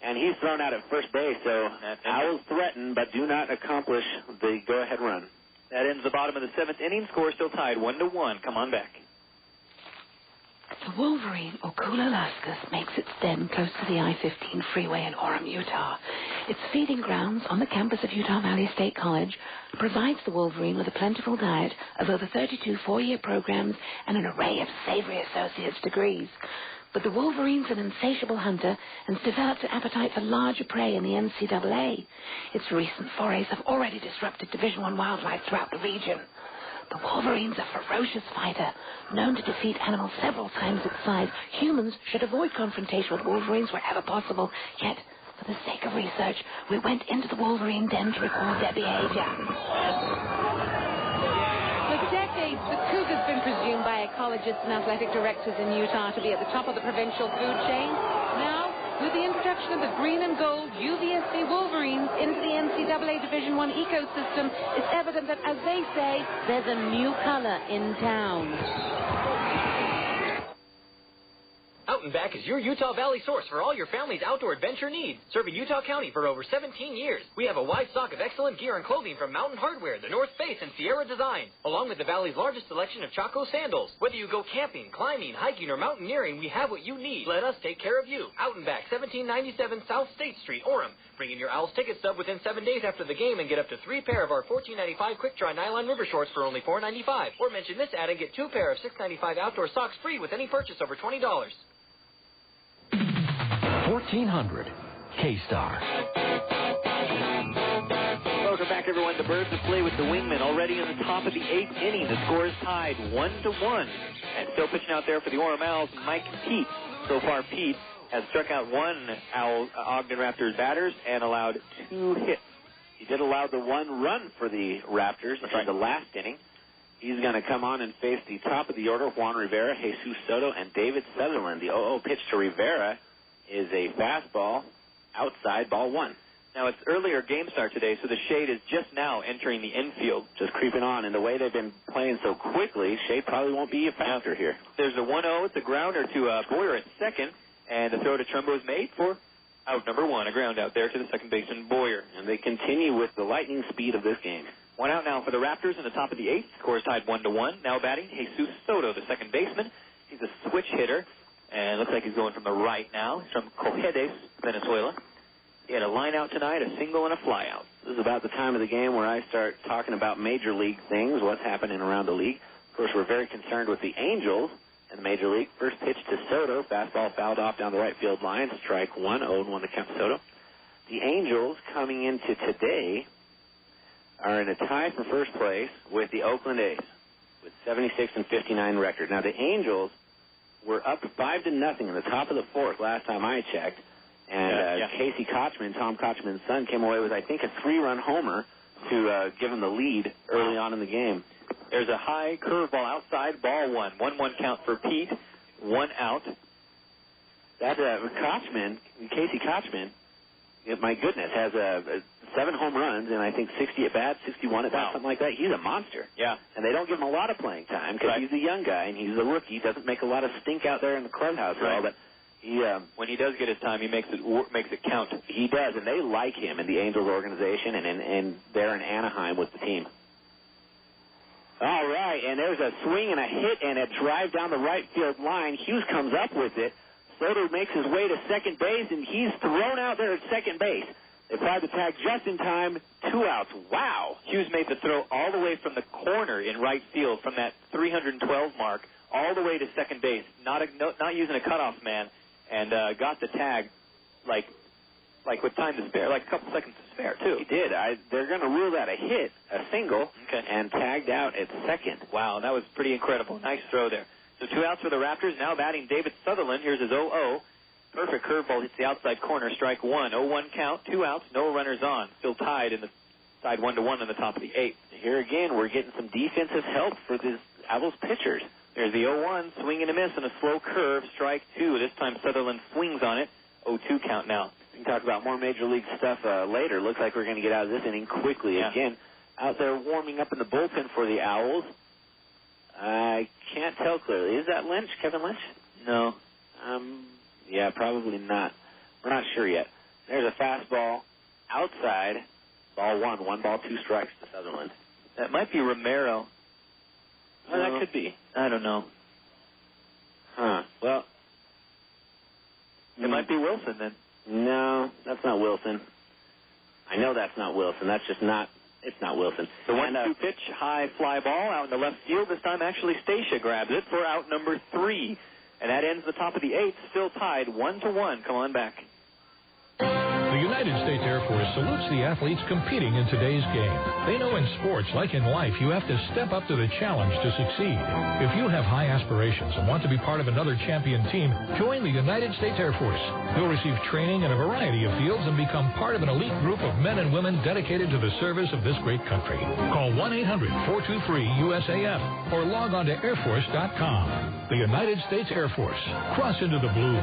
and he's thrown out at first base. So Owls threaten but do not accomplish the go-ahead run. That ends the bottom of the seventh inning. Score still tied 1-1. Come on back. The Wolverine, or Kula makes its den close to the I-15 freeway in Orem, Utah. Its feeding grounds on the campus of Utah Valley State College provides the Wolverine with a plentiful diet of over 32 four-year programs and an array of savory associate's degrees. But the Wolverine's an insatiable hunter and has developed an appetite for larger prey in the NCAA. Its recent forays have already disrupted Division I wildlife throughout the region. The Wolverine's a ferocious fighter, known to defeat animals several times its size. Humans should avoid confrontation with Wolverines wherever possible. Yet, for the sake of research, we went into the Wolverine den to record their behavior. For decades, the cougar's been presumed by ecologists and athletic directors in Utah to be at the top of the provincial food chain. Now, with the introduction of the green and gold UVSC Wolverines into the NCAA Division I ecosystem, it's evident that, as they say, there's a new color in town. Out and Back is your Utah Valley source for all your family's outdoor adventure needs. Serving Utah County for over 17 years. We have a wide stock of excellent gear and clothing from Mountain Hardware, the North Face, and Sierra Designs, along with the Valley's largest selection of Chaco sandals. Whether you go camping, climbing, hiking, or mountaineering, we have what you need. Let us take care of you. Out and Back, 1797 South State Street, Orem. Bring in your Owlz ticket stub within 7 days after the game and get up to 3 pair of our $14.95 quick-dry nylon river shorts for only $4.95. Or mention this ad and get 2 pair of $6.95 outdoor socks free with any purchase over $20. 1400 K-Star. Welcome back, everyone. The Birds of play with the Wingmen already in the top of the 8th inning. The score is tied 1-1. And still pitching out there for the Orem Owls, Mike Pete. So far, Pete has struck out one Ogden Raptors batters and allowed 2 hits. He did allow the 1 run for the Raptors in the last inning. He's going to come on and face the top of the order, Juan Rivera, Jesus Soto, and David Sutherland. The 0-0 pitch to Rivera is a fastball outside, ball 1. Now, it's earlier game start today, so the shade is just now entering the infield. Just creeping on, and the way they've been playing so quickly, shade probably won't be a factor here. There's a 1-0. It's a grounder to Boyer at second, and the throw to Trumbo is made for out number 1, a ground out there to the second baseman, Boyer. And they continue with the lightning speed of this game. 1 out now for the Raptors in the top of the 8th. Score is tied 1-1. Now batting, Jesus Soto, the second baseman. He's a switch hitter, and looks like he's going from the right now. He's from Cojedes, Venezuela. He had a line out tonight, a single and a fly out. This is about the time of the game where I start talking about major league things, what's happening around the league. Of course, we're very concerned with the Angels in the major league. First pitch to Soto, fastball fouled off down the right field line, strike 1, 0-1 to count Soto. The Angels coming into today are in a tie for first place with the Oakland A's with 76-59 record. Now, the Angels were up 5-0 in the top of the 4th last time I checked. And Casey Kochman, Tom Kochman's son, came away with, I think, a 3-run homer to give him the lead early on in the game. There's a high curveball outside, ball 1. 1-1 count for Pete, 1 out. That Kochman, Casey Kochman, my goodness, has 7 home runs and I think 60 at bats, 61 at bats, something like that. He's a monster. Yeah. And they don't give him a lot of playing time because he's a young guy and he's a rookie. He doesn't make a lot of stink out there in the clubhouse at all, but when he does get his time, he makes it count. He does, and they like him in the Angels organization, and they're in Anaheim with the team. All right, and there's a swing and a hit and a drive down the right field line. Hughes comes up with it. Soto makes his way to second base, and he's thrown out there at second base. They applied the tag just in time. 2 outs. Wow. Hughes made the throw all the way from the corner in right field, from that 312 mark, all the way to second base, not using a cutoff man. And got the tag like with time to spare, like a couple seconds to spare, too. He did. They're going to rule that a hit, a single, and tagged out at second. Wow, that was pretty incredible. Nice throw there. So 2 outs for the Raptors. Now batting David Sutherland. Here's his 0-0. Perfect curveball hits the outside corner. Strike 1. 0-1 count. 2 outs. No runners on. Still tied in the side 1-1 in the top of the 8th. Here again, we're getting some defensive help for these Owlz pitchers. There's the 0-1, swing and a miss, and a slow curve, strike 2. This time Sutherland swings on it, 0-2 count now. talk about more Major League stuff later. Looks like we're going to get out of this inning quickly. Yeah. Again, out there warming up in the bullpen for the Owls. I can't tell clearly. Is that Lynch, Kevin Lynch? No. Yeah, probably not. We're not sure yet. There's a fastball outside. Ball 1. 1 ball, 2 strikes to Sutherland. That might be Romero. Oh, that could be. I don't know. Huh. Well, it might be Wilson then. No, that's not Wilson. I know that's not Wilson. That's just not. It's not Wilson. The 1-2 pitch, high fly ball out in the left field. This time, actually, Stacia grabs it for out number 3. And that ends the top of the 8th, still tied 1-1. Come on back. The United States Air Force salutes the athletes competing in today's game. They know in sports, like in life, you have to step up to the challenge to succeed. If you have high aspirations and want to be part of another champion team, join the United States Air Force. You'll receive training in a variety of fields and become part of an elite group of men and women dedicated to the service of this great country. Call 1-800-423-USAF or log on to airforce.com. The United States Air Force. Cross into the blue.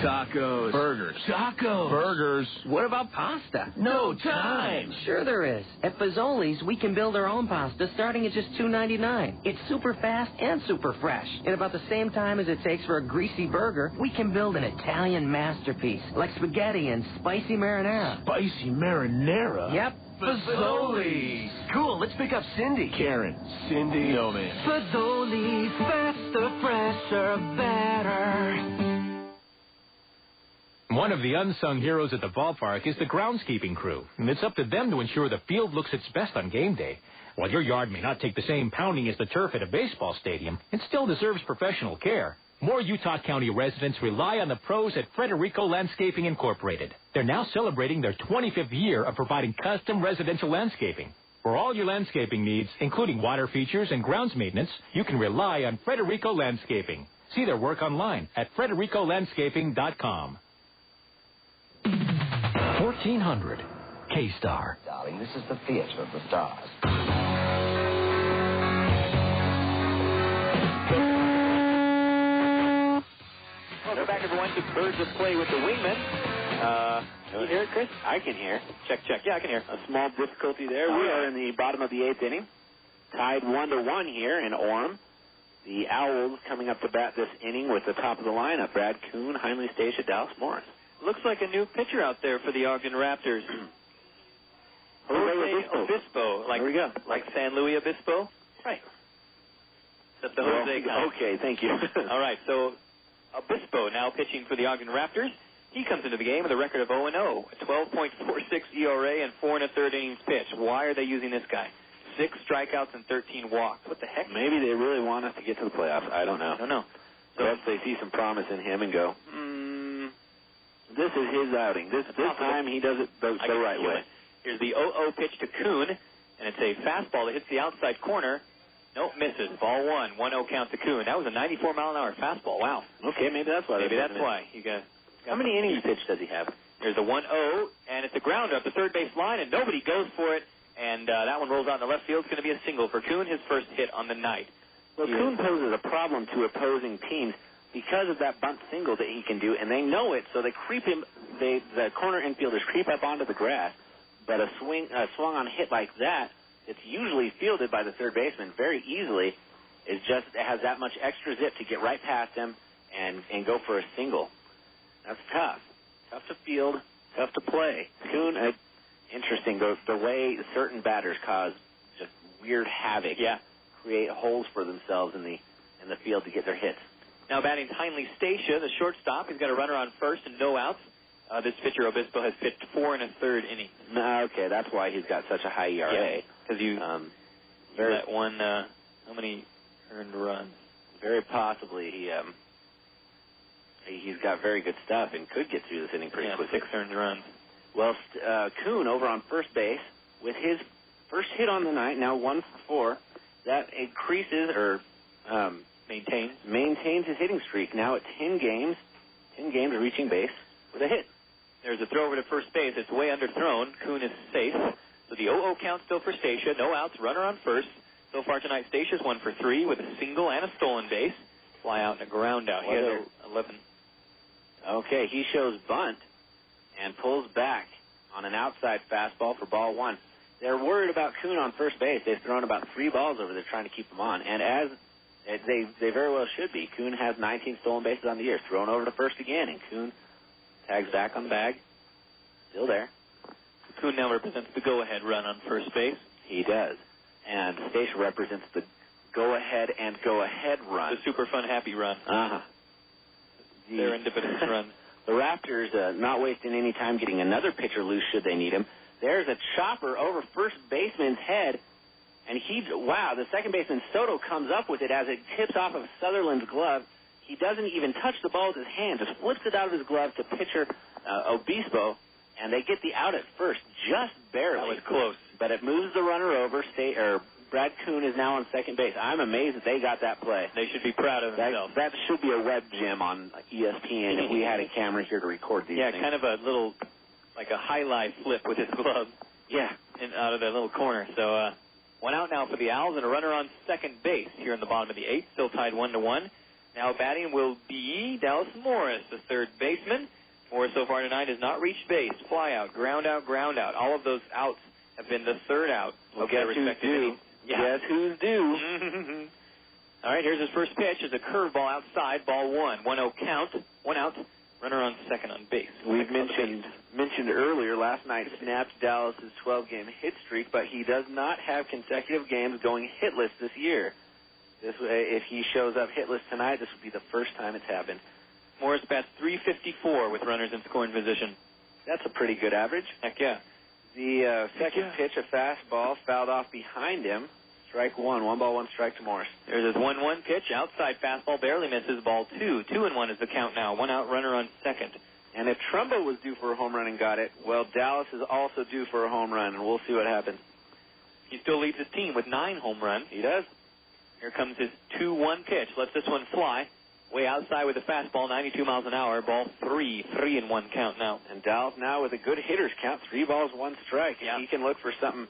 Tacos. Burgers. Tacos. Burgers. What about pasta? No time. Sure there is. At Fazoli's, we can build our own pasta starting at just $2.99. It's super fast and super fresh. In about the same time as it takes for a greasy burger, we can build an Italian masterpiece like spaghetti and spicy marinara. Spicy marinara? Yep. Fazoli's. Cool, let's pick up Cindy. Karen. Cindy. No, man. Fazoli's, faster, fresher, better. One of the unsung heroes at the ballpark is the groundskeeping crew, and it's up to them to ensure the field looks its best on game day. While your yard may not take the same pounding as the turf at a baseball stadium, it still deserves professional care. More Utah County residents rely on the pros at Frederico Landscaping Incorporated. They're now celebrating their 25th year of providing custom residential landscaping. For all your landscaping needs, including water features and grounds maintenance, you can rely on Frederico Landscaping. See their work online at fredericolandscaping.com. 1400 K-Star. Darling, this is the theater of the stars. Welcome back, everyone, to Birds of Play with the Wingman. Can you hear it, Chris? I can hear. Check. Yeah, I can hear. A small difficulty there. We are in the bottom of the 8th inning. Tied 1-1 here in Orem. The Owls coming up to bat this inning with the top of the lineup. Brad Kuhn, Heinle Stacia, Dallas Morris. Looks like a new pitcher out there for the Ogden Raptors. Jose Obispo. There we go. Like San Luis Obispo? Right. Except the Jose guy. Okay, thank you. All right, so Obispo now pitching for the Ogden Raptors. He comes into the game with a record of 0-0, a 12.46 ERA and 4 1/3 innings pitched. Why are they using this guy? 6 strikeouts and 13 walks. What the heck? Maybe they really want us to get to the playoffs. I don't know. So if they see some promise in him and go, this is his outing. This time he does it the right way. Here's the 0-0 pitch to Kuhn, and it's a fastball that hits the outside corner. Nope, misses. Ball 1. 1-0 count to Kuhn. That was a 94-mile-an-hour fastball. Wow. Okay, maybe that's why. You got How many innings pitched does he have? There's a 1-0, and it's a grounder up the third base line, and nobody goes for it. And that one rolls out in the left field. It's going to be a single for Kuhn, his first hit on the night. Well, Kuhn poses a problem to opposing teams because of that bunt single that he can do, and they know it, so they creep him. The corner infielders creep up onto the grass, but a swung on hit like that, it's usually fielded by the third baseman very easily. It has that much extra zip to get right past him and go for a single. That's tough. Tough to field, tough to play. Kuhn, interesting, the way certain batters cause just weird havoc. Yeah. Create holes for themselves in the field to get their hits. Now batting Heinle Stacia, the shortstop. He's got a runner on first and no outs. This pitcher, Obispo, has pitched 4 1/3 innings. Okay, that's why he's got such a high ERA. Because that one, how many earned runs? Very possibly he's got very good stuff and could get through this inning pretty quickly. 6 earned runs. Well, Kuhn over on first base with his first hit on the night, now 1 for 4. That increases or maintains his hitting streak now at 10 games reaching base with a hit. There's a throw over to first base. It's way underthrown. Kuhn is safe. So the 0-0 count still for Stacia. No outs, runner on first. So far tonight, Statia's 1 for 3 with a single and a stolen base. Fly out and a ground out. He has Okay, he shows bunt and pulls back on an outside fastball for ball one. They're worried about Kuhn on first base. They've thrown about 3 balls over there trying to keep him on. And as they very well should be, Kuhn has 19 stolen bases on the year. Thrown over to first again, and Kuhn tags back on the bag. Still there. Kuhn now represents the go-ahead run on first base. He does. And the station represents the go-ahead and go-ahead run. The super fun, happy run. Uh-huh. Their independence run. The Raptors not wasting any time getting another pitcher loose should they need him. There's a chopper over first baseman's head, and the second baseman Soto comes up with it as it tips off of Sutherland's glove. He doesn't even touch the ball with his hand, just flips it out of his glove to pitcher Obispo, and they get the out at first, just barely. That was close. But it moves the runner over. Brad Kuhn is now on second base. I'm amazed that they got that play. They should be proud of themselves. That should be a web gem on ESPN if we had a camera here to record these things. Yeah, kind of a little, like a highlight flip with his glove. Yeah. Out of that little corner. So, one out now for the Owls and a runner on second base here in the bottom of the 8th. Still tied 1-1. Now batting will be Dallas Morris, the third baseman. Morris so far tonight has not reached base. Fly out, ground out, ground out. All of those outs have been the third out. Well, guess who's due? Yeah. Guess who's due? All right, here's his first pitch. It's a curveball outside, ball 1. 1-0 count. 1 out. Runner on second on base. We've mentioned earlier, last night snapped Dallas' 12-game hit streak, but he does not have consecutive games going hitless this year. If he shows up hitless tonight, this would be the first time it's happened. Morris bats .354 with runners in scoring position. That's a pretty good average. Heck yeah. The second pitch, a fastball, fouled off behind him. Strike 1. 1 ball, 1 strike to Morris. There's his 1-1 pitch. Outside fastball barely misses. Ball 2. 2-1 is the count now. 1 out, runner on second. And if Trumbo was due for a home run and got it, well, Dallas is also due for a home run, and we'll see what happens. He still leads his team with 9 home runs. He does. Here comes his 2-1 pitch. Lets this one fly. Way outside with a fastball, 92 miles an hour. Ball 3. 3-1 count now. And Dallas now with a good hitter's count. 3 balls, 1 strike. Yeah. He can look for something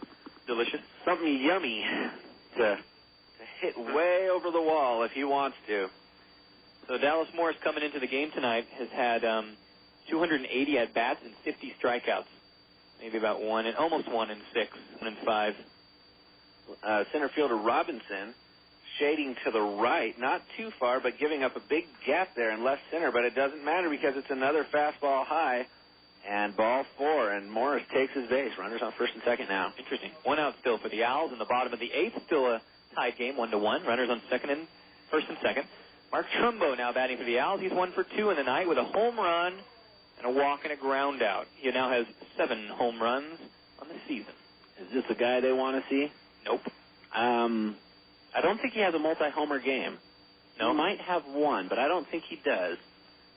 delicious, something yummy to hit way over the wall if he wants to. So Dallas Morris coming into the game tonight has had 280 at-bats and 50 strikeouts. Maybe about almost 1 in 6, 1 in 5. Center fielder Robinson shading to the right, not too far, but giving up a big gap there in left center, but it doesn't matter because it's another fastball high, and ball 4, and Morris takes his base. Runners on first and second now. Interesting. 1 out still for the Owls in the bottom of the 8th. Still a tied game, 1-1. Runners on first and second. Mark Trumbo now batting for the Owls. He's 1 for 2 in the night with a home run and a walk and a ground out. He now has 7 home runs on the season. Is this the guy they want to see? Nope. I don't think he has a multi-homer game. No. He might have 1, but I don't think he does.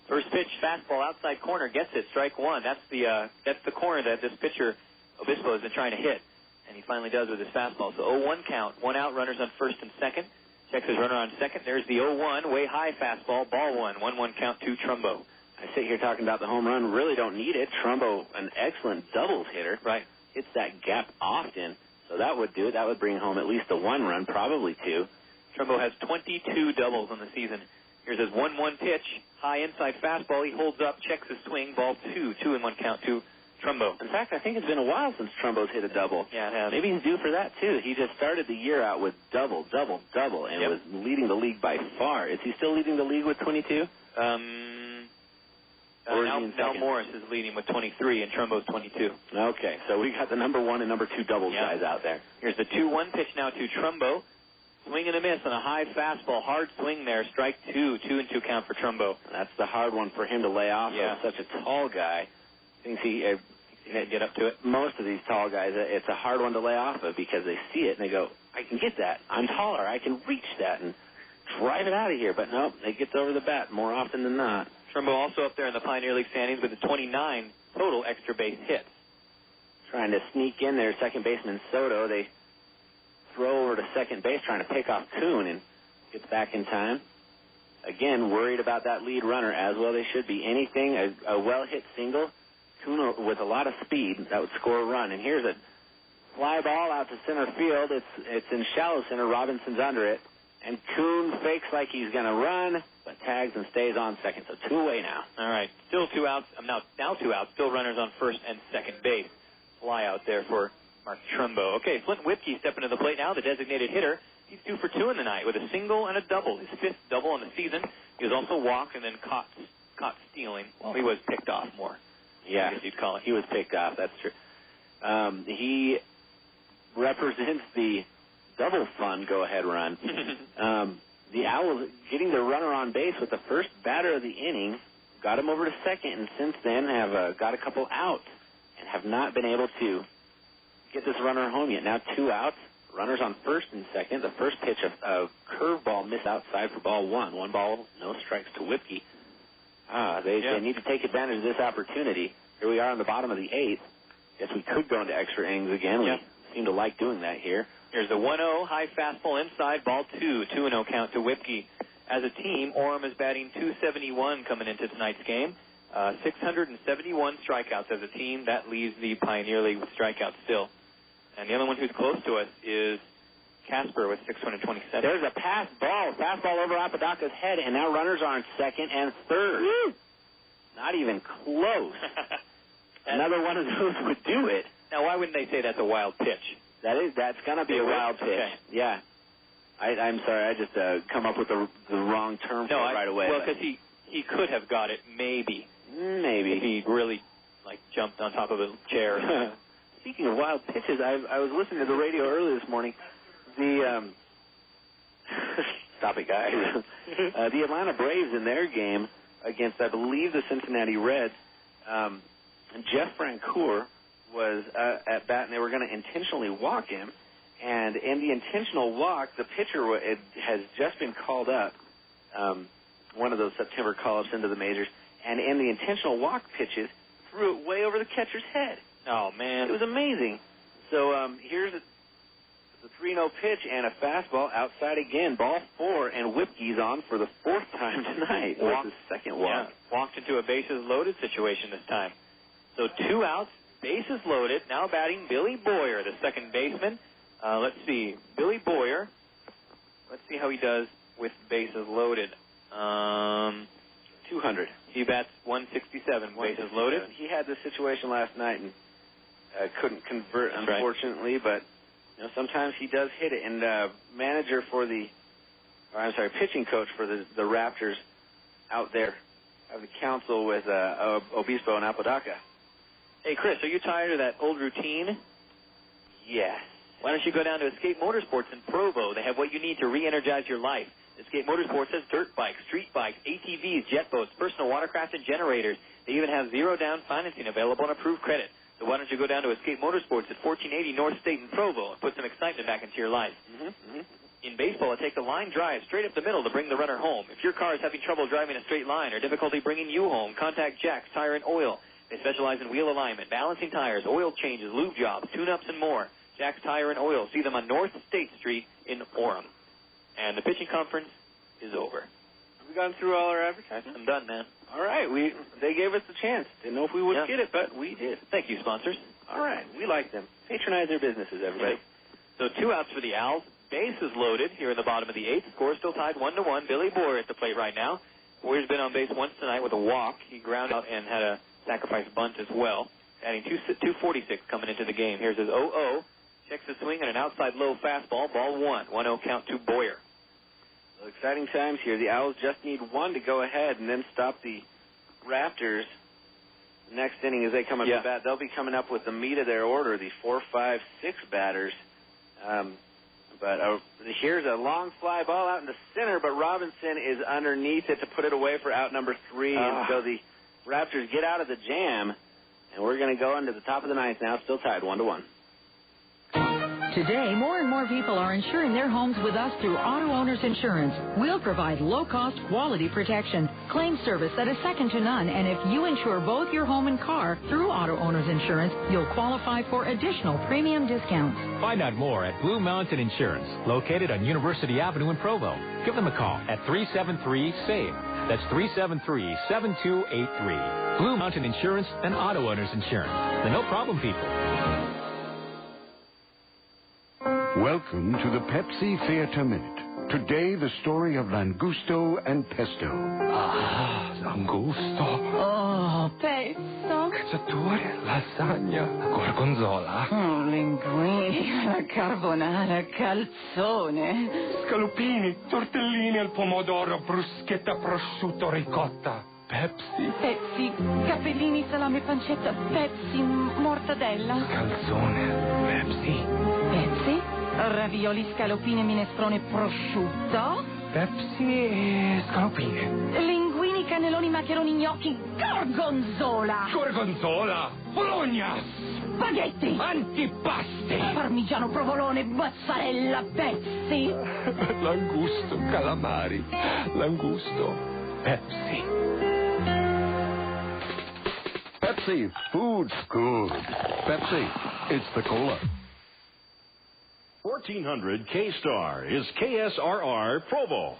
First pitch, fastball, outside corner, gets it, strike 1. That's the corner that this pitcher, Obispo, has been trying to hit, and he finally does with his fastball. So 0-1 count, 1 out, runners on first and second. Checks his runner on second. There's the 0-1, way high fastball, ball 1. 1-1 count to Trumbo. I sit here talking about the home run. Really don't need it. Trumbo, an excellent doubles hitter. Right. Hits that gap often. So that would do it. That would bring home at least a 1 run, probably 2. Trumbo has 22 doubles on the season. Here's his 1-1 pitch. High inside fastball. He holds up, checks his swing. Ball 2. 2-1 count to Trumbo. In fact, I think it's been a while since Trumbo's hit a double. Yeah, it has. Maybe he's due for that, too. He just started the year out with double, and was leading the league by far. Is he still leading the league with 22? Now Morris is leading with 23, and Trumbo's 22. Okay, so we got the number 1 and number 2 doubles guys out there. Here's the 2-1 pitch now to Trumbo. Swing and a miss on a high fastball. Hard swing there. Strike 2. 2-2 count for Trumbo. That's the hard one for him to lay off. Yeah. Such a tall guy. Thinks he can get up to it. Most of these tall guys, it's a hard one to lay off of because they see it and they go, I can get that. I'm taller. I can reach that and drive it out of here. But nope, it gets over the bat more often than not. Trumbo also up there in the Pioneer League standings with the 29 total extra base hits. Trying to sneak in there, second baseman Soto. They throw over to second base trying to pick off Kuhn and gets back in time. Again, worried about that lead runner, as well they should be. Anything, a well-hit single, Kuhn with a lot of speed, that would score a run. And here's a fly ball out to center field. It's in shallow center. Robinson's under it. And Kuhn fakes like he's going to run, but tags and stays on second. So 2 away now. All right. Still 2 outs. Now 2 outs. Still runners on first and second base. Fly out there for Mark Trumbo. Okay, Flint Whipkey stepping to the plate now, the designated hitter. He's 2 for 2 in the night with a single and a double. His 5th double on the season. He was also walked and then caught stealing. Well, he was picked off more. Yeah, I guess you'd call it. He was picked off. That's true. He represents the double fun go-ahead run. The Owls getting the runner on base with the first batter of the inning, got him over to second, and since then have got a couple outs and have not been able to get this runner home yet. Now 2 outs, runners on first and second. The first pitch of curveball missed outside for ball 1. 1 ball, no strikes to Whipkey. They need to take advantage of this opportunity. Here we are on the bottom of the 8th. Guess we could go into extra innings again. We seem to like doing that here. Here's the 1-0 high fastball inside, ball 2. 2-0 count to Whipkey. As a team, Orem is batting .271 coming into tonight's game. 671 strikeouts as a team. That leaves the Pioneer League with strikeouts still. And the only one who's close to us is Casper with 627. There's a pass ball. Fastball over Apodaca's head, and now runners are on second and third. Woo! Not even close. Another one of those would do it. Now, why wouldn't they say that's a wild pitch? That's going to be a wild pitch. Okay. Yeah. I'm sorry. I just come up with the wrong term for it right away. Well, because he could have got it, maybe. If he really, jumped on top of a chair. Speaking of wild pitches, I was listening to the radio earlier this morning. The stop it, guys. The Atlanta Braves in their game against, I believe, the Cincinnati Reds, Jeff Francoeur was at bat, and they were going to intentionally walk him. And in the intentional walk, the pitcher has just been called up, one of those September call-ups into the majors, and in the intentional walk pitches, threw it way over the catcher's head. Oh, man. It was amazing. So here's the 3-0 pitch and a fastball outside again. Ball 4, and Whipkey's on for the 4th time tonight. Walked the second walk. Yeah, walked into a bases-loaded situation this time. So 2 outs, bases loaded. Now batting Billy Boyer, the second baseman. Let's see. Billy Boyer, let's see how he does with bases loaded. 200. He bats 167, bases loaded. He had this situation last night and couldn't convert, unfortunately, but sometimes he does hit it. And pitching coach for the Raptors out there of the council with Obispo and Apodaca. Hey, Chris, are you tired of that old routine? Yes. Why don't you go down to Escape Motorsports in Provo? They have what you need to re-energize your life. Escape Motorsports has dirt bikes, street bikes, ATVs, jet boats, personal watercraft, and generators. They even have zero-down financing available on approved credit. So why don't you go down to Escape Motorsports at 1480 North State in Provo and put some excitement back into your life? In baseball, it takes a line drive straight up the middle to bring the runner home. If your car is having trouble driving a straight line or difficulty bringing you home, contact Jack's Tire and Oil. They specialize in wheel alignment, balancing tires, oil changes, lube jobs, tune-ups, and more. Jack's Tire and Oil. See them on North State Street in Orem. And the pitching conference is over. Have we gone through all our advertisements? I'm done, man. All right. They gave us the chance. Didn't know if we would get it, but we did. Thank you, sponsors. All right. We like them. Patronize their businesses, everybody. So 2 outs for the Owls. Bases loaded here in the bottom of the 8th. Score still tied 1-1. Billy Boyer at the plate right now. Boyer's been on base once tonight with a walk. He grounded out and had a sacrifice bunt as well. Adding 246 coming into the game. Here's his 0-0. Checks the swing on an outside low fastball. Ball 1. 1-0 count to Boyer. Well, exciting times here. The Owls just need one to go ahead and then stop the Raptors next inning as they come up to bat. They'll be coming up with the meat of their order, the 4, 5, 6 batters. But here's a long fly ball out in the center, but Robinson is underneath it to put it away for out number 3. And so the Raptors get out of the jam, and we're going to go into the top of the 9th now, still tied 1-1. Today, more and more people are insuring their homes with us through Auto Owners Insurance. We'll provide low-cost, quality protection, claim service that is second to none, and if you insure both your home and car through Auto Owners Insurance, you'll qualify for additional premium discounts. Find out more at Blue Mountain Insurance, located on University Avenue in Provo. Give them a call at 373-SAVE. That's 373-7283. Blue Mountain Insurance and Auto Owners Insurance. The no-problem people. Welcome to the Pepsi Theater Minute. Today, the story of Langusto and Pesto. Ah, Langusto. Oh, pesto. Cacciatore, lasagna, gorgonzola. Oh, linguini, carbonara, calzone. Scalupini, tortellini al pomodoro, bruschetta, prosciutto, ricotta. Pepsi. Pezzi, cappellini, salame, pancetta, pezzi, mortadella. Calzone, Pepsi. Pezzi, ravioli, scalopine, minestrone, prosciutto. Pepsi e scalopine. Linguini, cannelloni, maccheroni, gnocchi, gorgonzola. Gorgonzola, Bologna. Spaghetti. Antipasti. Parmigiano, provolone, mozzarella, pezzi. Langusto, calamari. Langusto, Pepsi. Pepsi, food's good. Pepsi, it's the cola. 1400 K-Star is KSRR Provo.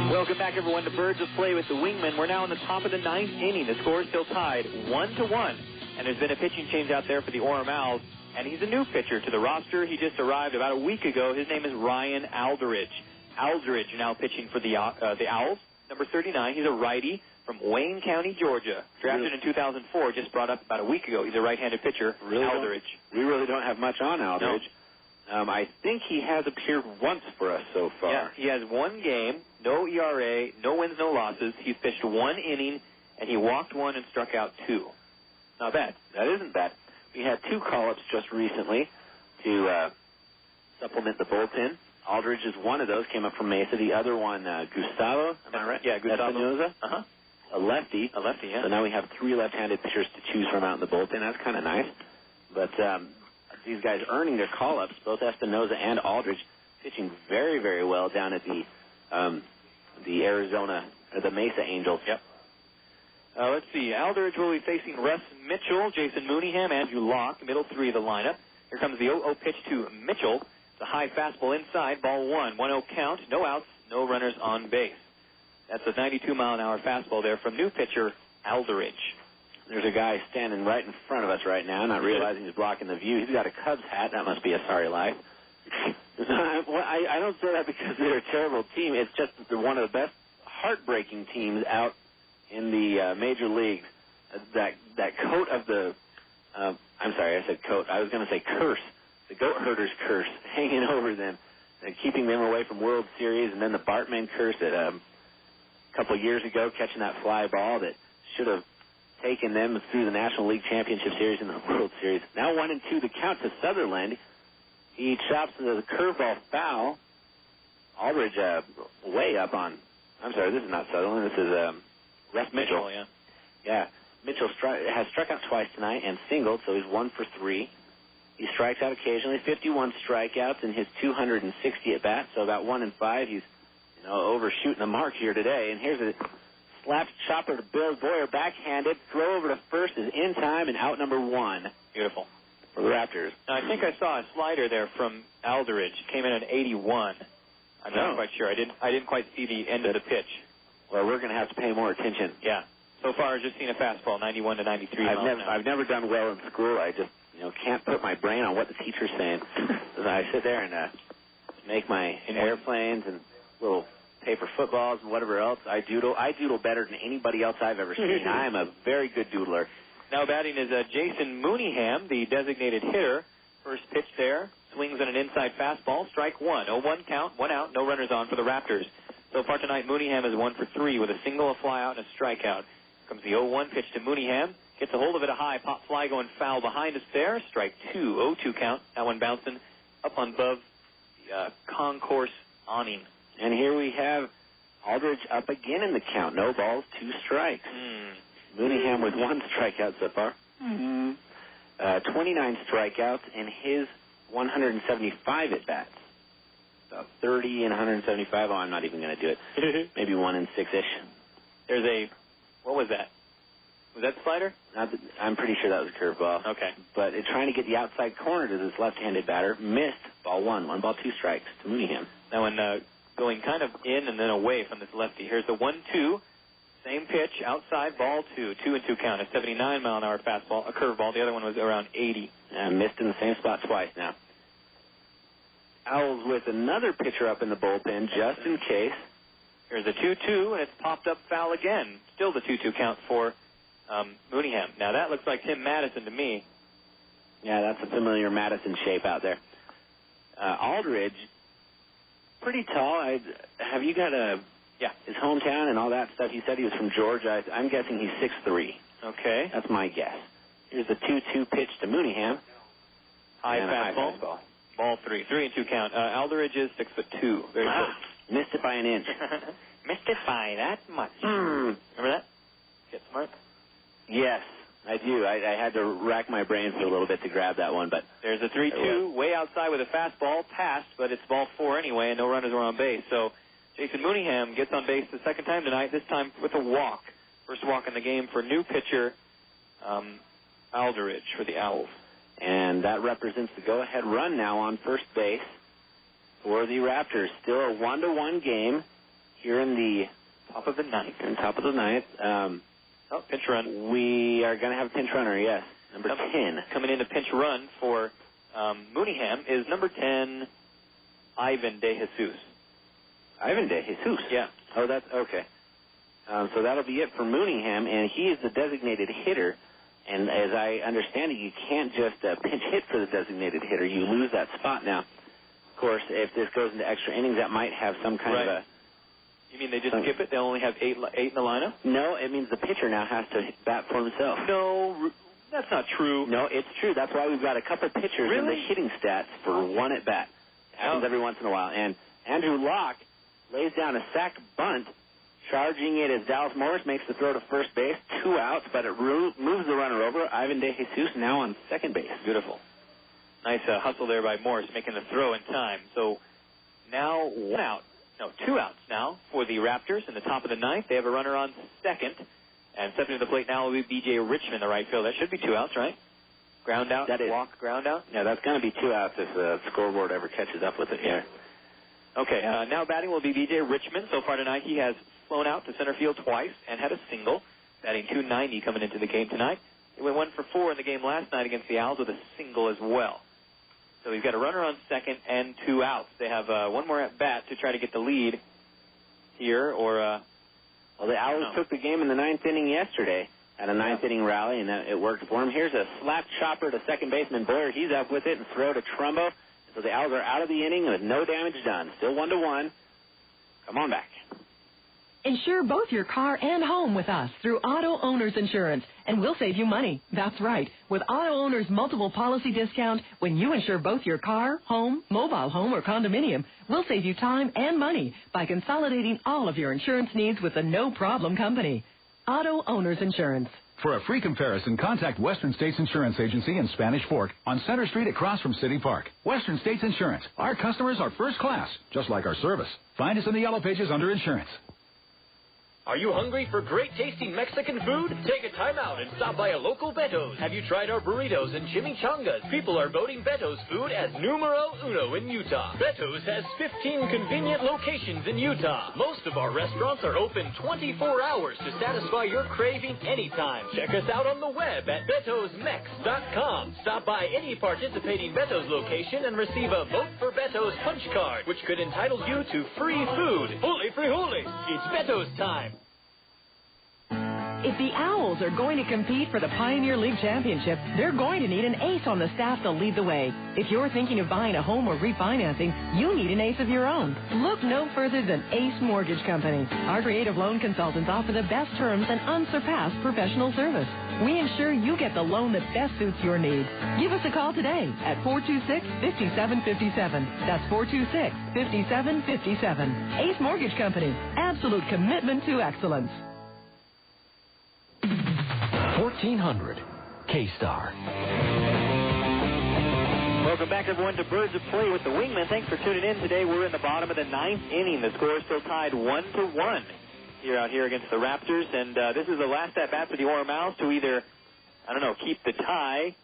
Welcome back, everyone, to Birds of Play with the Wingmen. We're now in the top of the ninth inning. The score is still tied 1-1. And there's been a pitching change out there for the Orem Owlz. And he's a new pitcher to the roster. He just arrived about a week ago. His name is Ryan Aldridge. Aldridge now pitching for the Owlz. Number 39. He's a righty from Wayne County, Georgia. Drafted in 2004, just brought up about a week ago. He's a right-handed pitcher, Aldridge. We really don't have much on Aldridge. No. I think he has appeared once for us so far. Yeah, he has one game, no ERA, no wins, no losses. He's pitched one inning, and he walked one and struck out two. Not bad. That isn't bad. We had two call-ups just recently to supplement the bullpen. Aldridge is one of those, came up from Mesa. The other one, Gustavo, am I right? Yeah, Gustavo. Espinoza. Uh-huh. A lefty. A lefty, yeah. So now we have three left-handed pitchers to choose from out in the bullpen. That's kind of nice. But these guys earning their call-ups, both Espinoza and Aldridge, pitching very, very well down at the Arizona, or the Mesa Angels. Yep. Let's see. Aldridge will be facing Russ Mitchell, Jason Mooneyham, Andrew Locke, middle three of the lineup. Here comes the 0-0 pitch to Mitchell. It's a high fastball inside, ball one. 1-0 count, no outs, no runners on base. That's a 92-mile-an-hour fastball there from new pitcher Aldridge. There's a guy standing right in front of us right now, not realizing he's blocking the view. He's got a Cubs hat. That must be a sorry life. I don't say that because they're a terrible team. It's just that they're one of the best heartbreaking teams out in the major leagues. That coat of the I'm sorry, I said coat. I was going to say curse. The goat herder's curse hanging over them and keeping them away from World Series, and then the Bartman curse that a couple of years ago catching that fly ball that should have taken them through the National League Championship Series and the World Series. Now 1-2 the count to Sutherland. He chops the curveball foul. Aldridge way up on. I'm sorry, this is not Sutherland. This is Russ Mitchell. Yeah. Mitchell has struck out twice tonight and singled, so he's 1 for 3. He strikes out occasionally, 51 strikeouts in his 260 at bat, so about 1 in 5. He's overshooting the mark here today. And here's a slap chopper to Bill Boyer, backhanded. Throw over to first is in time and out number 1. Beautiful for the Raptors. Now, I think I saw a slider there from Aldridge. Came in at 81. I'm not quite sure. I didn't quite see the end of the pitch. Well, we're going to have to pay more attention. Yeah. So far, I've just seen a fastball, 91 to 93. I've never done well in school. I just can't put my brain on what the teacher's saying. I sit there and make my airplanes and little paper footballs and whatever else. I doodle better than anybody else I've ever seen. I am a very good doodler. Now batting is Jason Mooneyham, the designated hitter. First pitch there, swings on an inside fastball, strike one. 0-1 count, 1 out, no runners on for the Raptors. So far tonight, Mooneyham is 1 for 3 with a single, a fly out, and a strikeout. Comes the 0-1 pitch to Mooneyham. Gets a hold of it, a high pop fly going foul behind us there. Strike 2, 0-2 count. That one bouncing up on above the concourse awning. And here we have Aldridge up again in the count. No balls, 2 strikes. Mooneyham with 1 strikeout so far. 29 strikeouts in his 175 at-bats. About 30 and 175. Oh, I'm not even going to do it. Maybe 1 in 6-ish. There's a... What was that? Was that the slider? I'm pretty sure that was a curveball. Okay. But it's trying to get the outside corner to this left-handed batter. Missed. Ball 1. 1 ball, 2 strikes to Mooneyham. That one going kind of in and then away from this lefty. Here's the 1-2. Same pitch, outside, ball 2. 2-2 count. A 79-mile-an-hour fastball, a curveball. The other one was around 80. Missed in the same spot twice now. Owlz with another pitcher up in the bullpen just in case. Here's a 2-2, and it's popped up foul again. Still the 2-2 count for Mooneyham. Now, that looks like Tim Madison to me. Yeah, that's a familiar Madison shape out there. Aldridge, pretty tall. Have you got his hometown and all that stuff? He said he was from Georgia. I'm guessing he's 6'3". Okay. That's my guess. Here's the 2-2 pitch to Mooneyham. High fastball. Ball 3. 3-2 count. Aldridge is 6'2". Very close. Missed it by an inch. Missed it by that much. Remember that? Get smart? Yes, I do. I had to rack my brain for a little bit to grab that one, but there's a 3-2 way outside with a fastball, passed, but it's ball 4 anyway, and no runners were on base. So Jason Mooneyham gets on base the second time tonight, this time with a walk. First walk in the game for new pitcher Aldridge for the Owls. And that represents the go-ahead run now on first base for the Raptors. Still a 1-1 game here in the top of the ninth. Pinch run. We are going to have a pinch runner, yes. Number 10. Coming in to pinch run for Mooneyham is number 10, Iván De Jesús. Iván De Jesús? Yeah. Oh, that's okay. So that'll be it for Mooneyham, and he is the designated hitter. And as I understand it, you can't just pinch hit for the designated hitter. You lose that spot now. Of course, if this goes into extra innings, that might have some kind of a... You mean they just skip it? They'll only have eight in the lineup? No, it means the pitcher now has to bat for himself. No, that's not true. No, it's true. That's why we've got a couple pitchers in the hitting stats for one at bat. Happens every once in a while. And Andrew Locke lays down a sac bunt, charging it as Dallas Morris makes the throw to first base. 2 outs, but it moves the runner over. Iván De Jesús now on second base. Beautiful. Nice hustle there by Morris, making the throw in time. So now 2 outs now for the Raptors in the top of the ninth. They have a runner on second. And stepping to the plate now will be B.J. Richmond, the right field. That should be 2 outs, right? Ground out, walk, ground out? Yeah, that's going to be 2 outs if the scoreboard ever catches up with it here. Okay, now batting will be B.J. Richmond. So far tonight he has flown out to center field twice and had a single, batting .290 coming into the game tonight. He went 1 for 4 in the game last night against the Owls with a single as well. So he's got a runner on second and 2 outs. They have one more at bat to try to get the lead here, or... Well, the Owls took the game in the 9th inning yesterday at a 9th inning rally, and it worked for him. Here's a slap chopper to second baseman Boyer. He's up with it and throw to Trumbo. So the Owls are out of the inning with no damage done. Still 1-1. Come on back. Insure both your car and home with us through Auto Owners Insurance, and we'll save you money. That's right. With Auto Owners Multiple Policy Discount, when you insure both your car, home, mobile home, or condominium, we'll save you time and money by consolidating all of your insurance needs with a no-problem company. Auto Owners Insurance. For a free comparison, contact Western States Insurance Agency in Spanish Fork on Center Street across from City Park. Western States Insurance. Our customers are first class, just like our service. Find us in the yellow pages under insurance. Are you hungry for great tasting Mexican food? Take a time out and stop by a local Beto's. Have you tried our burritos and chimichangas? People are voting Beto's food as numero uno in Utah. Beto's has 15 convenient locations in Utah. Most of our restaurants are open 24 hours to satisfy your craving anytime. Check us out on the web at betosmex.com. Stop by any participating Beto's location and receive a Vote for Beto's punch card, which could entitle you to free food. Holy frijoles! It's Beto's time. If the Owls are going to compete for the Pioneer League Championship, they're going to need an ace on the staff to lead the way. If you're thinking of buying a home or refinancing, you need an ace of your own. Look no further than Ace Mortgage Company. Our creative loan consultants offer the best terms and unsurpassed professional service. We ensure you get the loan that best suits your needs. Give us a call today at 426-5757. That's 426-5757. Ace Mortgage Company. Absolute commitment to excellence. 1400 K-Star. Welcome back, everyone, to Birds of Play with the Wingman. Thanks for tuning in today. We're in the bottom of the 9th inning. The score is still tied 1-1 out here against the Raptors. And this is the last at-bat for the Orem Owls to either, keep the tie,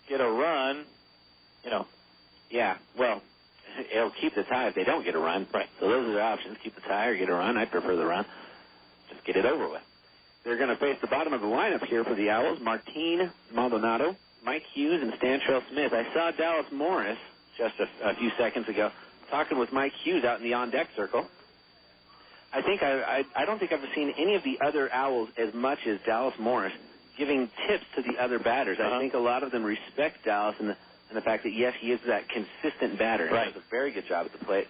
get a run, Yeah, well, it'll keep the tie if they don't get a run. Right. So those are the options, keep the tie or get a run. I'd prefer the run. Just get it over with. They're going to face the bottom of the lineup here for the Owls. Martin Maldonado, Mike Hughes, and Stantrell Smith. I saw Dallas Morris just a few seconds ago talking with Mike Hughes out in the on-deck circle. I don't think I've seen any of the other Owls as much as Dallas Morris giving tips to the other batters. I think a lot of them respect Dallas and the fact that, yes, he is that consistent batter. Right. He does a very good job at the plate.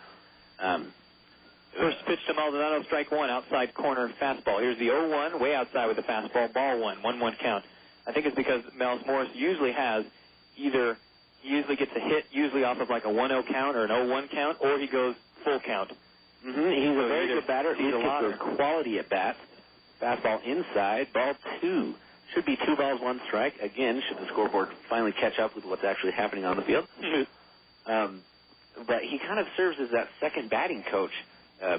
First pitch to Maldonado, strike one, outside corner fastball. Here's the 0-1, way outside with the fastball, ball one, 1-1 count. I think it's because Dallas Morris usually has he usually gets a hit, usually off of like a 1-0 count or an 0-1 count, or he goes full count. He's a very good batter. He's a lot of quality at bats. Fastball inside, ball two. Should be 2 balls, 1 strike. Again, should the scoreboard finally catch up with what's actually happening on the field. But he kind of serves as that second batting coach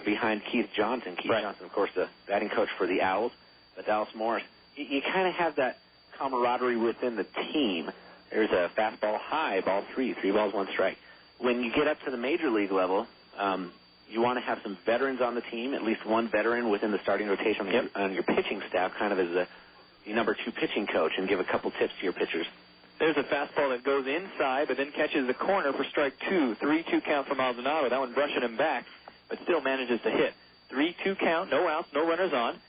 behind Keith Johnson. Keith Johnson, of course, the batting coach for the Owls. But Dallas Morris, you kind of have that camaraderie within the team. There's a fastball high, ball 3 balls, 1 strike. When you get up to the major league level, you want to have some veterans on the team, at least one veteran within the starting rotation on your pitching staff, kind of as the number 2 pitching coach, and give a couple tips to your pitchers. There's a fastball that goes inside, but then catches the corner for strike 2. 3-2 count for Maldonado. That one brushing him back, but still manages to hit. 3-2 count, no outs, no runners on.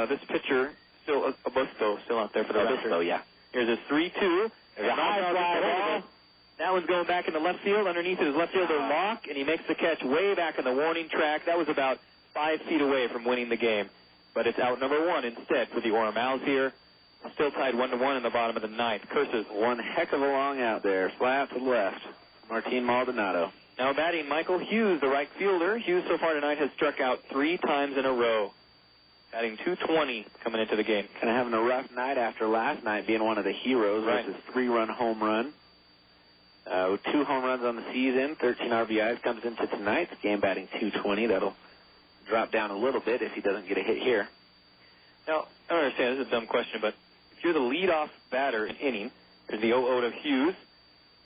This pitcher, still Augusto, still out there for the Raptors. Oh, yeah. Here's a 3-2. There's a high fly ball. That one's going back in the left field. Underneath his left fielder Locke, and he makes the catch way back in the warning track. That was about 5 feet away from winning the game. But it's out number 1 instead for the Orem Owls here. Still tied 1-1 in the bottom of the 9th. Curses. One heck of a long out there. Flat to the left. Martin Maldonado. Now batting Michael Hughes, the right fielder. Hughes so far tonight has struck out 3 times in a row. Batting .220 coming into the game. Kind of having a rough night after last night being one of the heroes. Right. With his 3-run home run. 2 home runs on the season, 13 RBIs, comes into tonight's game batting .220. That'll drop down a little bit if he doesn't get a hit here. Now, I don't understand. This is a dumb question, but if you're the leadoff batter in inning, there's the 0-0 to Hughes,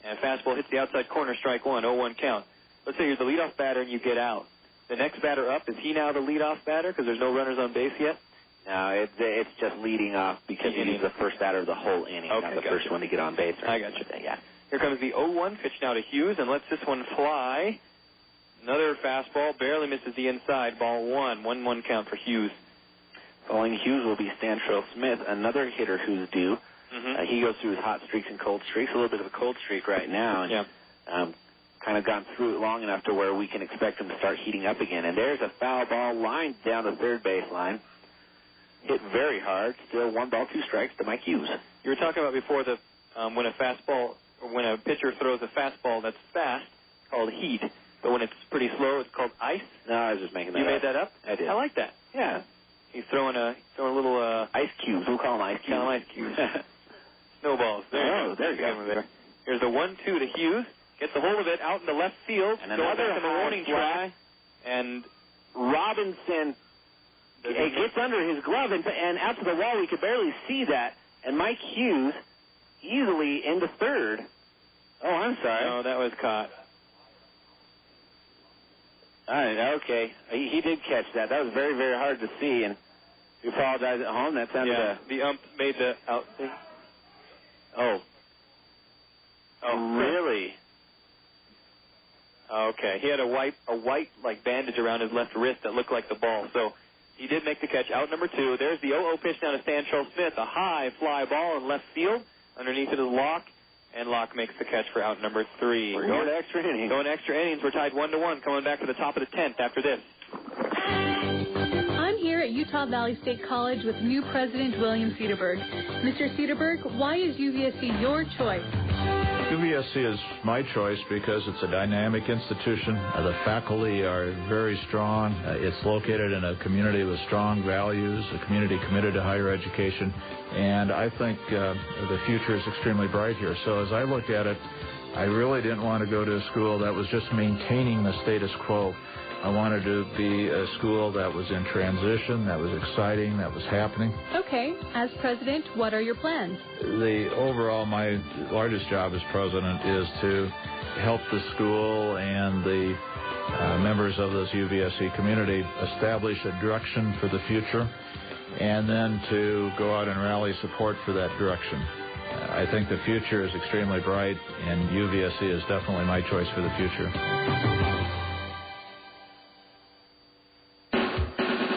and fastball hits the outside corner, strike 1, 0-1 count. Let's say you're the leadoff batter and you get out. The next batter up, is he now the leadoff batter because there's no runners on base yet? No, it's just leading off because he's the first batter of the whole inning, not the first one to get on base. I got you. Yeah. Here comes the 0-1 pitch now to Hughes, and lets this one fly. Another fastball, barely misses the inside. Ball 1, 1-1 count for Hughes. Following Hughes will be Stantrell Smith, another hitter who's due. He goes through his hot streaks and cold streaks, a little bit of a cold streak right now, and kind of gone through it long enough to where we can expect him to start heating up again. And there's a foul ball lined down the third baseline. Hit very hard. Still 1 ball, 2 strikes to Mike Hughes. You were talking about before the when a pitcher throws a fastball that's fast, it's called heat. But when it's pretty slow, it's called ice. No, I was just making that up. You made that up? I did. I like that. Yeah. He's throwing a little ice cubes. We'll call them ice cubes. Ice cubes. Snowballs. There you go. Here's the 1-2 to Hughes. Gets a hold of it out in the left field. And another in the warning track. And Robinson gets under his glove and out to the wall. We could barely see that. And Mike Hughes easily into third. Oh, I'm sorry. No, that was caught. All right, okay. He did catch that. That was very, very hard to see, and we apologize at home. That sounded the ump made the out thing. Oh, really? Okay. He had a white like bandage around his left wrist that looked like the ball. So he did make the catch. Out number 2. There's the 0-0 pitch down to Stantrell Smith. A high fly ball in left field. Underneath it is Locke. And Locke makes the catch for out number 3. We're going to extra innings. Going to extra innings. We're tied 1-1. Coming back to the top of the 10th after this. I'm here at Utah Valley State College with new President William Cederberg. Mr. Cederberg, why is UVSC your choice? UVSC is my choice because it's a dynamic institution. The faculty are very strong. It's located in a community with strong values, a community committed to higher education, and I think the future is extremely bright here. So as I looked at it, I really didn't want to go to a school that was just maintaining the status quo. I wanted to be a school that was in transition, that was exciting, that was happening. Okay. As president, what are your plans? My largest job as president is to help the school and the members of this UVSC community establish a direction for the future and then to go out and rally support for that direction. I think the future is extremely bright, and UVSC is definitely my choice for the future.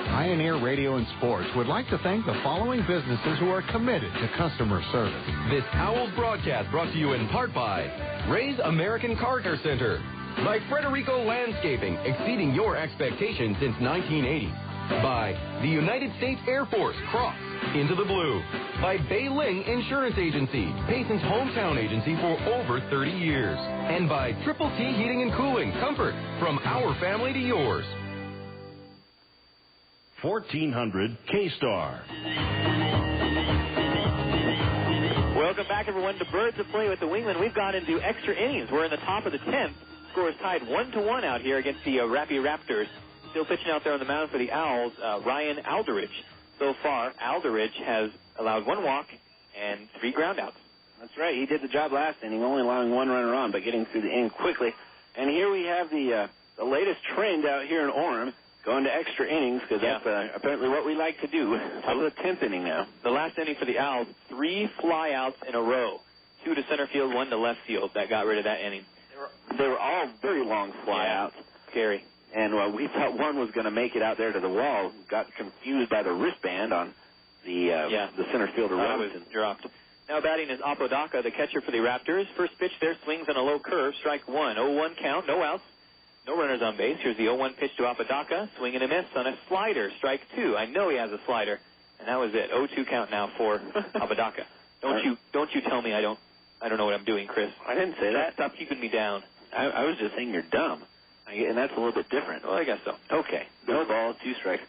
Pioneer Radio and Sports would like to thank the following businesses who are committed to customer service. This Owlz broadcast brought to you in part by Ray's American Car Care Center, by Frederico Landscaping, exceeding your expectations since 1980, by the United States Air Force Cross into the Blue, by Bay Ling Insurance Agency, Payson's hometown agency for over 30 years, and by Triple T Heating and Cooling, comfort from our family to yours. 1400 K-Star. Welcome back, everyone, to Birds of Play with the Wingman. We've gone into extra innings. We're in the top of the 10th. Score is tied 1-1 out here against the Rappy Raptors. Still pitching out there on the mound for the Owls, Ryan Alderidge. So far, Alderidge has allowed 1 walk and 3 groundouts. That's right. He did the job last inning, only allowing 1 runner on, but getting through the inning quickly. And here we have the latest trend out here in Orem, going to extra innings, because that's apparently what we like to do. Top of the 10th inning now. The last inning for the Owls, 3 flyouts in a row. 2 to center field, 1 to left field. That got rid of that inning. They were all very long flyouts. Scary. And we thought one was going to make it out there to the wall. Got confused by the wristband on the center fielder. Robinson dropped. Now batting is Apodaca, the catcher for the Raptors. First pitch there, swings on a low curve, strike 1. 0-1 count, no outs. No runners on base. Here's the 0-1 pitch to Apodaca. Swing and a miss on a slider. Strike 2. I know he has a slider. And that was it. 0-2 count now for Apodaca. Don't you tell me I don't know what I'm doing, Chris. I didn't say that. Stop keeping me down. I was just saying you're dumb. And that's a little bit different. Well, I guess so. Okay. No ball, 2 strikes.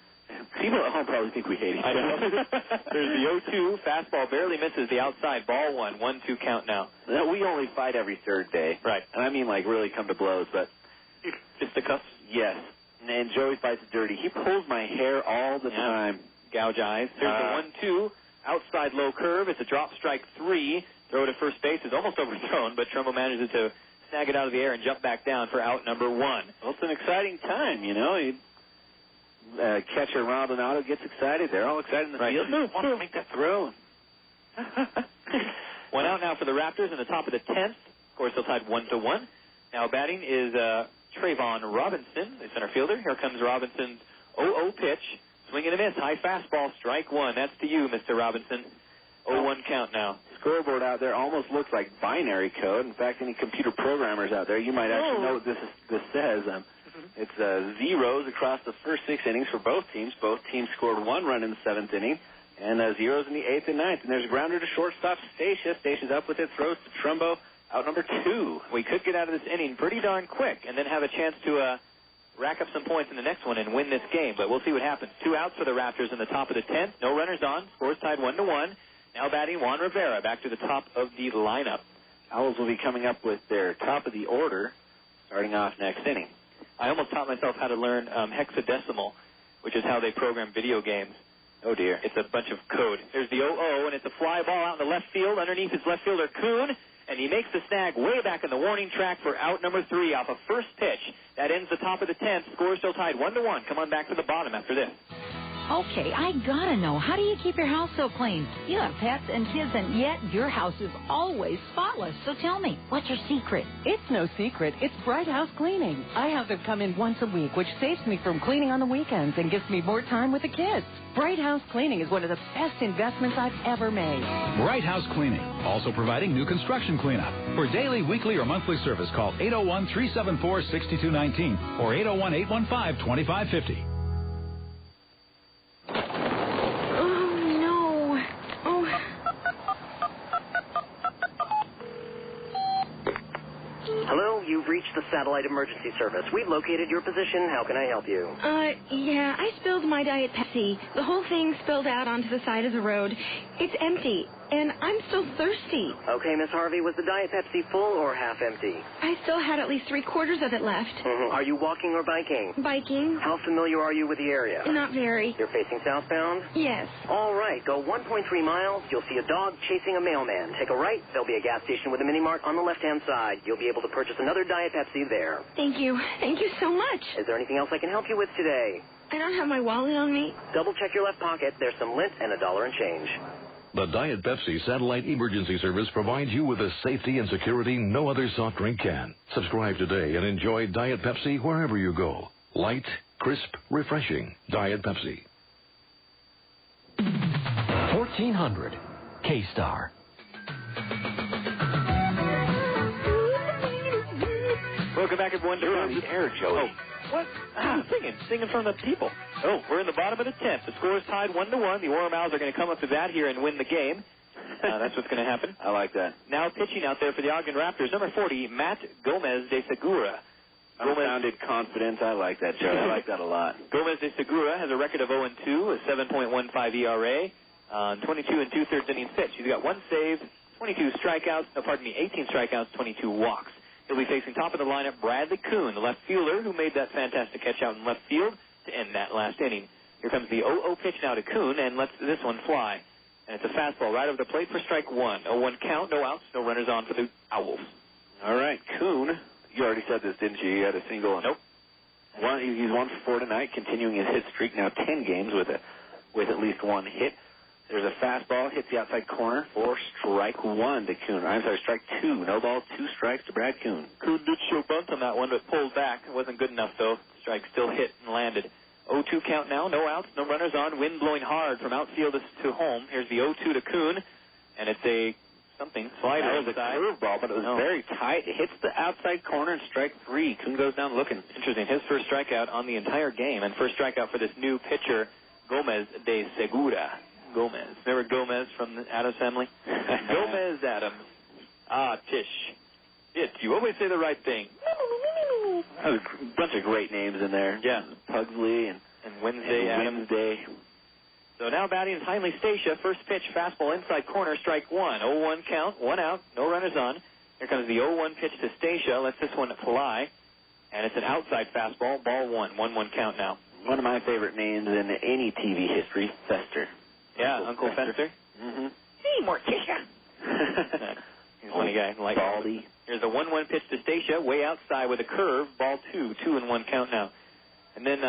People at home probably think we hate each other. I know. There's the 0-2. Fastball barely misses the outside. Ball 1. 1-2 count now. We only fight every third day. Right. And I mean, like, really come to blows, but... Fisticuffs? Yes. And Joey fights dirty. He pulls my hair all the time. Gouge eyes. There's the 1-2. Outside low curve. It's a drop, strike 3. Throw to first base is almost overthrown, but Trumbo manages to snag it out of the air and jump back down for out number 1. Well, it's an exciting time, you know. Catcher Maldonado gets excited. They're all excited in the field. Want to make that throw. 1 out now for the Raptors in the top of the 10th. Of course, they're tied 1-1. Now batting is Trayvon Robinson, the center fielder. Here comes Robinson's 0-0 pitch. Swing and a miss. High fastball. Strike 1. That's to you, Mr. Robinson. 0-1 count now. Scoreboard out there almost looks like binary code. In fact, any computer programmers out there, you might actually know what this says. It's zeros across the first 6 innings for both teams. Both teams scored 1 run in the 7th inning, and zeros in the 8th and 9th. And there's a grounder to shortstop Stacia. Stacia's up with it, throws to Trumbo, out number 2. We could get out of this inning pretty darn quick and then have a chance to rack up some points in the next one and win this game. But we'll see what happens. 2 outs for the Raptors in the top of the 10th. No runners on. Scores tied 1-1. Now batting Juan Rivera back to the top of the lineup. Owls will be coming up with their top of the order starting off next inning. I almost taught myself how to learn hexadecimal, which is how they program video games. Oh, dear. It's a bunch of code. There's the 0-0, and it's a fly ball out in the left field. Underneath is left fielder Kuhn, and he makes the snag way back in the warning track for out number 3 off a first pitch. That ends the top of the 10th. Score still tied 1-1. Come on back to the bottom after this. Okay, I gotta know, how do you keep your house so clean? You have pets and kids, and yet your house is always spotless. So tell me, what's your secret? It's no secret. It's Bright House Cleaning. I have them come in once a week, which saves me from cleaning on the weekends and gives me more time with the kids. Bright House Cleaning is one of the best investments I've ever made. Bright House Cleaning, also providing new construction cleanup. For daily, weekly, or monthly service, call 801-374-6219 or 801-815-2550. Hello, you've reached the Satellite Emergency Service. We've located your position. How can I help you? Yeah, I spilled my Diet Pepsi. The whole thing spilled out onto the side of the road. It's empty, and I'm still thirsty. Okay, Miss Harvey, was the Diet Pepsi full or half empty? I still had at least 3/4 of it left. Mm-hmm. Are you walking or biking? Biking. How familiar are you with the area? Not very. You're facing southbound? Yes. All right, go 1.3 miles. You'll see a dog chasing a mailman. Take a right. There'll be a gas station with a mini mart on the left-hand side. You'll be able to purchase another Diet Pepsi there. Thank you. Thank you so much. Is there anything else I can help you with today? I don't have my wallet on me. Double check your left pocket. There's some lint and $1 and change. The Diet Pepsi Satellite Emergency Service provides you with the safety and security no other soft drink can. Subscribe today and enjoy Diet Pepsi wherever you go. Light, crisp, refreshing. Diet Pepsi. 1400 K-Star. Welcome back, everyone. You're on the air, Joey. Oh, what? I'm singing from the people. Oh, we're in the bottom of the 10th. The score is tied 1-1. The Orem Owlz are going to come up to bat here and win the game. That's what's going to happen. I like that. Now pitching out there for the Ogden Raptors, number 40, Matt Gomez de Segura. Sounded confident. I like that, Joey. I like that a lot. Gomez de Segura has a record of 0-2, a 7.15 ERA, 22 and 2/3 innings pitched. He's got 1 save, 22 strikeouts, 18 strikeouts, 22 walks. He'll be facing top of the lineup Bradley Kuhn, the left fielder who made that fantastic catch out in left field to end that last inning. Here comes the 0-0 pitch now to Kuhn, and lets this one fly. And it's a fastball right over the plate for strike one. 0-1 count, no outs, no runners on for the Owlz. All right, Kuhn, you already said this, didn't you? He had a single. Nope. He's 1 for 4 tonight, continuing his hit streak, now 10 games with at least 1 hit. There's a fastball, hits the outside corner for strike 1 to Kuhn. I'm sorry, strike 2. No ball, 2 strikes to Brad Kuhn. Kuhn did show bunt on that one, but pulled back. It wasn't good enough, though. Strike still hit and landed. 0-2 count now, no outs, no runners on. Wind blowing hard from outfield to home. Here's the 0-2 to Kuhn, and it's a slider. That was a curveball, but it was very tight. It hits the outside corner and strike 3. Kuhn goes down looking. Interesting. His first strikeout on the entire game, and first strikeout for this new pitcher, Gomez de Segura. Gomez. Remember Gomez from the Adams family? Gomez Adams. Tish. You always say the right thing. A bunch of great names in there. Yeah. Pugsley and Wednesday Adams. So now batting is Heinley Stacia. First pitch, fastball inside corner, strike 1. 0-1 count, 1 out, no runners on. Here comes the 0-1 pitch to Stacia. Lets this one fly. And it's an outside fastball, ball 1. 1-1 count now. One of my favorite names in any TV history, Fester. Yeah, Uncle Fester. Mm-hmm. Hey, Morticia. He's a funny guy. Like Baldy. Here's a 1-1 pitch to Stacia, way outside with a curve, ball 2. 2-1 count now. And then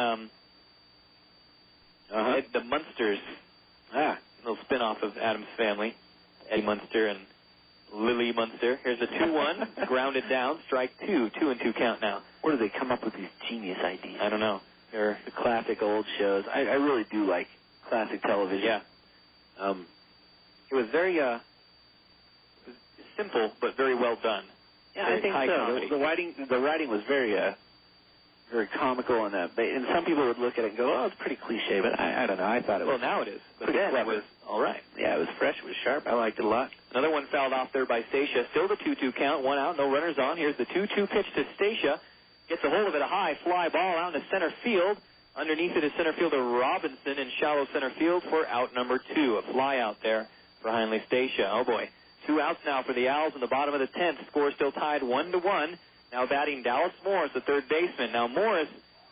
the Munsters. A little spin-off of Adam's family. Eddie Munster and Lily Munster. Here's a 2-1, grounded down, strike 2. 2-2 count now. Where do they come up with these genius ideas? I don't know. They're the classic old shows. I really do like classic television. Yeah. It was very simple, but very well done. Yeah, I think so. The writing was very comical, and some people would look at it and go, "Oh, it's pretty cliche," but I don't know. I thought it was. Well, now it is. But then it was all right. Yeah, it was fresh. It was sharp. I liked it a lot. Another one fouled off there by Stacia. Still the 2-2 count. 1 out, no runners on. Here's the 2-2 pitch to Stacia. Gets a hold of it, a high fly ball out in the center field. Underneath it is center fielder Robinson in shallow center field for out number 2. A fly out there for Heinley Stacia. Oh, boy. 2 outs now for the Owlz in the bottom of the 10th. Score still tied 1-1. Now batting Dallas Morris, the third baseman. Now Morris,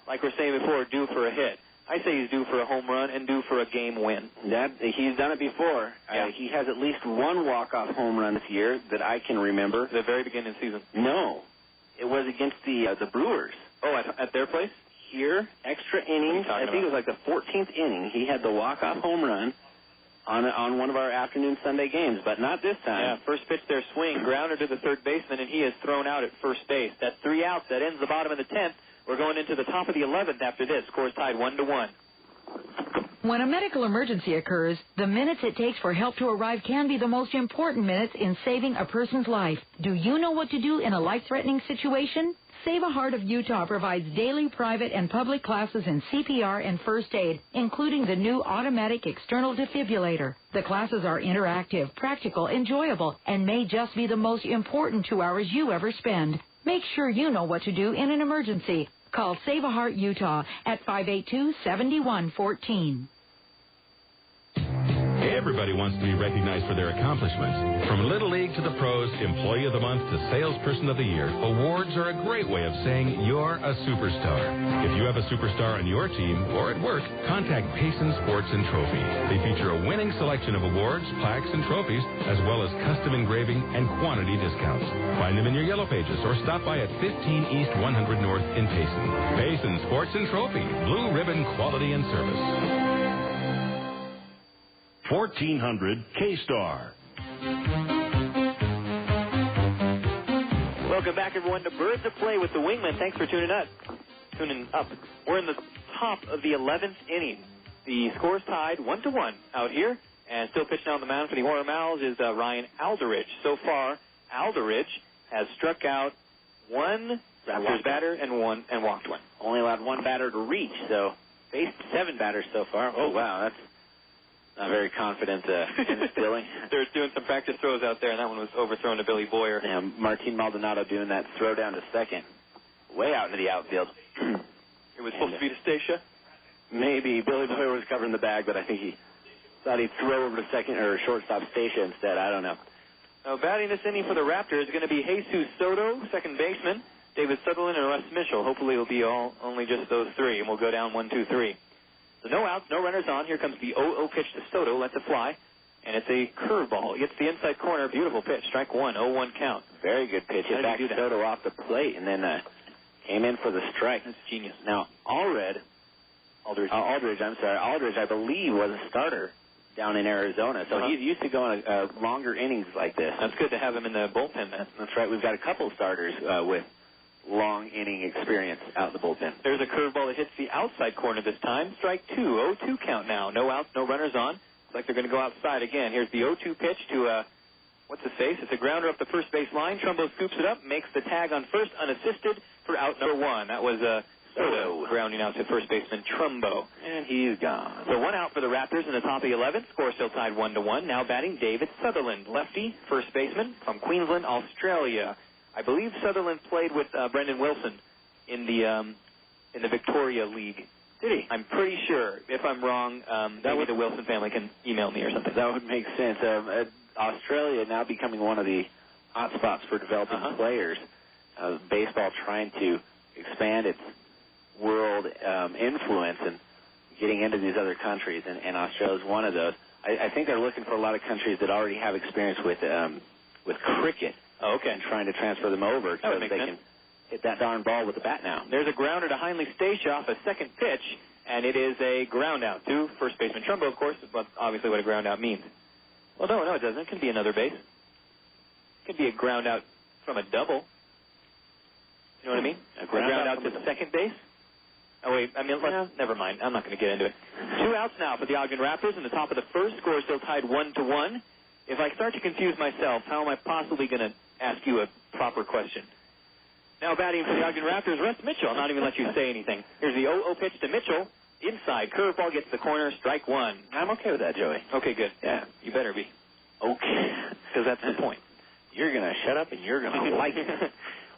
like we're saying before, due for a hit. I say he's due for a home run and due for a game win. He's done it before. Yeah. He has at least 1 walk-off home run this year that I can remember. The very beginning of the season. No. It was against the Brewers. Oh, at their place? Here, extra innings. I think it was like the 14th inning. He had the walk-off home run on one of our afternoon Sunday games, but not this time. Yeah, first pitch there, swing, grounder to the third baseman, and he is thrown out at first base. That's 3 outs. That ends the bottom of the 10th. We're going into the top of the 11th after this. Score's tied 1-1. When a medical emergency occurs, the minutes it takes for help to arrive can be the most important minutes in saving a person's life. Do you know what to do in a life-threatening situation? Save a Heart of Utah provides daily private and public classes in CPR and first aid, including the new automatic external defibrillator. The classes are interactive, practical, enjoyable, and may just be the most important 2 hours you ever spend. Make sure you know what to do in an emergency. Call Save a Heart Utah at 582-7114. Everybody wants to be recognized for their accomplishments. From Little League to the pros, Employee of the Month to Salesperson of the Year, awards are a great way of saying you're a superstar. If you have a superstar on your team or at work, contact Payson Sports and Trophies. They feature a winning selection of awards, plaques, and trophies, as well as custom engraving and quantity discounts. Find them in your Yellow Pages or stop by at 15 East 100 North in Payson. Payson Sports and Trophy, blue ribbon quality and service. 1400 K-Star. Welcome back, everyone, to Birds of Play with the Wingman. Thanks for tuning up. We're in the top of the 11th inning. The score's tied 1-1 out here, and still pitching on the mound for the Orem Owls is Ryan Alderidge. So far, Alderidge has struck out one Raptors batter and walked one. Only allowed one batter to reach, so faced 7 batters so far. Oh, wow, that's not very confident instilling. They're doing some practice throws out there, and that one was overthrown to Billy Boyer. Yeah, Martin Maldonado doing that throw down to second, way out into the outfield. It was supposed to be to Stacia? Maybe. Billy Boyer was covering the bag, but I think he thought he'd throw over to second or shortstop Stacia instead. I don't know. Now, batting this inning for the Raptors is going to be Jesus Soto, second baseman, David Sutherland, and Russ Mitchell. Hopefully it'll be only just those three, and we'll go down 1-2-3. So no outs, no runners on. Here comes the 0-0 pitch to Soto. Lets it fly, and it's a curveball. He gets the inside corner. Beautiful pitch. Strike one, 0-1 count. Very good pitch. It backed Soto off the plate, and then came in for the strike. That's genius. Now, Aldridge, I believe, was a starter down in Arizona. So he's used to going longer innings like this. That's good to have him in the bullpen, man. That's right. We've got a couple starters with long inning experience out in the bullpen. There's a curveball that hits the outside corner this time. Strike two, 0-2 count now. No outs, no runners on. Looks like they're going to go outside again. Here's the 0-2 pitch to, what's his face? It's a grounder up the first base line. Trumbo scoops it up, makes the tag on first unassisted for out number one. That was Soto grounding out to first baseman Trumbo. And he's gone. So one out for the Raptors in the top of the 11th. Score still tied 1-1. Now batting David Sutherland, lefty, first baseman from Queensland, Australia. I believe Sutherland played with Brendan Wilson in the Victoria League. Did he? I'm pretty sure. If I'm wrong, maybe the Wilson family can email me or something. That would make sense. Australia now becoming one of the hot spots for developing players. Baseball trying to expand its world influence and getting into these other countries, and Australia is one of those. I think they're looking for a lot of countries that already have experience with cricket. Oh, okay. And trying to transfer them over so that they can hit that darn ball with the bat now. There's a grounder to Heinley Stacia off a second pitch, and it is a ground out to first baseman Trumbo, of course, but obviously what a ground out means. Well, no, it doesn't. It could be another base. It could be a ground out from a double. You know what I mean? A ground out to second base. Oh, wait, never mind. I'm not going to get into it. 2 outs now for the Ogden Raptors in the top of the first. Score still tied 1-1. If I start to confuse myself, how am I possibly going to ask you a proper question? Now batting for the Ogden Raptors, Russ Mitchell. I'll not even let you say anything. Here's the 0-0 pitch to Mitchell. Inside, curveball gets the corner, strike one. I'm okay with that, Joey. Okay, good. Yeah. You better be. Okay. Because that's the point. You're going to shut up and you're going to like it.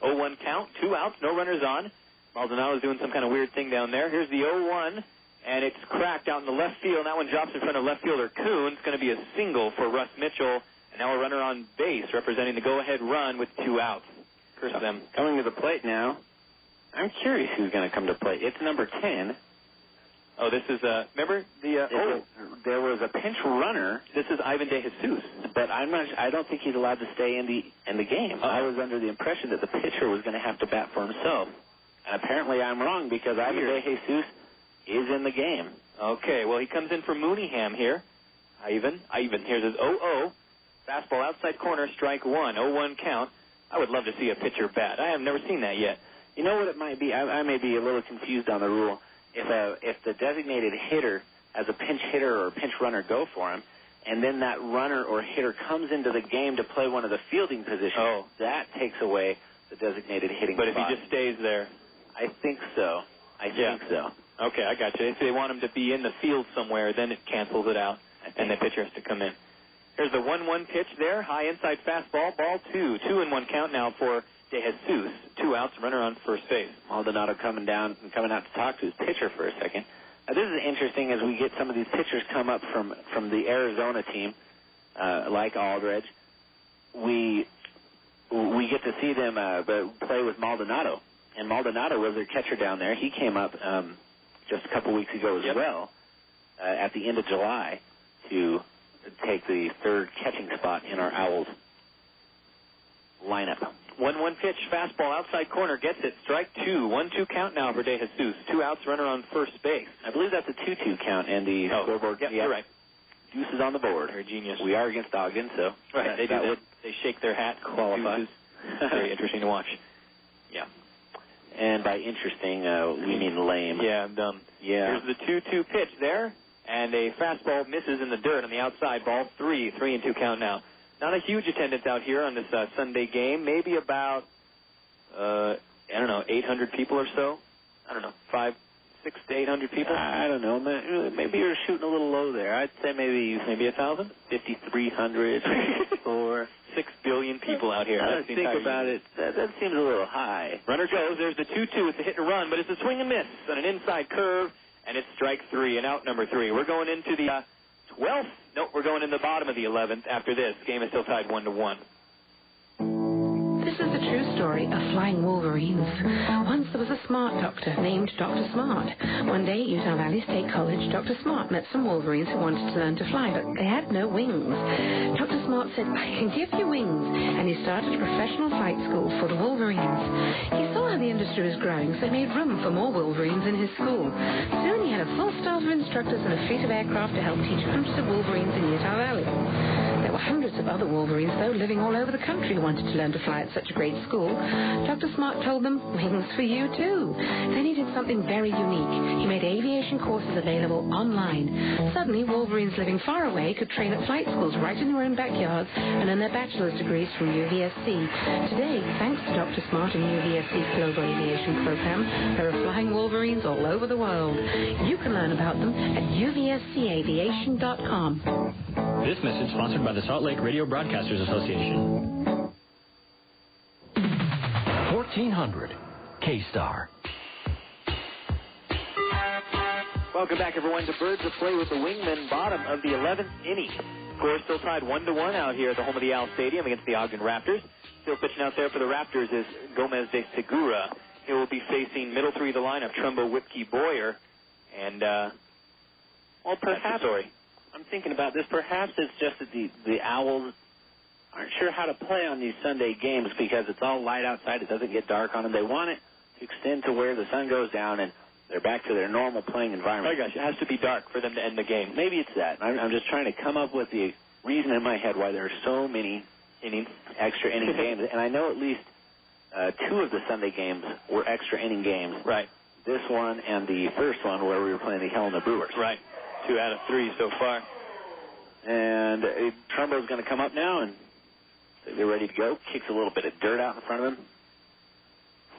0-1 count, 2 outs, no runners on. Maldonado's doing some kind of weird thing down there. Here's the 0-1, and it's cracked out in the left field. That one drops in front of left fielder Kuhn. It's going to be a single for Russ Mitchell. And now a runner on base representing the go-ahead run with 2 outs. Curse them. Coming to the plate now. I'm curious who's going to come to plate. It's number 10. Oh, this is, remember the, there was a pinch runner. This is Iván De Jesús. But I don't think he's allowed to stay in the game. I was under the impression that the pitcher was going to have to bat for himself. And apparently I'm wrong because Iván De Jesús is in the game. Okay, well, he comes in for Mooneyham here. Ivan, here's his 0-0. Fastball outside corner, strike one, 0-1 count. I would love to see a pitcher bat. I have never seen that yet. You know what it might be? I may be a little confused on the rule. If the designated hitter has a pinch hitter or a pinch runner go for him, and then that runner or hitter comes into the game to play one of the fielding positions, that takes away the designated hitting spot. But if he just stays there? I think so. I think so. Okay, I got you. If they want him to be in the field somewhere, then it cancels it out, and the pitcher has to come in. Here's the 1-1 pitch there, high inside fastball, ball 2. 2-1 count now for De Jesus. 2 outs, runner on first base. Maldonado coming out to talk to his pitcher for a second. Now, this is interesting as we get some of these pitchers come up from the Arizona team, like Aldridge. We get to see them play with Maldonado. And Maldonado was their catcher down there. He came up just a couple weeks ago as well at the end of July to take the third catching spot in our Owlz lineup. 1-1 pitch, fastball outside corner, gets it, strike 2. 1-2 count now for De Jesus. 2 outs, runner on first base. I believe that's a 2-2 count in the scoreboard. Yep, you're right. deuces on the board. Very genius. We are against Ogden, so right. They do that. They shake their hat. Qualify. Very interesting to watch. Yeah. And by interesting, we mean lame. Yeah, dumb. Yeah. Here's the 2-2 pitch there, and a fastball misses in the dirt on the outside. Ball 3, 3-2 count now. Not a huge attendance out here on this Sunday game. Maybe about, 800 people or so. I don't know, 600 to 800 people. I don't know. Maybe you're shooting a little low there. I'd say maybe 1,000, 5,300, or 6 billion people out here. I think about it. That seems a little high. Runner goes. There's the 2-2. It's a hit and run, but it's a swing and miss on an inside curve, and it's strike 3 and out number 3. We're going into the 12th. Nope, we're going in the bottom of the 11th after this. Game is still tied 1-1. This is the true story of flying wolverines. Once there was a smart doctor named Dr. Smart. One day at Utah Valley State College, Dr. Smart met some wolverines who wanted to learn to fly, but they had no wings. Dr. Smart said, I can give you wings. And he started a professional flight school for the wolverines. He saw how the industry was growing, so he made room for more wolverines in his school. Soon he had a full staff of instructors and a fleet of aircraft to help teach hundreds of wolverines in Utah Valley. There were hundreds of other wolverines, though, living all over the country who wanted to learn to fly at such a great school. Dr. Smart told them, wings for you, too. Then he did something very unique. He made aviation courses available online. Suddenly, wolverines living far away could train at flight schools right in their own backyards and earn their bachelor's degrees from UVSC. Today, thanks to Dr. Smart and UVSC's Global Aviation Program, there are flying wolverines all over the world. You can learn about them at uvscaviation.com. This message sponsored by the Salt Lake Radio Broadcasters Association. 1400 K-Star. Welcome back, everyone, to Birds of Play with the Wingmen, bottom of the 11th inning. Score still tied 1-1 out here at the home of the Owlz Stadium against the Ogden Raptors. Still pitching out there for the Raptors is Gomez de Segura. He will be facing middle three of the lineup, Trumbo, Whipkey, Boyer, and perhaps I'm thinking about this. Perhaps it's just that the Owls aren't sure how to play on these Sunday games because it's all light outside. It doesn't get dark on them. They want it to extend to where the sun goes down and they're back to their normal playing environment. Oh, gosh, it has to be dark for them to end the game. Maybe it's that. I'm just trying to come up with the reason in my head why there are so many extra inning games. And I know at least 2 of the Sunday games were extra inning games. Right. This one and the first one where we were playing the Helena Brewers. Right. 2 out of 3 so far. And Trumbo's going to come up now, and they're ready to go. Kicks a little bit of dirt out in front of him.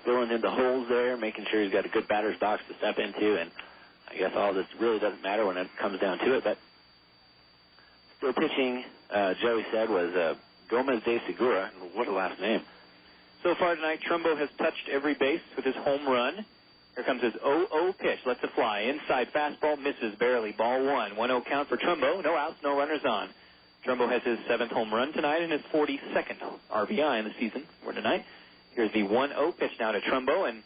Filling in the holes there, making sure he's got a good batter's box to step into. And I guess all this really doesn't matter when it comes down to it. But still pitching, Joey said, was Gomez de Segura. What a last name. So far tonight, Trumbo has touched every base with his home run. Here comes his 0-0 pitch. Lets it fly. Inside fastball, misses barely. Ball 1. 1-0 count for Trumbo. No outs, no runners on. Trumbo has his 7th home run tonight and his 42nd RBI in the season for tonight. Here's the 1-0 pitch now to Trumbo, and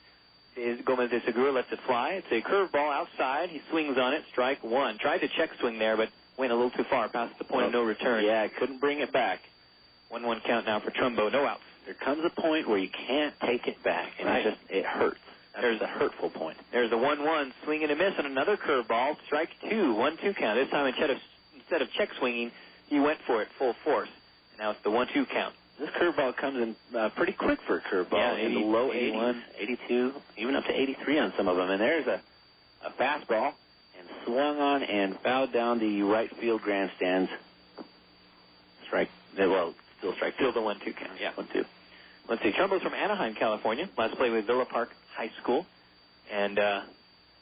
Gomez de Segura lets it fly. It's a curveball outside. He swings on it. Strike 1. Tried to check swing there, but went a little too far past the point of no return. Yeah, couldn't bring it back. 1-1 count now for Trumbo. No outs. There comes a point where you can't take it back, and it hurts. There's a hurtful point. There's a 1-1, swing and a miss on another curveball. Strike 2, 1-2 count. This time instead of check swinging, he went for it full force. And now it's the 1-2 count. This curveball comes in pretty quick for a curveball. Yeah, in the low 81, 82, even up to 83 on some of them. And there's a fastball, and swung on and fouled down the right field grandstands. Still strike 2. Still the 1-2 count. Yeah, 1-2. Let's see. Trumbo's from Anaheim, California. Last played with Villa Park High School. And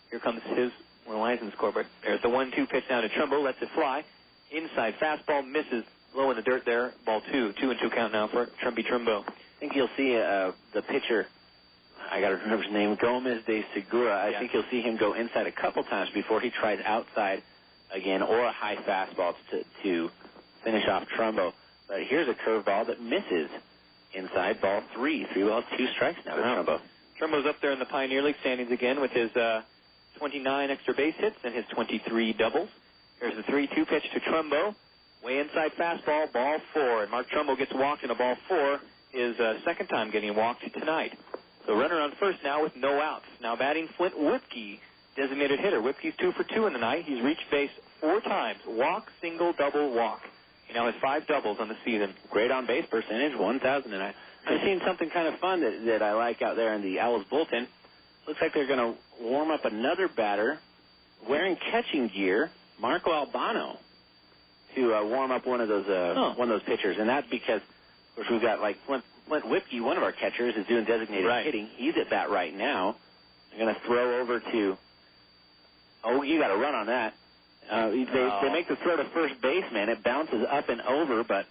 here comes his license score. But there's the 1-2 pitch now to Trumbo. Lets it fly. Inside fastball, misses low in the dirt there. Ball 2. 2-2 count now for Trumbo. I think you'll see the pitcher, I got to remember his name, Gomez de Segura. I think you'll see him go inside a couple times before he tries outside again or a high fastball to finish off Trumbo. But here's a curveball that misses. Inside, ball 3. 3 balls, 2 strikes now to Trumbo. Trumbo's up there in the Pioneer League standings again with his 29 extra base hits and his 23 doubles. Here's the 3-2 pitch to Trumbo. Way inside fastball, ball 4. And Mark Trumbo gets walked in a ball 4, his second time getting walked tonight. So runner on first now with no outs. Now batting Flint Whipkey. designated hitter. Whiskey's 2 for 2 in the night. He's reached base 4 times. Walk, single, double, walk. He now has 5 doubles on the season. Great on-base percentage, 1,000 tonight. I've seen something kind of fun that I like out there in the Owlz bullpen. Looks like they're going to warm up another batter wearing catching gear, Marco Albano, to warm up one of those pitchers. And that's because, of course, we've got like Flint Whipke, one of our catchers, is doing designated hitting. He's at bat right now. They're going to throw over to, you got a run on that. They make the throw to first baseman. It bounces up and over, but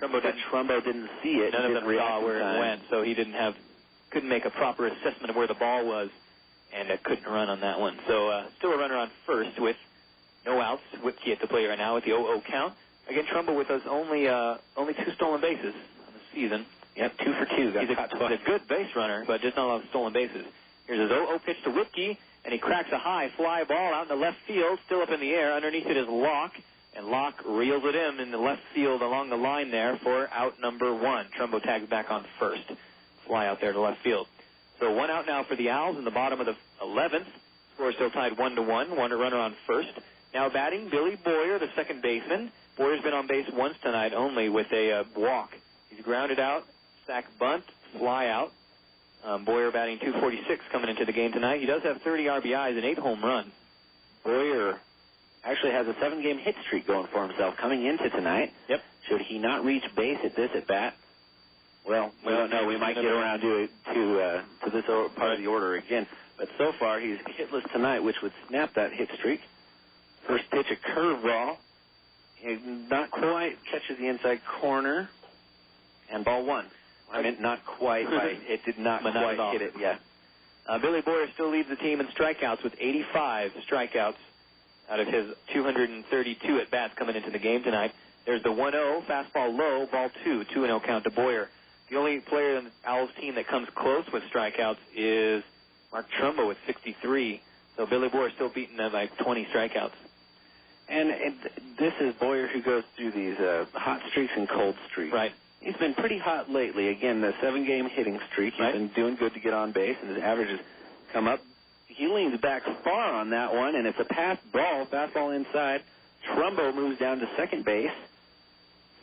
Trumbo didn't see it. None of them saw where it went, so he couldn't make a proper assessment of where the ball was, and couldn't run on that one. So still a runner on first with no outs. Whipke at the plate right now with the 0-0 count. Again, Trumbo with us only 2 stolen bases on the season. Yep, 2 for 2. He's a good base runner, but just not a lot of stolen bases. Here's his 0-0 pitch to Whipke, and he cracks a high fly ball out in the left field, still up in the air. Underneath it is Locke, and Locke reels it in the left field along the line there for out number 1. Trumbo tags back on first. Fly out there to left field. So 1 out now for the Owls in the bottom of the 11th. Score still tied 1-1. One runner on first. Now batting, Billy Boyer, the second baseman. Boyer's been on base once tonight only with a walk. He's grounded out, sack bunt, fly out. Boyer batting .246 coming into the game tonight. He does have 30 RBIs and 8 home runs. Boyer actually has a 7-game hit streak going for himself coming into tonight. Yep. Should he not reach base at this at bat, well, we don't know. We might get around to this part of the order again. But so far, he's hitless tonight, which would snap that hit streak. First pitch, a curveball. Not quite catches the inside corner. And ball 1. I meant not quite. It did not quite hit it. Yeah. Billy Boyer still leads the team in strikeouts with 85 strikeouts out of his 232 at-bats coming into the game tonight. There's the 1-0, fastball low, ball 2, 2-0 count to Boyer. The only player in the Owls team that comes close with strikeouts is Mark Trumbo with 63. So Billy Boyer still beating them by 20 strikeouts. And this is Boyer who goes through these hot streaks and cold streaks. Right. He's been pretty hot lately. Again, the 7-game hitting streak. He's been doing good to get on base, and his average has come up. He leans back far on that one, and it's a pass ball, fastball inside. Trumbo moves down to second base.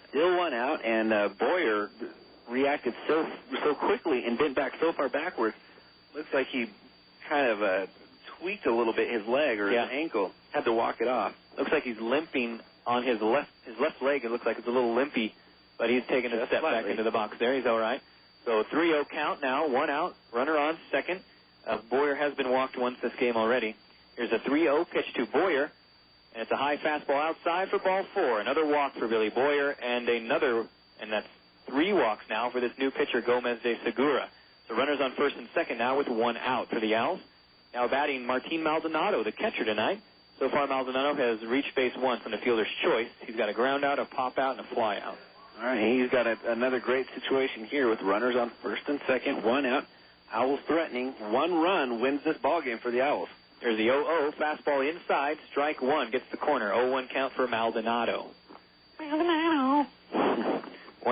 Still 1 out, and Boyer reacted so quickly and bent back so far backwards. Looks like he kind of tweaked a little bit his leg or his ankle. Had to walk it off. Looks like he's limping on his left leg. It looks like it's a little limpy, but he's taken a step back into the box there. He's all right. So 3-0 count now, 1 out, runner on second. Boyer has been walked once this game already. Here's a 3-0 pitch to Boyer, and it's a high fastball outside for ball 4. Another walk for Billy Boyer, and that's 3 walks now for this new pitcher, Gomez de Segura. So runners on first and second now with 1 out for the Owls. Now batting Martin Maldonado, the catcher tonight. So far, Maldonado has reached base once on the fielder's choice. He's got a ground out, a pop out, and a fly out. All right, he's got another great situation here with runners on first and second, 1 out. Owls threatening. 1 run wins this ballgame for the Owls. There's the 0-0, fastball inside, strike 1, gets the corner. 0-1 count for Maldonado. 1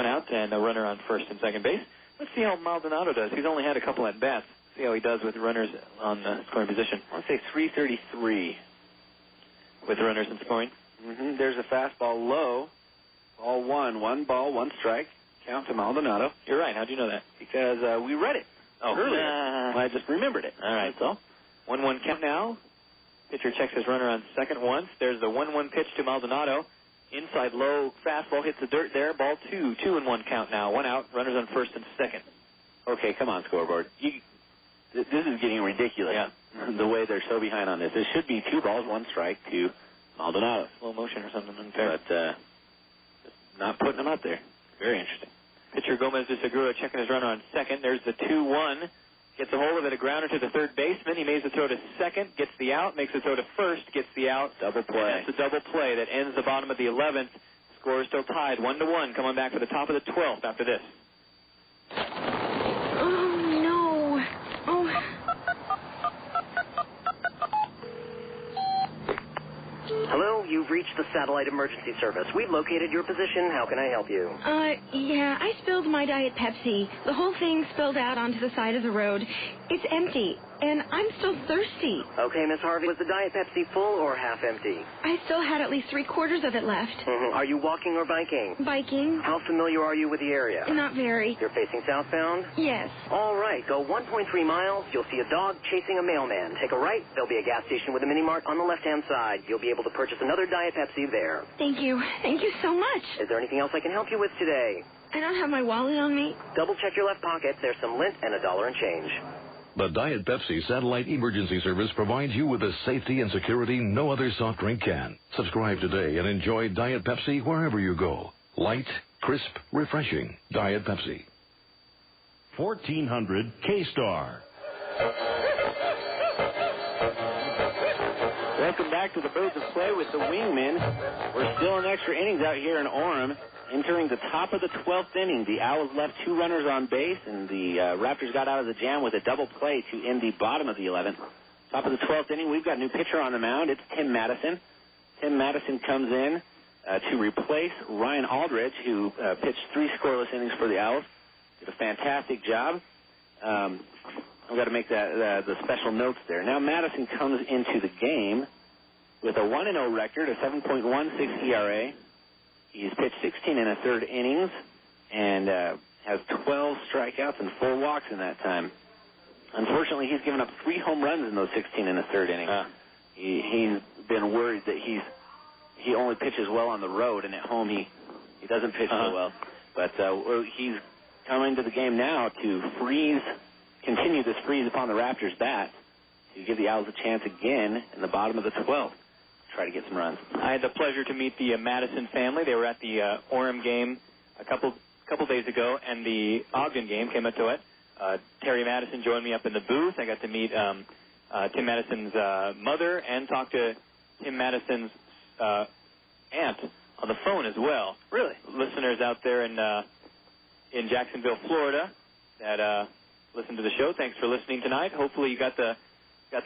out and a runner on first and second base. Let's see how Maldonado does. He's only had a couple at-bats. See how he does with runners on scoring position. I want to say 333 with runners in scoring. There's a fastball low. Ball 1. 1 ball, 1 strike. Count to Maldonado. You're right. How'd you know that? Because we read it earlier. I just remembered it. All right. So 1-1 count now. Pitcher checks his runner on second once. There's the 1-1 pitch to Maldonado. Inside low fastball hits the dirt there. Ball 2. 2-1 count now. 1 out. Runners on first and second. Okay, come on, scoreboard. This is getting ridiculous. Yeah. The way they're so behind on this. It should be 2 balls, 1 strike to Maldonado. Slow motion or something unfair. But not putting them out there. Very interesting. Pitcher Gomez de Segura checking his runner on second. There's the 2-1. Gets a hold of it, a grounder to the third baseman. He makes the throw to second, gets the out, makes the throw to first, gets the out. Double play. And that's a double play that ends the bottom of the 11th. Score is still tied, 1-1. Coming back for the top of the 12th after this. Oh, no. Oh. Hello, you've reached the Satellite Emergency Service. We've located your position. How can I help you? Yeah, I spilled my Diet Pepsi. The whole thing spilled out onto the side of the road. It's empty, and I'm still thirsty. Okay, Miss Harvey, was the Diet Pepsi full or half empty? I still had at least 3/4 of it left. Are you walking or biking? Biking? How familiar are you with the area? Not very. You're facing southbound? Yes. All right, go 1.3 miles. You'll see a dog chasing a mailman. Take a right. There'll be a gas station with a mini mart on the left-hand side. You'll be able to purchase another Diet Pepsi there. Thank you. Thank you so much. Is there anything else I can help you with today? I don't have my wallet on me. Double check your left pocket. There's some lint and $1 and change. The Diet Pepsi Satellite Emergency Service provides you with the safety and security no other soft drink can. Subscribe today and enjoy Diet Pepsi wherever you go. Light, crisp, refreshing. Diet Pepsi. 1400 K-Star. Welcome back to the Birds of Play with the Wingmen. We're still in extra innings out here in Orem. Entering the top of the 12th inning, the Owls left 2 runners on base, and the Raptors got out of the jam with a double play to end the bottom of the 11th. Top of the 12th inning, we've got a new pitcher on the mound. It's Tim Madison. Tim Madison comes in to replace Ryan Aldridge, who pitched 3 scoreless innings for the Owls. Did a fantastic job. I've got to make that the special notes there. Now Madison comes into the game with a 1-0 record, a 7.16 ERA. He's pitched 16 1/3 innings and has 12 strikeouts and 4 walks in that time. Unfortunately, he's given up 3 home runs in those 16 1/3 innings. He's been worried that he only pitches well on the road, and at home he doesn't pitch so well. But he's coming to the game now to continue this freeze upon the Raptors' bat to give the Owls a chance again in the bottom of the 12th. Try to get some runs. I had the pleasure to meet the Madison family. They were at the Orem game a couple days ago, and the Ogden game came up to it. Terry Madison joined me up in the booth. I got to meet Tim Madison's mother and talk to Tim Madison's aunt on the phone as well. Really? Listeners out there in Jacksonville, Florida, that listen to the show. Thanks for listening tonight. Hopefully you got the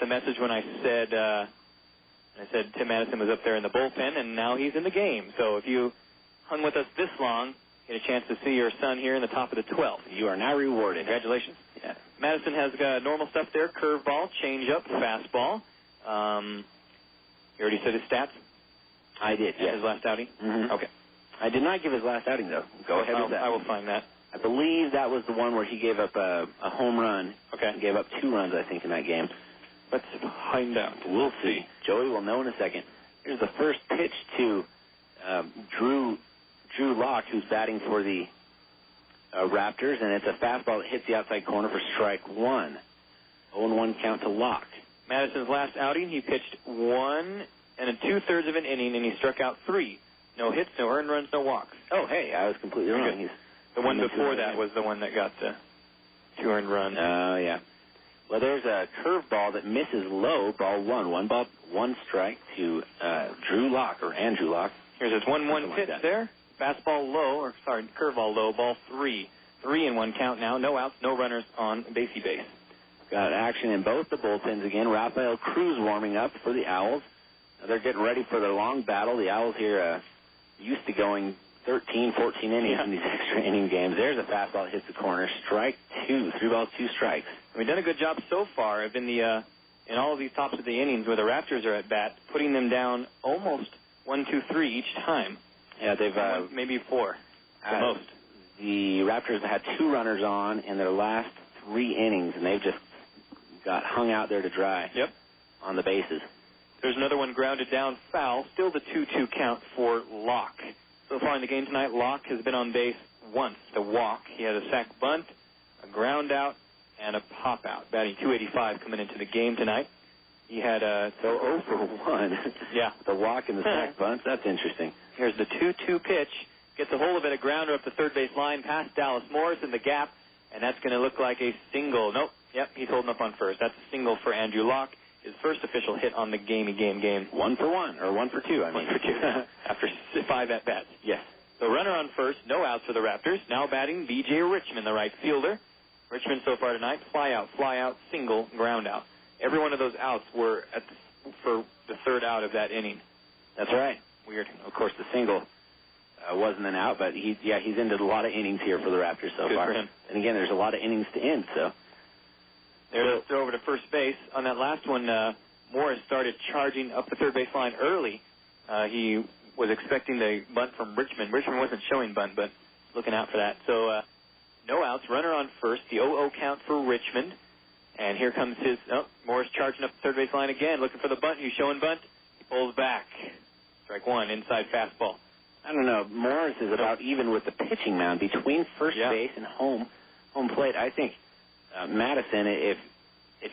message when I said Tim Madison was up there in the bullpen, and now he's in the game. So if you hung with us this long, get a chance to see your son here in the top of the 12th. You are now rewarded. Congratulations. Yeah. Madison has normal stuff there: curveball, changeup, fastball. You already said his stats? I did, yes. His last outing? Mm-hmm. Okay. I did not give his last outing, though. Go ahead with that. I will find that. I believe that was the one where he gave up a home run. Okay. He gave up 2 runs, I think, in that game. Let's find out. We'll see. Joey will know in a second. Here's the first pitch to Drew Locke, who's batting for the Raptors, and it's a fastball that hits the outside corner for strike 1. 0-1 count to Locke. Madison's last outing, he pitched 1 2/3 of an inning, and he struck out 3. No hits, no earned runs, no walks. Oh, hey, I was completely wrong. The one before that was the one that got the 2 earned runs. Oh, yeah. Well, there's a curveball that misses low, ball 1. 1 ball, 1 strike to Andrew Locke. Here's his 1-1 pitch there. Fastball low, curveball low, ball 3. 3-1 count now. No outs, no runners on basey base. Got action in both the bullpens again. Rafael Cruz warming up for the Owls. Now they're getting ready for their long battle. The Owls here used to going 13, 14 innings in these extra inning games. There's a fastball that hits the corner. Strike 2. 3 balls, 2 strikes. We've done a good job so far of in all of these tops of the innings where the Raptors are at bat, putting them down almost 1, 2, 3 each time. Yeah, they've maybe 4 the most. The Raptors had 2 runners on in their last 3 innings, and they've just got hung out there to dry. Yep. On the bases. There's another one grounded down foul. Still the 2-2 count for Locke. So far in the game tonight, Locke has been on base once, the walk. He had a sac bunt, a ground out, and a pop out. Batting .285 coming into the game tonight. He had a 0 for 1. Yeah. The walk and the sac bunt. That's interesting. Here's the 2-2 pitch. Gets a hold of it, a grounder up the third base line past Dallas Morris in the gap, and that's going to look like a single. Nope. Yep, he's holding up on first. That's a single for Andrew Locke. His first official hit on the game. 1 for 1, or 1 for 2, I mean. 1 for 2, after 5 at-bats. Yes. The runner on first, no outs for the Raptors. Now batting B.J. Richmond, the right fielder. Richmond so far tonight, fly out, single, ground out. Every one of those outs were for the third out of that inning. That's right. Weird. Of course, the single wasn't an out, but he's ended a lot of innings here for the Raptors so Good far. for him. And again, there's a lot of innings to end, so. There's a throw over to first base. On that last one, Morris started charging up the third base line early. He was expecting the bunt from Richmond. Richmond wasn't showing bunt, but looking out for that. So no outs, runner on first, the 0-0 count for Richmond. And here comes Morris charging up the third base line again, looking for the bunt. He's showing bunt. He pulls back. Strike one, inside fastball. I don't know. Morris is about even with the pitching mound between first base and home plate. I think Madison, if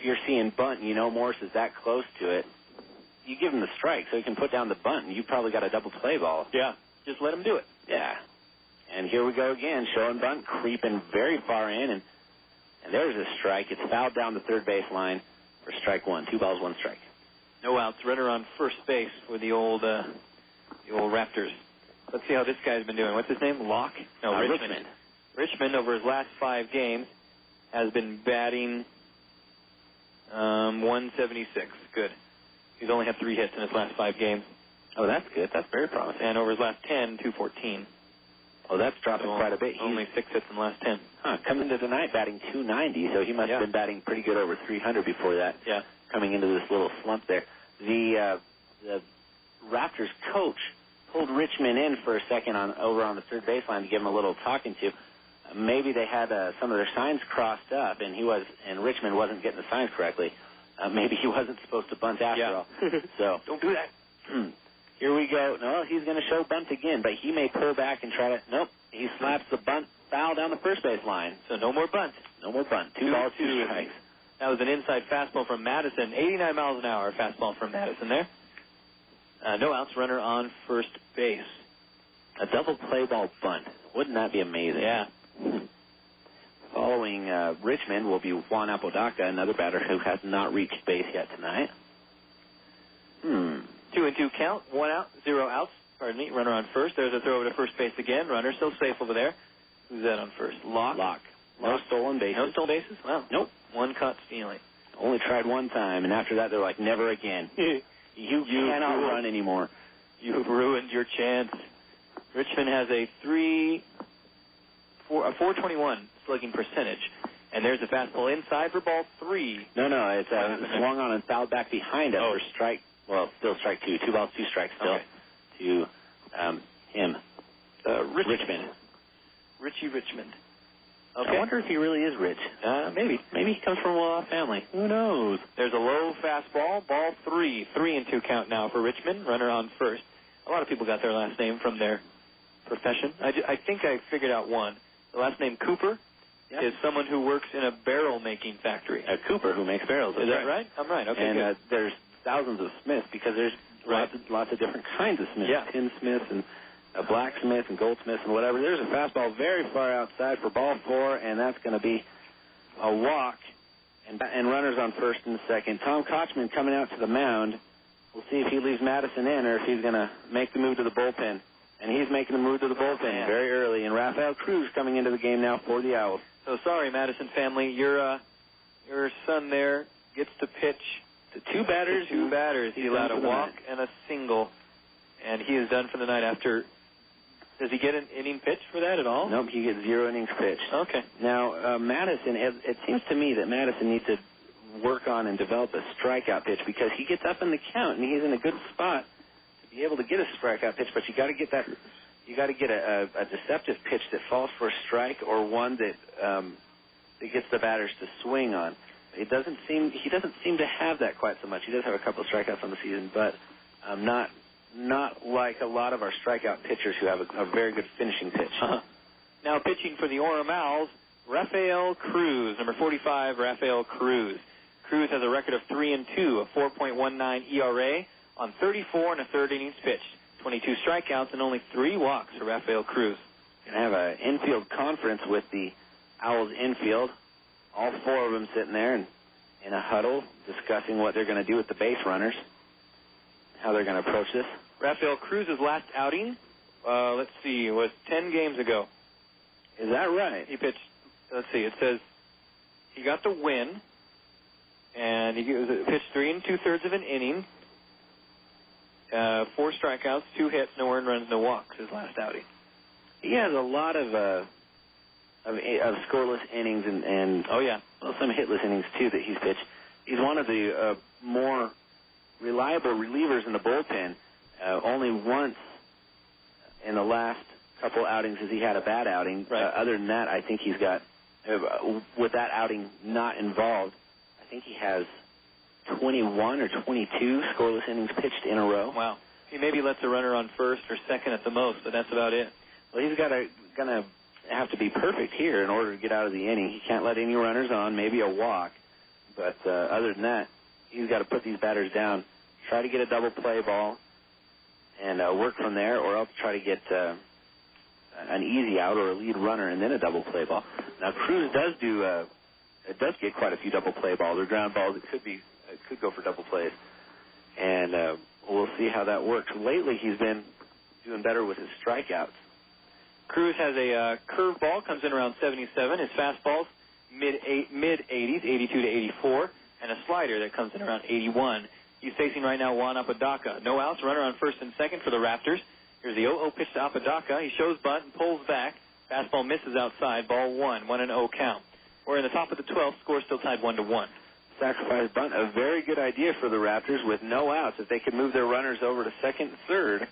you're seeing bunt and you know Morris is that close to it, you give him the strike so he can put down the bunt, and you probably got a double play ball. Yeah, just let him do it. Yeah. And here we go again, showing bunt, creeping very far in, and there's a strike. It's fouled down the third base line for strike one. 2 balls, 1 strike. No outs. Runner on first base for the old Raptors. Let's see how this guy's been doing. What's his name? Locke? No, Richmond. Richmond, over his last 5 games, has been batting 176. Good. He's only had 3 hits in his last 5 games. Oh, that's good. That's very promising. And over his last 10, 214. Oh, that's dropping quite a bit. Only 6 hits in the last 10. Coming into tonight batting 290, so he must have been batting pretty good over 300 before that. Yeah. Coming into this little slump there. The Raptors coach pulled Richmond in for a second over on the third baseline to give him a little talking to. Maybe they had some of their signs crossed up, and Richmond wasn't getting the signs correctly. Maybe he wasn't supposed to bunt after all. So don't do that. Here we go. No, he's going to show bunt again, but he may pull back and try to. Nope. He slaps the bunt foul down the first base line. So no more bunt. No more bunt. 2 balls, 2 strikes. That was an inside fastball from Madison. 89 miles an hour fastball from Madison there. No outs. Runner on first base. A double play ball bunt. Wouldn't that be amazing? Yeah. Following Richmond will be Juan Apodaca, another batter who has not reached base yet tonight. 2-2 count. 1 out, 0 outs. Pardon me. Runner on first. There's a throw over to first base again. Runner still safe over there. Who's that on first? Locke. No stolen bases. No stolen bases? Well, nope. 1 caught stealing. Only tried 1 time, and after that they're like, never again. You cannot run anymore. You've ruined your chance. Richmond has a 421 slugging percentage. And there's a fastball inside for ball 3. No, it's swung on and fouled back behind us for strike. Well, still strike 2. 2 balls, 2 strikes still to him. Richmond. Richie Richmond. Okay. I wonder if he really is rich. Maybe. Maybe he comes from a well-off family. Who knows? There's a low fastball. Ball 3. 3-2 count now for Richmond. Runner on first. A lot of people got their last name from their profession. I think I figured out one. The last name Cooper is someone who works in a barrel-making factory. A Cooper who makes barrels. Is that right? I'm right. Okay, and there's thousands of Smiths because there's lots of different kinds of Smiths. Yeah. Tinsmiths and blacksmiths and goldsmiths and whatever. There's a fastball very far outside for ball 4, and that's going to be a walk. And runners on first and second. Tom Kochman coming out to the mound. We'll see if he leaves Madison in or if he's going to make the move to the bullpen. And he's making the move to the bullpen very early. And Rafael Cruz coming into the game now for the Owls. So sorry, Madison family. Your son there gets to pitch to 2 batters. 2 batters. He allowed a walk and a single. And he is done for the night after. Does he get an inning pitch for that at all? Nope, he gets 0 innings pitched. Okay. Now, Madison, it seems to me that Madison needs to work on and develop a strikeout pitch because he gets up in the count and he's in a good spot to be able to get a strikeout pitch, but you got to get that. You got to get a deceptive pitch that falls for a strike or one that gets the batters to swing on. He doesn't seem to have that quite so much. He does have a couple of strikeouts on the season, but not like a lot of our strikeout pitchers who have a very good finishing pitch. Now pitching for the Orem Owls, Rafael Cruz, number 45, Rafael Cruz. Cruz has a record of 3-2, a 4.19 ERA on 34 1/3 innings pitched, 22 strikeouts and only 3 walks for Rafael Cruz. Going to have an infield conference with the Owls infield. All 4 of them sitting there in a huddle discussing what they're going to do with the base runners, how they're going to approach this. Rafael Cruz's last outing, was 10 games ago. Is that right? He pitched, it says he got the win, and he pitched 3 2/3 of an inning, 4 strikeouts, 2 hits, no earned runs, no walks, his last outing. He has a lot of of scoreless innings and some hitless innings too that he's pitched. He's one of the more reliable relievers in the bullpen. Only once in the last couple outings has he had a bad outing. Right. Other than that, I think he's got, with that outing not involved, I think he has 21 or 22 scoreless innings pitched in a row. Wow. He maybe lets a runner on first or second at the most, but that's about it. Well, he's gonna have to be perfect here in order to get out of the inning. He can't let any runners on, maybe a walk. But other than that, he's got to put these batters down, try to get a double play ball, and work from there, or else try to get an easy out or a lead runner and then a double play ball. Now, Cruz does get quite a few double play balls or ground balls. It could go for double plays, and we'll see how that works. Lately, he's been doing better with his strikeouts. Cruz has a curve ball, comes in around 77. His fastball's mid-80s, 82 to 84, and a slider that comes in around 81. He's facing right now Juan Apodaca. No outs, runner on first and second for the Raptors. Here's the 0-0 pitch to Apodaca. He shows bunt and pulls back. Fastball misses outside. Ball 1, 1-0 count. We're in the top of the 12th. Score still tied 1-1. Sacrifice bunt, a very good idea for the Raptors with no outs. If they could move their runners over to second and third,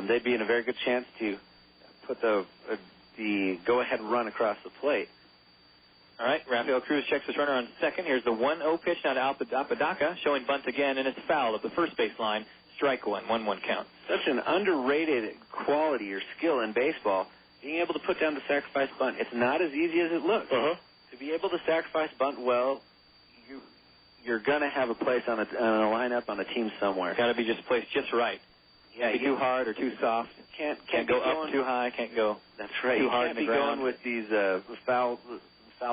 they'd be in a very good chance to put the go-ahead run across the plate. All right, Rafael Cruz checks his runner on second. Here's the 1-0 pitch now to Apodaca, showing bunt again, and it's foul at the first baseline. Strike one, 1-1 count. Such an underrated quality or skill in baseball, being able to put down the sacrifice bunt. It's not as easy as it looks. To be able to sacrifice bunt well, you're going to have a place on a lineup on a team somewhere. Got to be just placed just right. Yeah, be too hard or too soft. Can't go up too high. Can't go. That's right. Too hard can't to be ground. going with these foul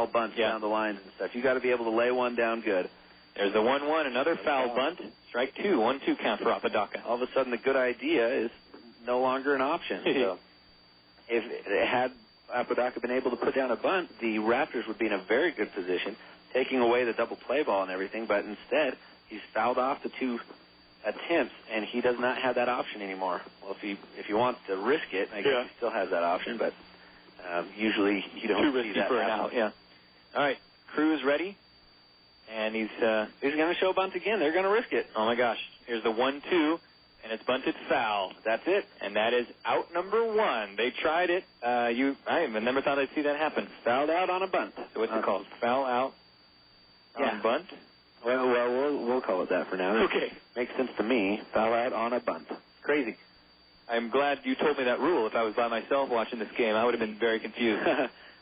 bunts down the lines and stuff. You got to be able to lay one down good. There's the 1-1, another foul bunt. Strike 2, 1-2 count for Apodaca. All of a sudden, the good idea is no longer an option. So, if had Apodaca been able to put down a bunt, the Raptors would be in a very good position, taking away the double play ball and everything. But instead, he's fouled off the 2 attempts, and he does not have that option anymore. Well, if he wants to risk it, I guess he still has that option, but usually you don't too risky see that for an happen. out. Yeah. All right, Cruz ready, and he's going to show bunt again. They're going to risk it. Oh my gosh! Here's the 1-2, and it's bunted foul. That's it, and that is out number 1. They tried it. I never thought I'd see that happen. Fouled out on a bunt. So what's it called? Foul out on bunt. Well, we'll call it that for now. Okay. Makes sense to me. Foul out on a bunt. Crazy. I'm glad you told me that rule. If I was by myself watching this game, I would have been very confused.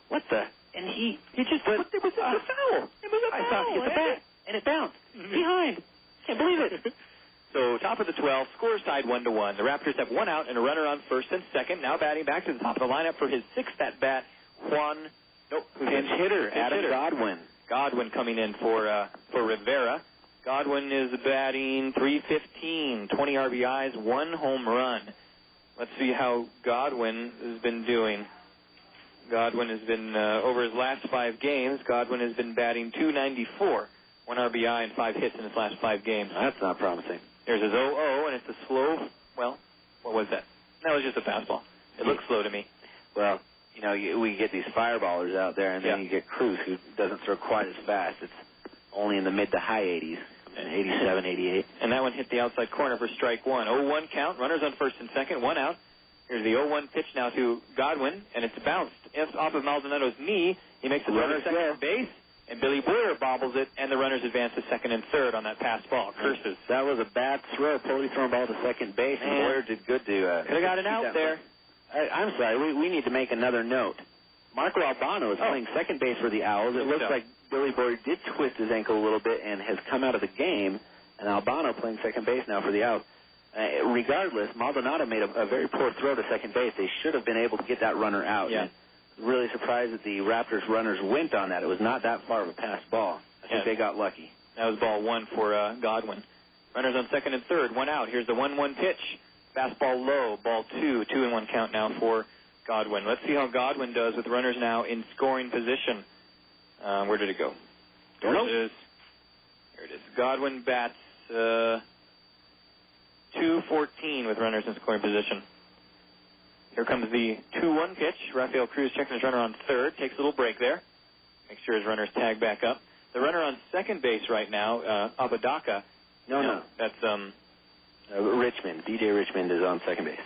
What the? And he just it was a foul. It was a foul. I thought he hit the bat, and it bounced. Behind. Can't believe it. So top of the 12th, scores tied 1-1. The Raptors have 1 out and a runner on first and second. Now batting back to the top of the lineup for his 6th at bat, pinch hitter, Adam Godwin. Godwin coming in for Rivera. Godwin is batting .315, 20 RBIs, 1 home run. Let's see how Godwin has been doing. Godwin has been, over his last 5 games, Godwin has been batting .294, 1 RBI and 5 hits in his last 5 games. That's not promising. There's his 0-0, and it's a slow, what was that? That was just a fastball. It looks slow to me. Well, we get these fireballers out there, and then you get Cruz, who doesn't throw quite as fast. It's only in the mid to high 80s, 87, 88. And that one hit the outside corner for strike 1. 0-1 count, runners on first and second, 1 out. Here's the 0-1 pitch now to Godwin, and it's bounced off of Maldonado's knee. He makes the throw to second base, and Billy Boyer bobbles it, and the runners advance to second and third on that pass ball. Curses. That was a bad throw. Poorly thrown ball to second base, and Boyer did good to... Could have got an out there. I'm sorry. We need to make another note. Marco Albano is playing second base for the Owls. It looks like Billy Boyer did twist his ankle a little bit and has come out of the game, and Albano playing second base now for the Owls. Regardless, Maldonado made a very poor throw to second base. They should have been able to get that runner out. Yeah. Really surprised that the Raptors runners went on that. It was not that far of a pass ball. I think they got lucky. That was ball 1 for Godwin. Runners on second and third, 1 out. Here's the 1-1 pitch. Fastball low, ball 2, 2-1 count now for Godwin. Let's see how Godwin does with runners now in scoring position. Where did it go? There it is. Here it is. Godwin bats .214 with runners in scoring position. Here comes the 2-1 pitch. Rafael Cruz checking his runner on third. Takes a little break there. Make sure his runner's tagged back up. The runner on second base right now, Apodaca. No. That's Richmond. DJ Richmond is on second base.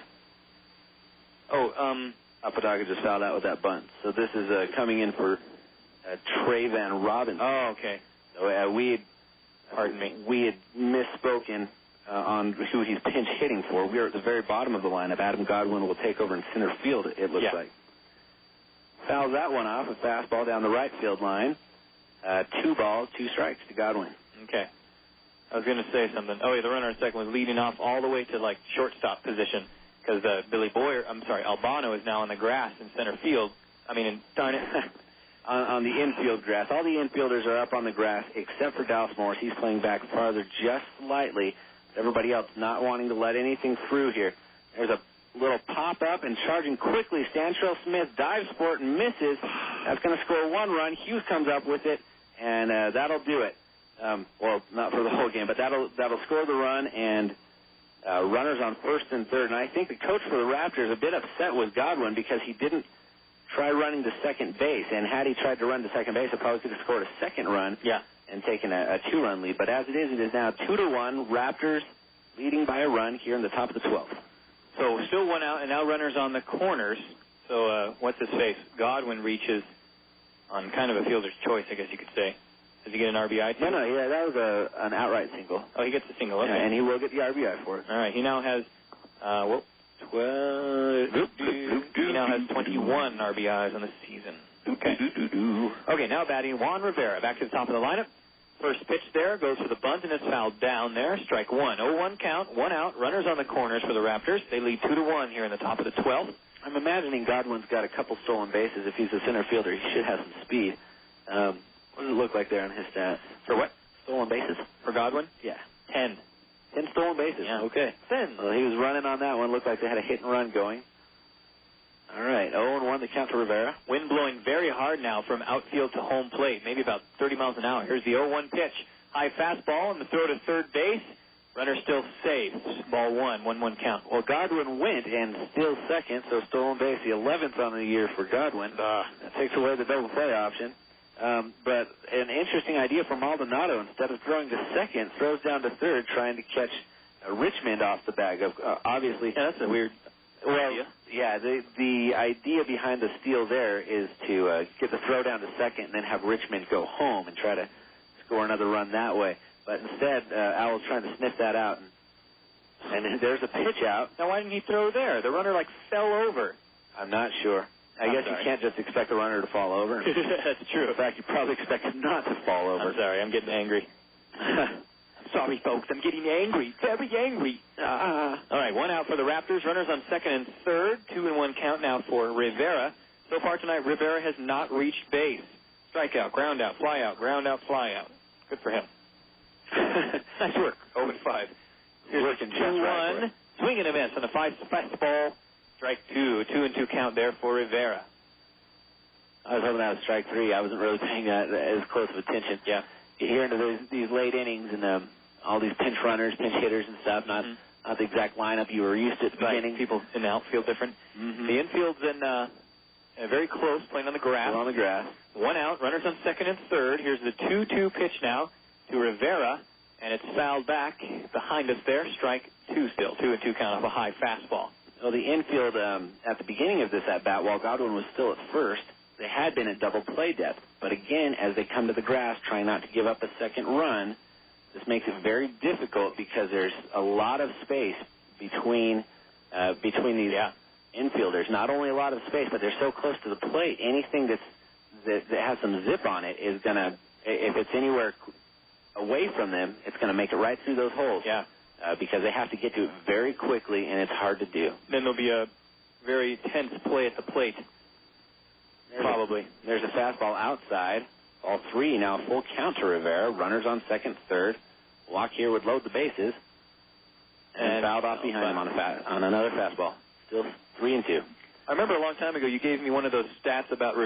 Apodaca just fouled out with that bunt. So this is coming in for Trayvon Robinson. Oh, okay. So we had misspoken on who he's pinch hitting for. We're at the very bottom of the lineup. Adam Godwin will take over in center field, it looks like. Fouls that one off, a fastball down the right field line. 2 balls, 2 strikes to Godwin. Okay. I was going to say something. Oh, yeah, the runner on second was leading off all the way to, like, shortstop position because Albano is now on the grass in center field. Darn it. on the infield grass. All the infielders are up on the grass except for Dallas Morris. He's playing back farther just slightly. Everybody else not wanting to let anything through here. There's a little pop-up and charging quickly. Stantrell Smith dives for it and misses. That's going to score 1 run. Hughes comes up with it, and that'll do it. Well, not for the whole game, but that'll score the run, and runners on first and third. And I think the coach for the Raptors is a bit upset with Godwin because he didn't try running to second base. And had he tried to run to second base, he probably could have scored a second run and taken a 2-run lead. But as it is now 2-1. Raptors leading by a run here in the top of the 12th. So still 1 out, and now runners on the corners. So what's his face? Godwin reaches on kind of a fielder's choice, I guess you could say. Does he get an RBI too? No, that was an outright single. Oh, he gets the single, okay. Yeah, and he will get the RBI for it. All right, he now has, 21 RBIs on the season. Okay. Okay, now batting Juan Rivera. Back to the top of the lineup. First pitch there goes for the bunt, and it's fouled down there. Strike 1. 0-1 count, 1 out. Runners on the corners for the Raptors. They lead 2-1 here in the top of the 12th. I'm imagining Godwin's got a couple stolen bases. If he's a center fielder, he should have some speed. What does it look like there on his stats? For what? Stolen bases. For Godwin? Yeah. 10. 10 stolen bases. Yeah. Okay. 10. Well, he was running on that one. Looked like they had a hit and run going. All right. 0-1 the count to Rivera. Wind blowing very hard now from outfield to home plate, maybe about 30 miles an hour. Here's the 0-1 pitch. High fastball and the throw to third base. Runner still safe. Ball 1, 1-1 count. Well, Godwin went and still second, so stolen base, the 11th on the year for Godwin. That takes away the double play option. But an interesting idea for Maldonado. Instead of throwing to second, throws down to third, trying to catch Richmond off the bag. Obviously, that's a weird idea. Yeah, the idea behind the steal there is to get the throw down to second and then have Richmond go home and try to score another run that way. But instead, Owlz trying to sniff that out. And there's a pitch out. Now, why didn't he throw there? The runner, fell over. I'm not sure. I guess you can't just expect a runner to fall over. That's true. In fact, you probably expect him not to fall over. I'm sorry. I'm getting angry. I'm sorry, folks. I'm getting angry. Very angry. All right, 1 out for the Raptors. Runners on second and third. 2-1 count now for Rivera. So far tonight, Rivera has not reached base. Strikeout, ground out, fly out, ground out, fly out. Good for him. Nice work. 0-5. Here's working just right for it. Swing and a miss on a fastball. Strike 2. 2-2 count there for Rivera. I was hoping that was strike 3. I wasn't really paying that as close of attention. Yeah. You hear into these late innings and all these pinch runners, pinch hitters and stuff, not the exact lineup you were used to at the beginning. People in the outfield different. The infield's in very close, playing on the grass. Still on the grass. 1 out. Runners on second and third. Here's the 2-2 pitch now to Rivera, and it's fouled back behind us there. Strike 2 still. 2-2 count off a high fastball. Well, the infield, at the beginning of this at-bat, while Godwin was still at first, they had been at double play depth. But again, as they come to the grass, trying not to give up a second run, this makes it very difficult because there's a lot of space between these infielders. Not only a lot of space, but they're so close to the plate. Anything that has some zip on it is going to, if it's anywhere away from them, it's going to make it right through those holes. Yeah. Because they have to get to it very quickly, and it's hard to do. Then there'll be a very tense play at the plate. Probably. There's a fastball outside. All 3 now full count to Rivera. Runners on second, third. Walk here would load the bases. And fouled off behind him on another fastball. Still 3-2. I remember a long time ago you gave me one of those stats about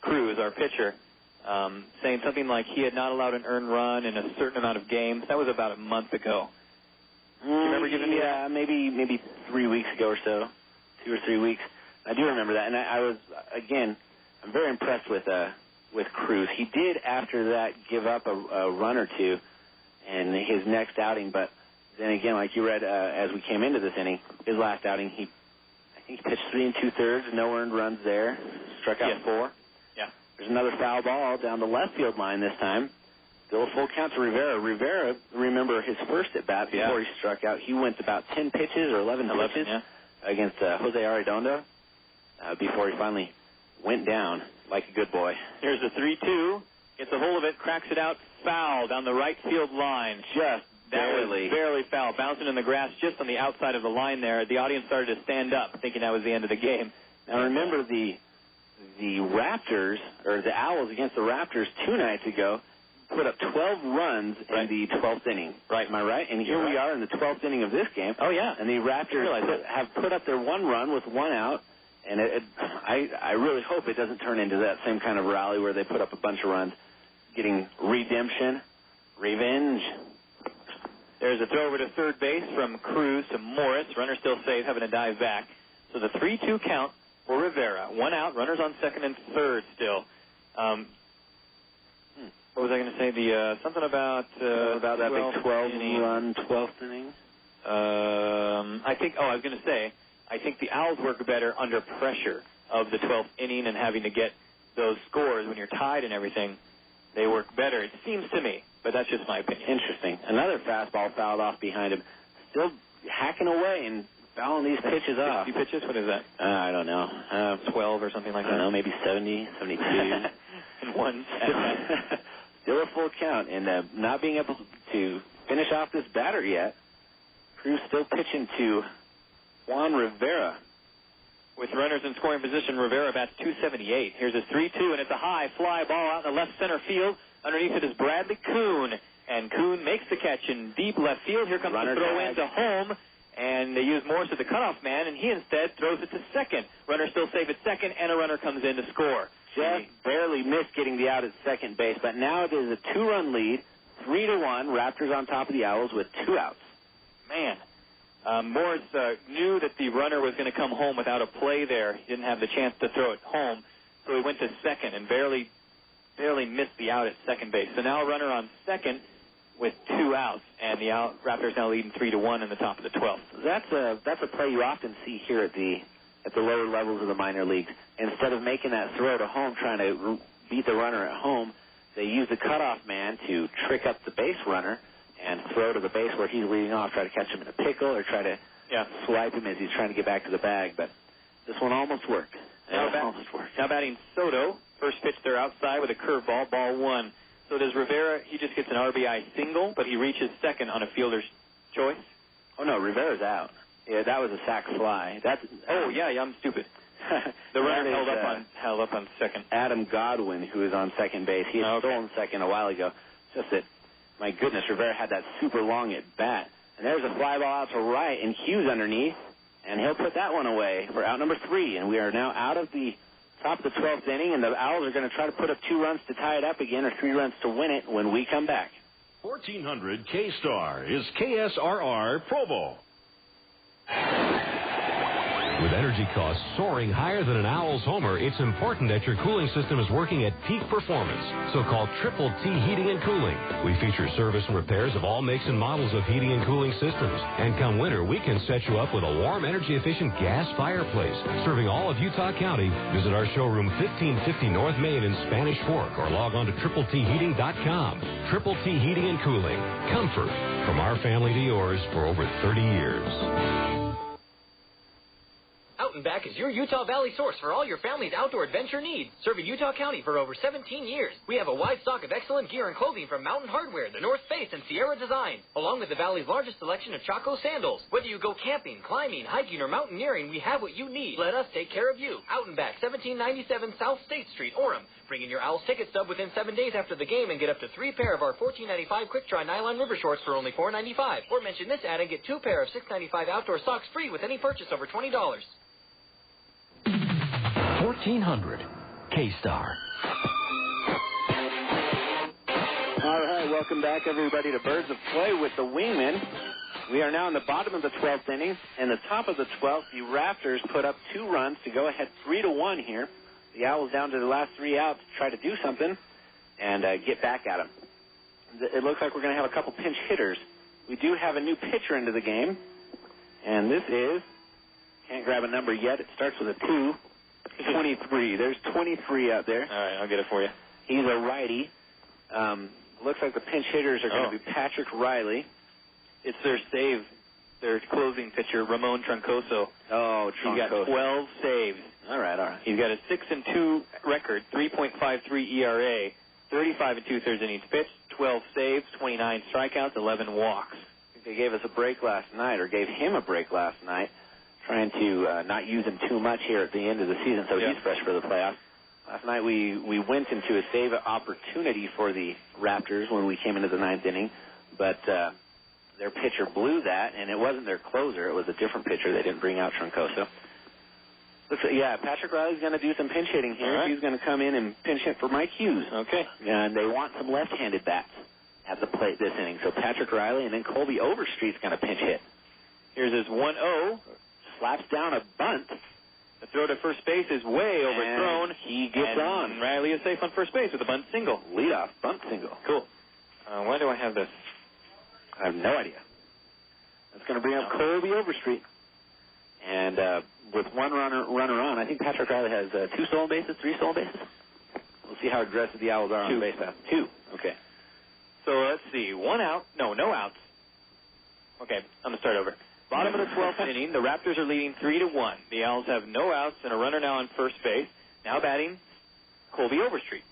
Cruz, our pitcher, saying something like he had not allowed an earned run in a certain amount of games. That was about a month ago. Do you remember giving me that? Yeah, maybe 3 weeks ago or so. 2 or 3 weeks. I do remember that, and I was, again, I'm very impressed with Cruz. He did, after that, give up a run or two in his next outing, but then again, like you read as we came into this inning, his last outing, I think he pitched 3 2/3, no earned runs there, struck out 4. Yeah. There's another foul ball down the left field line this time. Still a full count to Rivera. Rivera, remember his first at-bat before he struck out, he went about 10 pitches or 11 pitches against Jose Arredondo before he finally went down like a good boy. Here's the 3-2. Gets a hold of it, cracks it out, foul down the right field line. Just barely foul, bouncing in the grass just on the outside of the line there. The audience started to stand up, thinking that was the end of the game. Now remember the Raptors, or the Owls against the Raptors 2 nights ago, put up 12 runs in the 12th inning. Right. Am I right? And here we are in the 12th inning of this game. Oh, yeah. And the Raptors have put up their 1 run with 1 out. And I really hope it doesn't turn into that same kind of rally where they put up a bunch of runs, getting redemption, revenge. There's a throw over to third base from Cruz to Morris. Runner still safe, having to dive back. So the 3-2 count for Rivera. 1 out, runners on second and third still. What was I going to say? Something about that big 12-run 12th inning? I was going to say, I think the Owls work better under pressure of the 12th inning and having to get those scores when you're tied and everything. They work better, it seems to me, but that's just my opinion. Interesting. Another fastball fouled off behind him. Still hacking away and fouling these pitches off. 60 pitches? What is that? I don't know. 12 or something like that? I don't know, maybe 70, 72. And 1. Still a full count, and not being able to finish off this batter yet. Cruz still pitching to Juan Rivera. With runners in scoring position, Rivera bats .278. Here's his 3-2, and it's a high fly ball out in the left center field. Underneath it is Bradley Kuhn, and Kuhn makes the catch in deep left field. Here comes the throw in to home, and they use Morris as the cutoff man, and he instead throws it to second. Runner still safe at second, and a runner comes in to score. Just barely missed getting the out at second base, but now it is a 2-run lead, 3-1. Raptors on top of the Owls with 2 outs. Man. Morris knew that the runner was going to come home without a play there. He didn't have the chance to throw it home, so he went to second and barely missed the out at second base. So now a runner on second with 2 outs, and the Raptors now leading 3-1 in the top of the 12th. That's a play you often see here at the lower levels of the minor leagues. Instead of making that throw to home, trying to beat the runner at home, they use the cutoff man to trick up the base runner and throw to the base where he's leading off, try to catch him in a pickle or try to swipe him as he's trying to get back to the bag. But this one almost worked. Now batting Soto. First pitch there outside with a curveball, ball 1. So does Rivera, he just gets an RBI single, but he reaches second on a fielder's choice? Oh, no, Rivera's out. Yeah, that was a sac fly. I'm stupid. The runner held up on second. Adam Godwin, who is on second base. He had stolen second a while ago. Just that, my goodness, Rivera had that super long at bat. And there's a fly ball out to right, and Hughes underneath, and he'll put that one away for out number 3. And we are now out of the top of the 12th inning, and the Owls are going to try to put up 2 runs to tie it up again, or 3 runs to win it when we come back. 1400 K-Star is KSRR Provo. With energy costs soaring higher than an Owlz homer, it's important that your cooling system is working at peak performance. So call Triple T Heating and Cooling. We feature service and repairs of all makes and models of heating and cooling systems. And come winter, we can set you up with a warm, energy-efficient gas fireplace. Serving all of Utah County, visit our showroom 1550 North Main in Spanish Fork or log on to TripleTHeating.com. Triple T Heating and Cooling. Comfort from our family to yours for over 30 years. Out and Back is your Utah Valley source for all your family's outdoor adventure needs. Serving Utah County for over 17 years. We have a wide stock of excellent gear and clothing from Mountain Hardware, the North Face, and Sierra Design, along with the Valley's largest selection of Chaco sandals. Whether you go camping, climbing, hiking, or mountaineering, we have what you need. Let us take care of you. Out and Back, 1797 South State Street, Orem. Bring in your Owlz ticket stub within 7 days after the game and get up to 3 pair of our $14.95 Quick Dry Nylon River Shorts for only $4.95. Or mention this ad and get 2 pair of $6.95 outdoor socks free with any purchase over $20. 1400 K-Star. All right, welcome back, everybody, to Birds of Play with the Wingmen. We are now in the bottom of the 12th inning. In the top of the 12th, the Raptors put up 2 runs to go ahead 3-1 here. The Owls down to the last 3 outs to try to do something and get back at them. It looks like we're going to have a couple pinch hitters. We do have a new pitcher into the game, and this is, can't grab a number yet. It starts with a 2. 23. There's 23 out there. All right, I'll get it for you. He's a righty. Looks like the pinch hitters are going to be Patrick Riley. It's their closing pitcher, Ramon Troncoso. Oh, Troncoso. He's got 12 saves. All right. He's got a 6-2 record, 3.53 ERA, 35 2/3 innings pitched, 12 saves, 29 strikeouts, 11 walks. I think they gave us a break last night, or gave him a break last night, trying to not use him too much here at the end of the season, so he's fresh for the playoffs. Last night we went into a save opportunity for the Raptors when we came into the 9th inning, but their pitcher blew that, and it wasn't their closer. It was a different pitcher. They didn't bring out Troncoso. Patrick Riley's going to do some pinch hitting here. Right. He's going to come in and pinch hit for Mike Hughes. Okay. And they want some left-handed bats at the plate this inning. So Patrick Riley and then Colby Overstreet's going to pinch hit. Here's his 1-0. Slaps down a bunt. The throw to first base is way overthrown. And he gets on. Riley is safe on first base with a bunt single. Leadoff bunt single. Cool. Why do I have this? I have no idea. That's going to bring up Colby Overstreet. And with one runner on, I think Patrick Riley has 2 stolen bases, 3 stolen bases. We'll see how aggressive the Owls are on the base path. 2. Okay. So let's see. 1 out. No outs. Okay, I'm going to start over. Bottom of the 12th inning, the Raptors are leading 3-1. The Owls have no outs and a runner now on first base. Now batting, Colby Overstreet,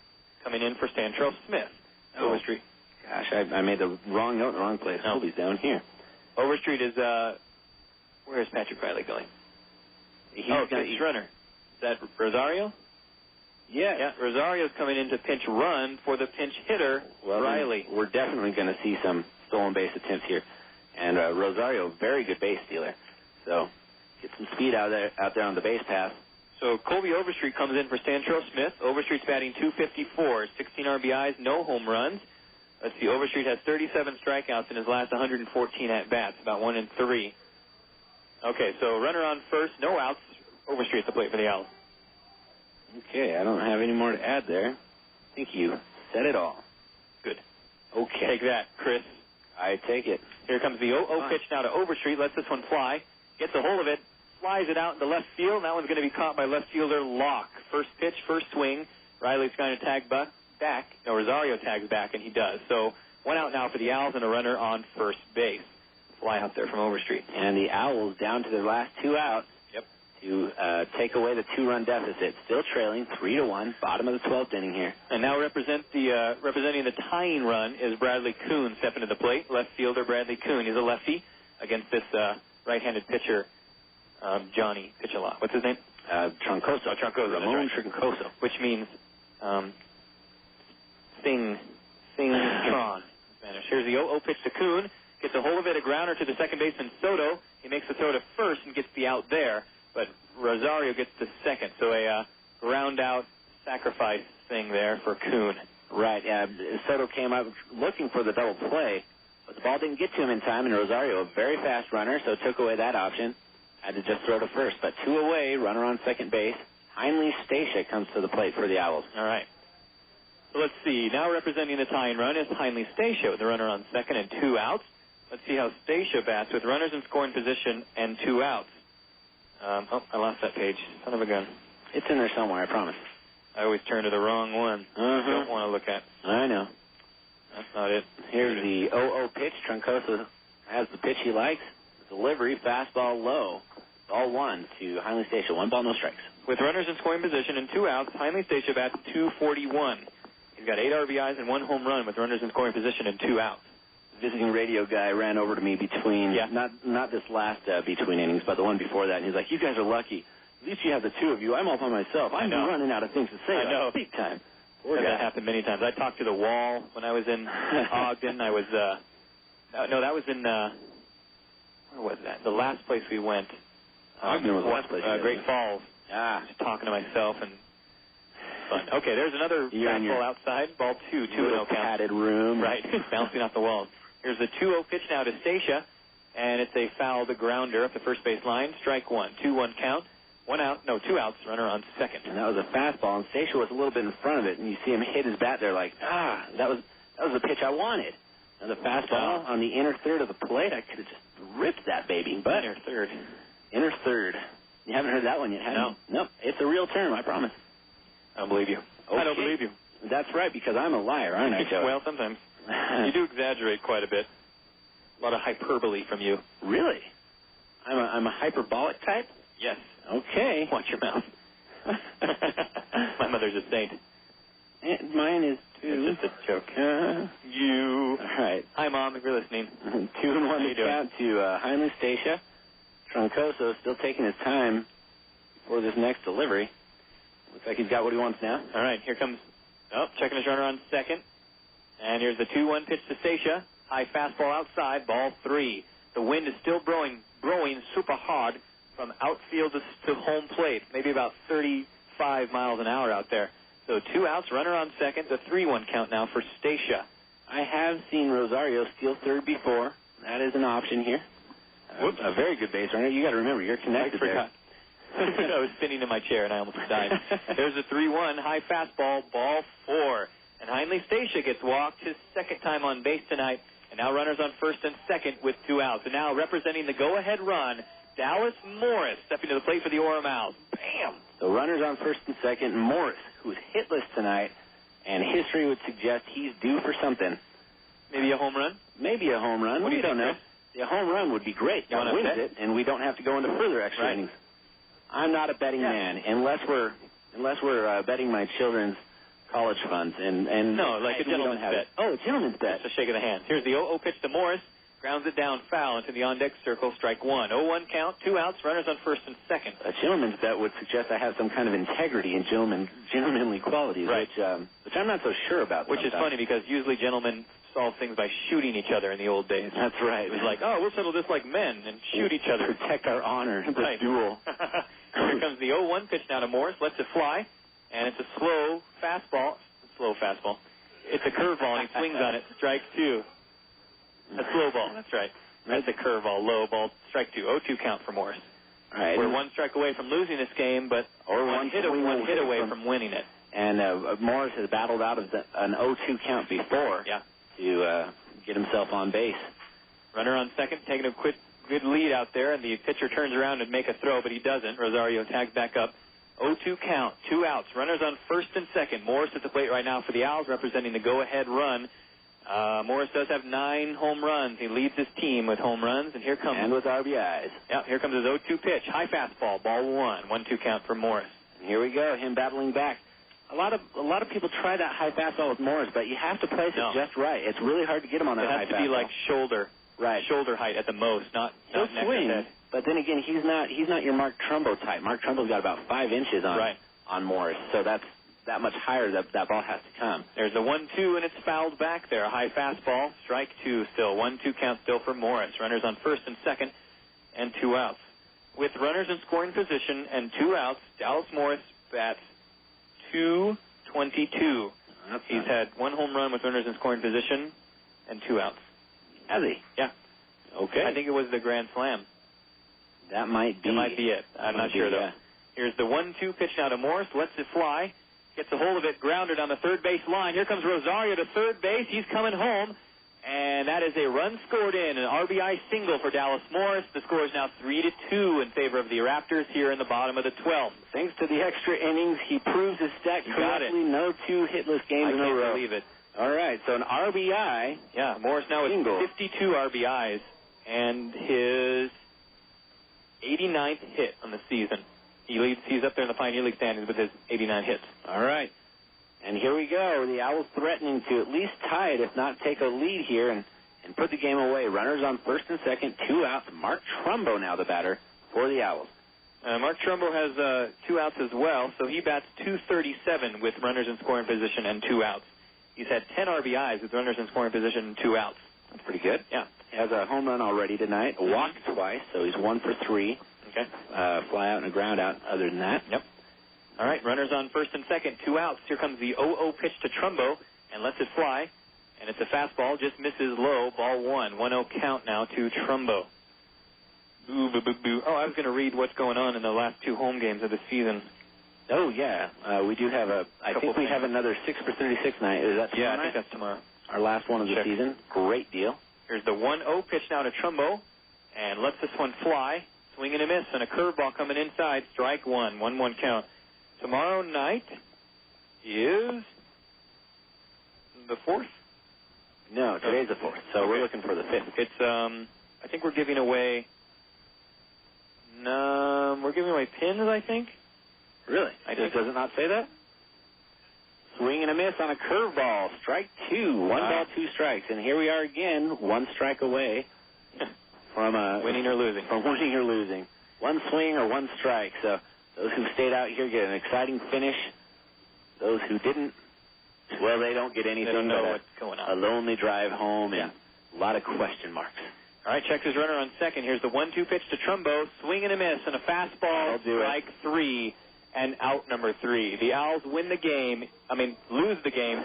coming in for Stantrell Smith. Overstreet. Gosh, I made the wrong note in the wrong place. No. Colby's down here. Overstreet is, where is Patrick Riley going? He's runner. Is that Rosario? Yeah, Rosario's coming in to pinch run for the pinch hitter, Riley. We're definitely going to see some stolen base attempts here. And Rosario, very good base stealer. So get some speed out there on the base path. So Colby Overstreet comes in for Stantrell Smith. Overstreet's batting .254, 16 RBIs, no home runs. Let's see, Overstreet has 37 strikeouts in his last 114 at-bats, about 1 in 3. Okay, so runner on first, no outs. Overstreet at the plate for the Owls. Okay, I don't have any more to add there. I think you said it all. Good. Okay. Take that, Chris. I take it. Here comes the 0-0 pitch now to Overstreet. Lets this one fly. Gets a hold of it. Flies it out into left field. That one's going to be caught by left fielder Locke. First pitch, first swing. Riley's going to tag back. No, Rosario tags back, and he does. So 1 out now for the Owls and a runner on first base. Fly out there from Overstreet. And the Owls down to their last 2 outs. Yep. To take away the 2-run deficit. Still trailing 3-1. Bottom of the 12th inning here. And now representing the tying run is Bradley Kuhn stepping to the plate. Left fielder Bradley Kuhn. He's a lefty against this right-handed pitcher, Johnny pitch a lot. What's his name? Troncoso. Troncoso. Ramon Troncoso. Which means Sing-tron in Spanish. Here's the 0-0 pitch to Kuhn. Gets a hold of it, a grounder to the second baseman Soto. He makes the throw to first and gets the out there, but Rosario gets to second. So a ground out sacrifice thing there for Kuhn. Right. Soto came up looking for the double play, but the ball didn't get to him in time, and Rosario, a very fast runner, so took away that option. Had to just throw to first, but 2 away, runner on second base. Heinle Stacia comes to the plate for the Owls. All right. So let's see. Now representing the tying run is Heinle Stacia with the runner on second and 2 outs. Let's see how Stacia bats with runners in scoring position and 2 outs. I lost that page. Son of a gun. It's in there somewhere, I promise. I always turn to the wrong one. Don't want to look at. I know. That's not it. Here's the 0-0 pitch. Troncoso has the pitch he likes. Delivery, fastball low. Ball 1 to Heinle Stacia. 1 ball, no strikes. With runners in scoring position and 2 outs, Heinle Stacia bats .241. He's got 8 RBIs and 1 home run with runners in scoring position and 2 outs. Visiting radio guy ran over to me between, not this last between innings, but the one before that, and he's like, you guys are lucky. At least you have the 2 of you. I'm all by myself. I'm running out of things to say. I know. Big time. That happened many times. I talked to the wall when I was in Ogden. I was, that was in, where was that? The last place we went. Ogden was the last place. Great Falls. Just talking to myself and fun. Okay, there's another fastball outside. Ball 2, 2-0 count. Padded room. Right, bouncing off the walls. Here's the 2-0 pitch now to Stacia. and it's a fouled grounder up the first base line. Strike one. 2-1 count. 2 outs, runner on second. And that was a fastball, and Stacia was a little bit in front of it, and you see him hit his bat there like, that was the pitch I wanted. And the fastball on the inner third of the plate, I could have just ripped that baby. But Inner third. Inner third. You haven't heard that one yet, have you? Nope. It's a real term, I promise. I don't believe you. Okay. I don't believe you. That's right, because I'm a liar, aren't I, Joe? Well, sometimes. You do exaggerate quite a bit. A lot of hyperbole from you. Really? I'm a hyperbolic type? Yes. Okay. Watch your mouth. My mother's a saint. Mine is too. It's just a joke. You. All right. Hi, Mom, if you're listening. 2-1 to count to Heinle Stacia. Troncoso still taking his time for this next delivery. Looks like he's got what he wants now. All right, here comes, checking his runner on second. And here's the 2-1 pitch to Stacia. High fastball outside, ball 3. The wind is still blowing super hard from outfield to home plate, maybe about 35 miles an hour out there. So 2 outs, runner on second, the 3-1 count now for Stacia. I have seen Rosario steal third before. That is an option here. A very good base runner. You got to remember, you're connected there. I was spinning in my chair and I almost died. There's a 3-1, high fastball, ball 4. And Heinle Stacia gets walked his second time on base tonight. And now runners on first and second with 2 outs. And now representing the go-ahead run, Dallas Morris stepping to the plate for the Orem Owlz. Bam! So runners on first and second. Morris, who's hitless tonight, and history would suggest he's due for something. Maybe a home run? Maybe a home run. What do you don't think, know. A home run would be great. You That wins it, and we don't have to go into further extra innings. I'm not a betting man unless we're betting my children's college funds and no, like a gentleman's bet. Oh, a gentleman's bet. Just a shake of the hand. Here's the 0-0 pitch to Morris. Grounds it down foul into the on-deck circle. Strike one. 0-1 count. 2 outs. Runners on first and second. A gentleman's bet would suggest I have some kind of integrity and gentlemanly qualities, right. which I'm not so sure about. Which is funny because usually gentlemen solve things by shooting each other in the old days. That's right. It was like, we'll settle this like men and shoot each other. Protect our honor. The duel. Here comes the 0-1 pitch now to Morris. Lets it fly. And it's a slow fastball. It's a curveball, and he swings on it. Strike 2. A slow ball. That's right. That's a curveball. Low ball. Strike 2. 0-2 count for Morris. All right. We're 1 strike away from losing this game, but one hit away from winning it. And Morris has battled out of an 0-2 count before to get himself on base. Runner on second, taking a good lead out there, and the pitcher turns around and make a throw, but he doesn't. Rosario tags back up. 0-2 count, 2 outs. Runners on first and second. Morris at the plate right now for the Owls, representing the go-ahead run. Morris does have 9 home runs. He leads his team with home runs, and here comes... And with RBIs. Yeah, here comes his 0-2 pitch. High fastball, ball 1. 1-2 count for Morris. And here we go, him battling back. A lot of people try that high fastball with Morris, but you have to place it just right. It's really hard to get him on that high fastball. It has to be like shoulder height at the most, not He'll neck swing, to head. But then again, he's not your Mark Trumbo type. Mark Trumbo's got about 5 inches on Morris, so that's that much higher that ball has to come. There's a 1-2, and it's fouled back there. A high fastball, strike 2 still. 1-2 count still for Morris. Runners on first and second, and 2 outs. With runners in scoring position and 2 outs, Dallas Morris bats .222. He's had 1 home run with runners in scoring position and 2 outs. Has he? Yeah. Okay. I think it was the grand slam. That might be. It might be it. I'm not sure, though. Here's the 1-2 pitch now to Morris. Lets it fly. Gets a hold of it, grounded on the third base line. Here comes Rosario to third base. He's coming home. And that is a run scored in, an RBI single for Dallas Morris. The score is now 3-2 in favor of the Raptors here in the bottom of the 12th. Thanks to the extra innings, he proves his stat correctly. No 2 hitless games in a row. I can't believe it. All right, so an RBI. Yeah, Morris now with 52 RBIs and his 89th hit on the season. He's up there in the Pioneer League standings with his 89 hits. All right. And here we go. The Owls threatening to at least tie it, if not take a lead here and put the game away. Runners on first and second, 2 outs. Mark Trumbo now the batter for the Owls. Mark Trumbo has 2 outs as well, so he bats .237 with runners in scoring position and 2 outs. He's had 10 RBIs with runners in scoring position and 2 outs. That's pretty good. Yeah. He has a home run already tonight, a walk twice, so he's 1 for 3. Okay. Fly out and a ground out other than that. Yep. All right, runners on first and second, 2 outs. Here comes the 0-0 pitch to Trumbo, and lets it fly. And it's a fastball, just misses low, ball 1. 1-0 count now to Trumbo. Boo, boo, boo, boo. Oh, I was going to read what's going on in the last 2 home games of the season. Oh, yeah. We do have I think we have another 6 for 36 night. Is that tomorrow Yeah, I night? think that's tomorrow. Our last one of the season. Great deal. Here's the 1-0 pitch now to Trumbo, and lets this one fly. Swing and a miss, and a curveball coming inside. Strike 1. 1-1 count. Tomorrow night is the 4th? No, today's the 4th, so we're looking for the 5th. It's, I think we're giving away, pins, I think. Really? Does it not say that? Swing and a miss on a curveball. Strike 2. 1 ball, 2 strikes. And here we are again, 1 strike away from winning or losing. From winning or losing. 1 swing or 1 strike. So those who stayed out here get an exciting finish. Those who didn't, well, they don't get anything. They don't know but what's going on. A lonely drive home and a lot of question marks. All right, checks his runner on second. Here's the 1-2 pitch to Trumbo. Swing and a miss, and a fastball. Strike 3, and out number 3. The Owls lose the game.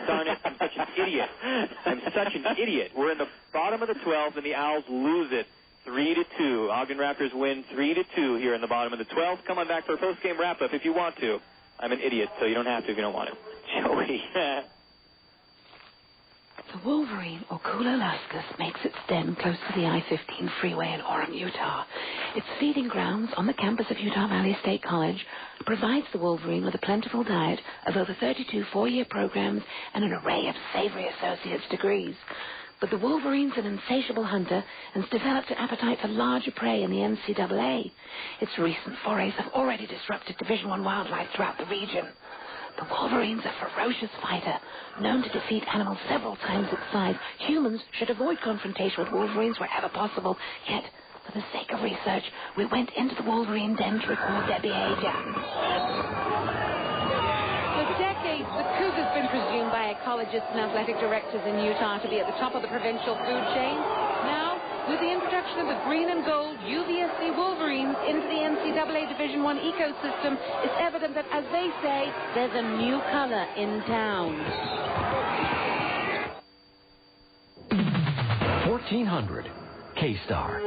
Darn it, I'm such an idiot. We're in the bottom of the 12th, and the Owls lose it 3-2. Ogden Raptors win 3-2 here in the bottom of the 12th. Come on back for a post-game wrap-up if you want to. I'm an idiot, so you don't have to if you don't want to. Joey. The Wolverine, or Kulalaskus, makes its den close to the I-15 freeway in Orem, Utah. Its feeding grounds on the campus of Utah Valley State College provides the Wolverine with a plentiful diet of over 32 four-year programs and an array of savory associate's degrees. But the Wolverine's an insatiable hunter and has developed an appetite for larger prey in the NCAA. Its recent forays have already disrupted Division I wildlife throughout the region. The Wolverine's a ferocious fighter, known to defeat animals several times its size. Humans should avoid confrontation with Wolverines wherever possible. Yet, for the sake of research, we went into the Wolverine den to record their behavior. For decades, the cougar's been presumed by ecologists and athletic directors in Utah to be at the top of the provincial food chain. Now, with the introduction of the green and gold UVSC Wolverines into the NCAA Division I ecosystem, it's evident that, as they say, there's a new color in town. 1400 K-Star.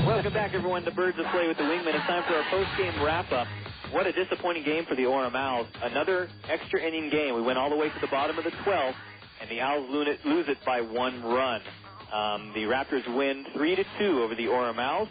Welcome back, everyone, to Birds of Play with the Wingman. It's time for our post-game wrap-up. What a disappointing game for the Orem Owls. Another extra inning game. We went all the way to the bottom of the 12th, and the Owls lose it by 1 run. The Raptors win 3-2 over the Orem Owls.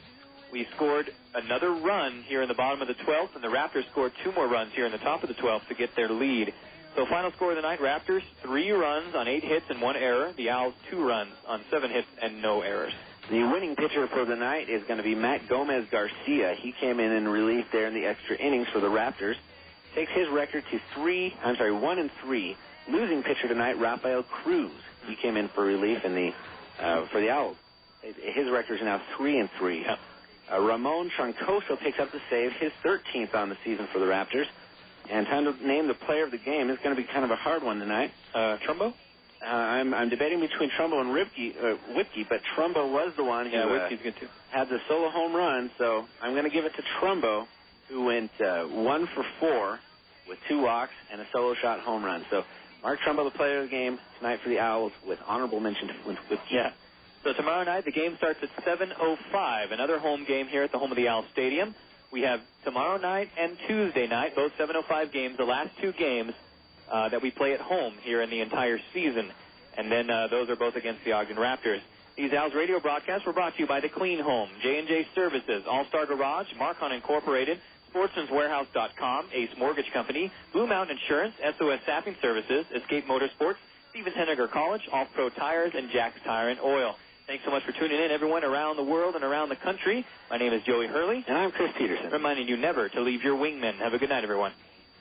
We scored another run here in the bottom of the 12th, and the Raptors scored 2 more runs here in the top of the 12th to get their lead. So final score of the night, Raptors 3 runs on 8 hits and 1 error. The Owls 2 runs on 7 hits and no errors. The winning pitcher for the night is going to be Matt Gomez Garcia. He came in relief there in the extra innings for the Raptors. Takes his record to 1-3. Losing pitcher tonight, Rafael Cruz. He came in for relief for the Owls. His record is now 3-3. Ramon Troncoso picks up the save, his 13th on the season for the Raptors. And time to name the player of the game. It's going to be kind of a hard one tonight. Trumbo? I'm debating between Trumbo and Whitkey, but Trumbo was the one who Whitkey's good too. Had the solo home run, so I'm going to give it to Trumbo, who went 1 for 4 with 2 walks and a solo shot home run. So Mark Trumbo, the player of the game tonight for the Owls, with honorable mention to Whitkey. Yeah. So tomorrow night, the game starts at 7:05, another home game here at the home of the Owls Stadium. We have tomorrow night and Tuesday night, both 7:05 games, the last 2 games that we play at home here in the entire season. And then those are both against the Ogden Raptors. These Owls radio broadcasts were brought to you by The Clean Home, J&J Services, All-Star Garage, Marcon Incorporated, SportsmansWarehouse.com, Ace Mortgage Company, Blue Mountain Insurance, SOS Staffing Services, Escape Motorsports, Stevens Henniger College, All Pro Tires, and Jack's Tire and Oil. Thanks so much for tuning in, everyone around the world and around the country. My name is Joey Hurley. And I'm Chris Peterson. Reminding you never to leave your wingmen. Have a good night, everyone.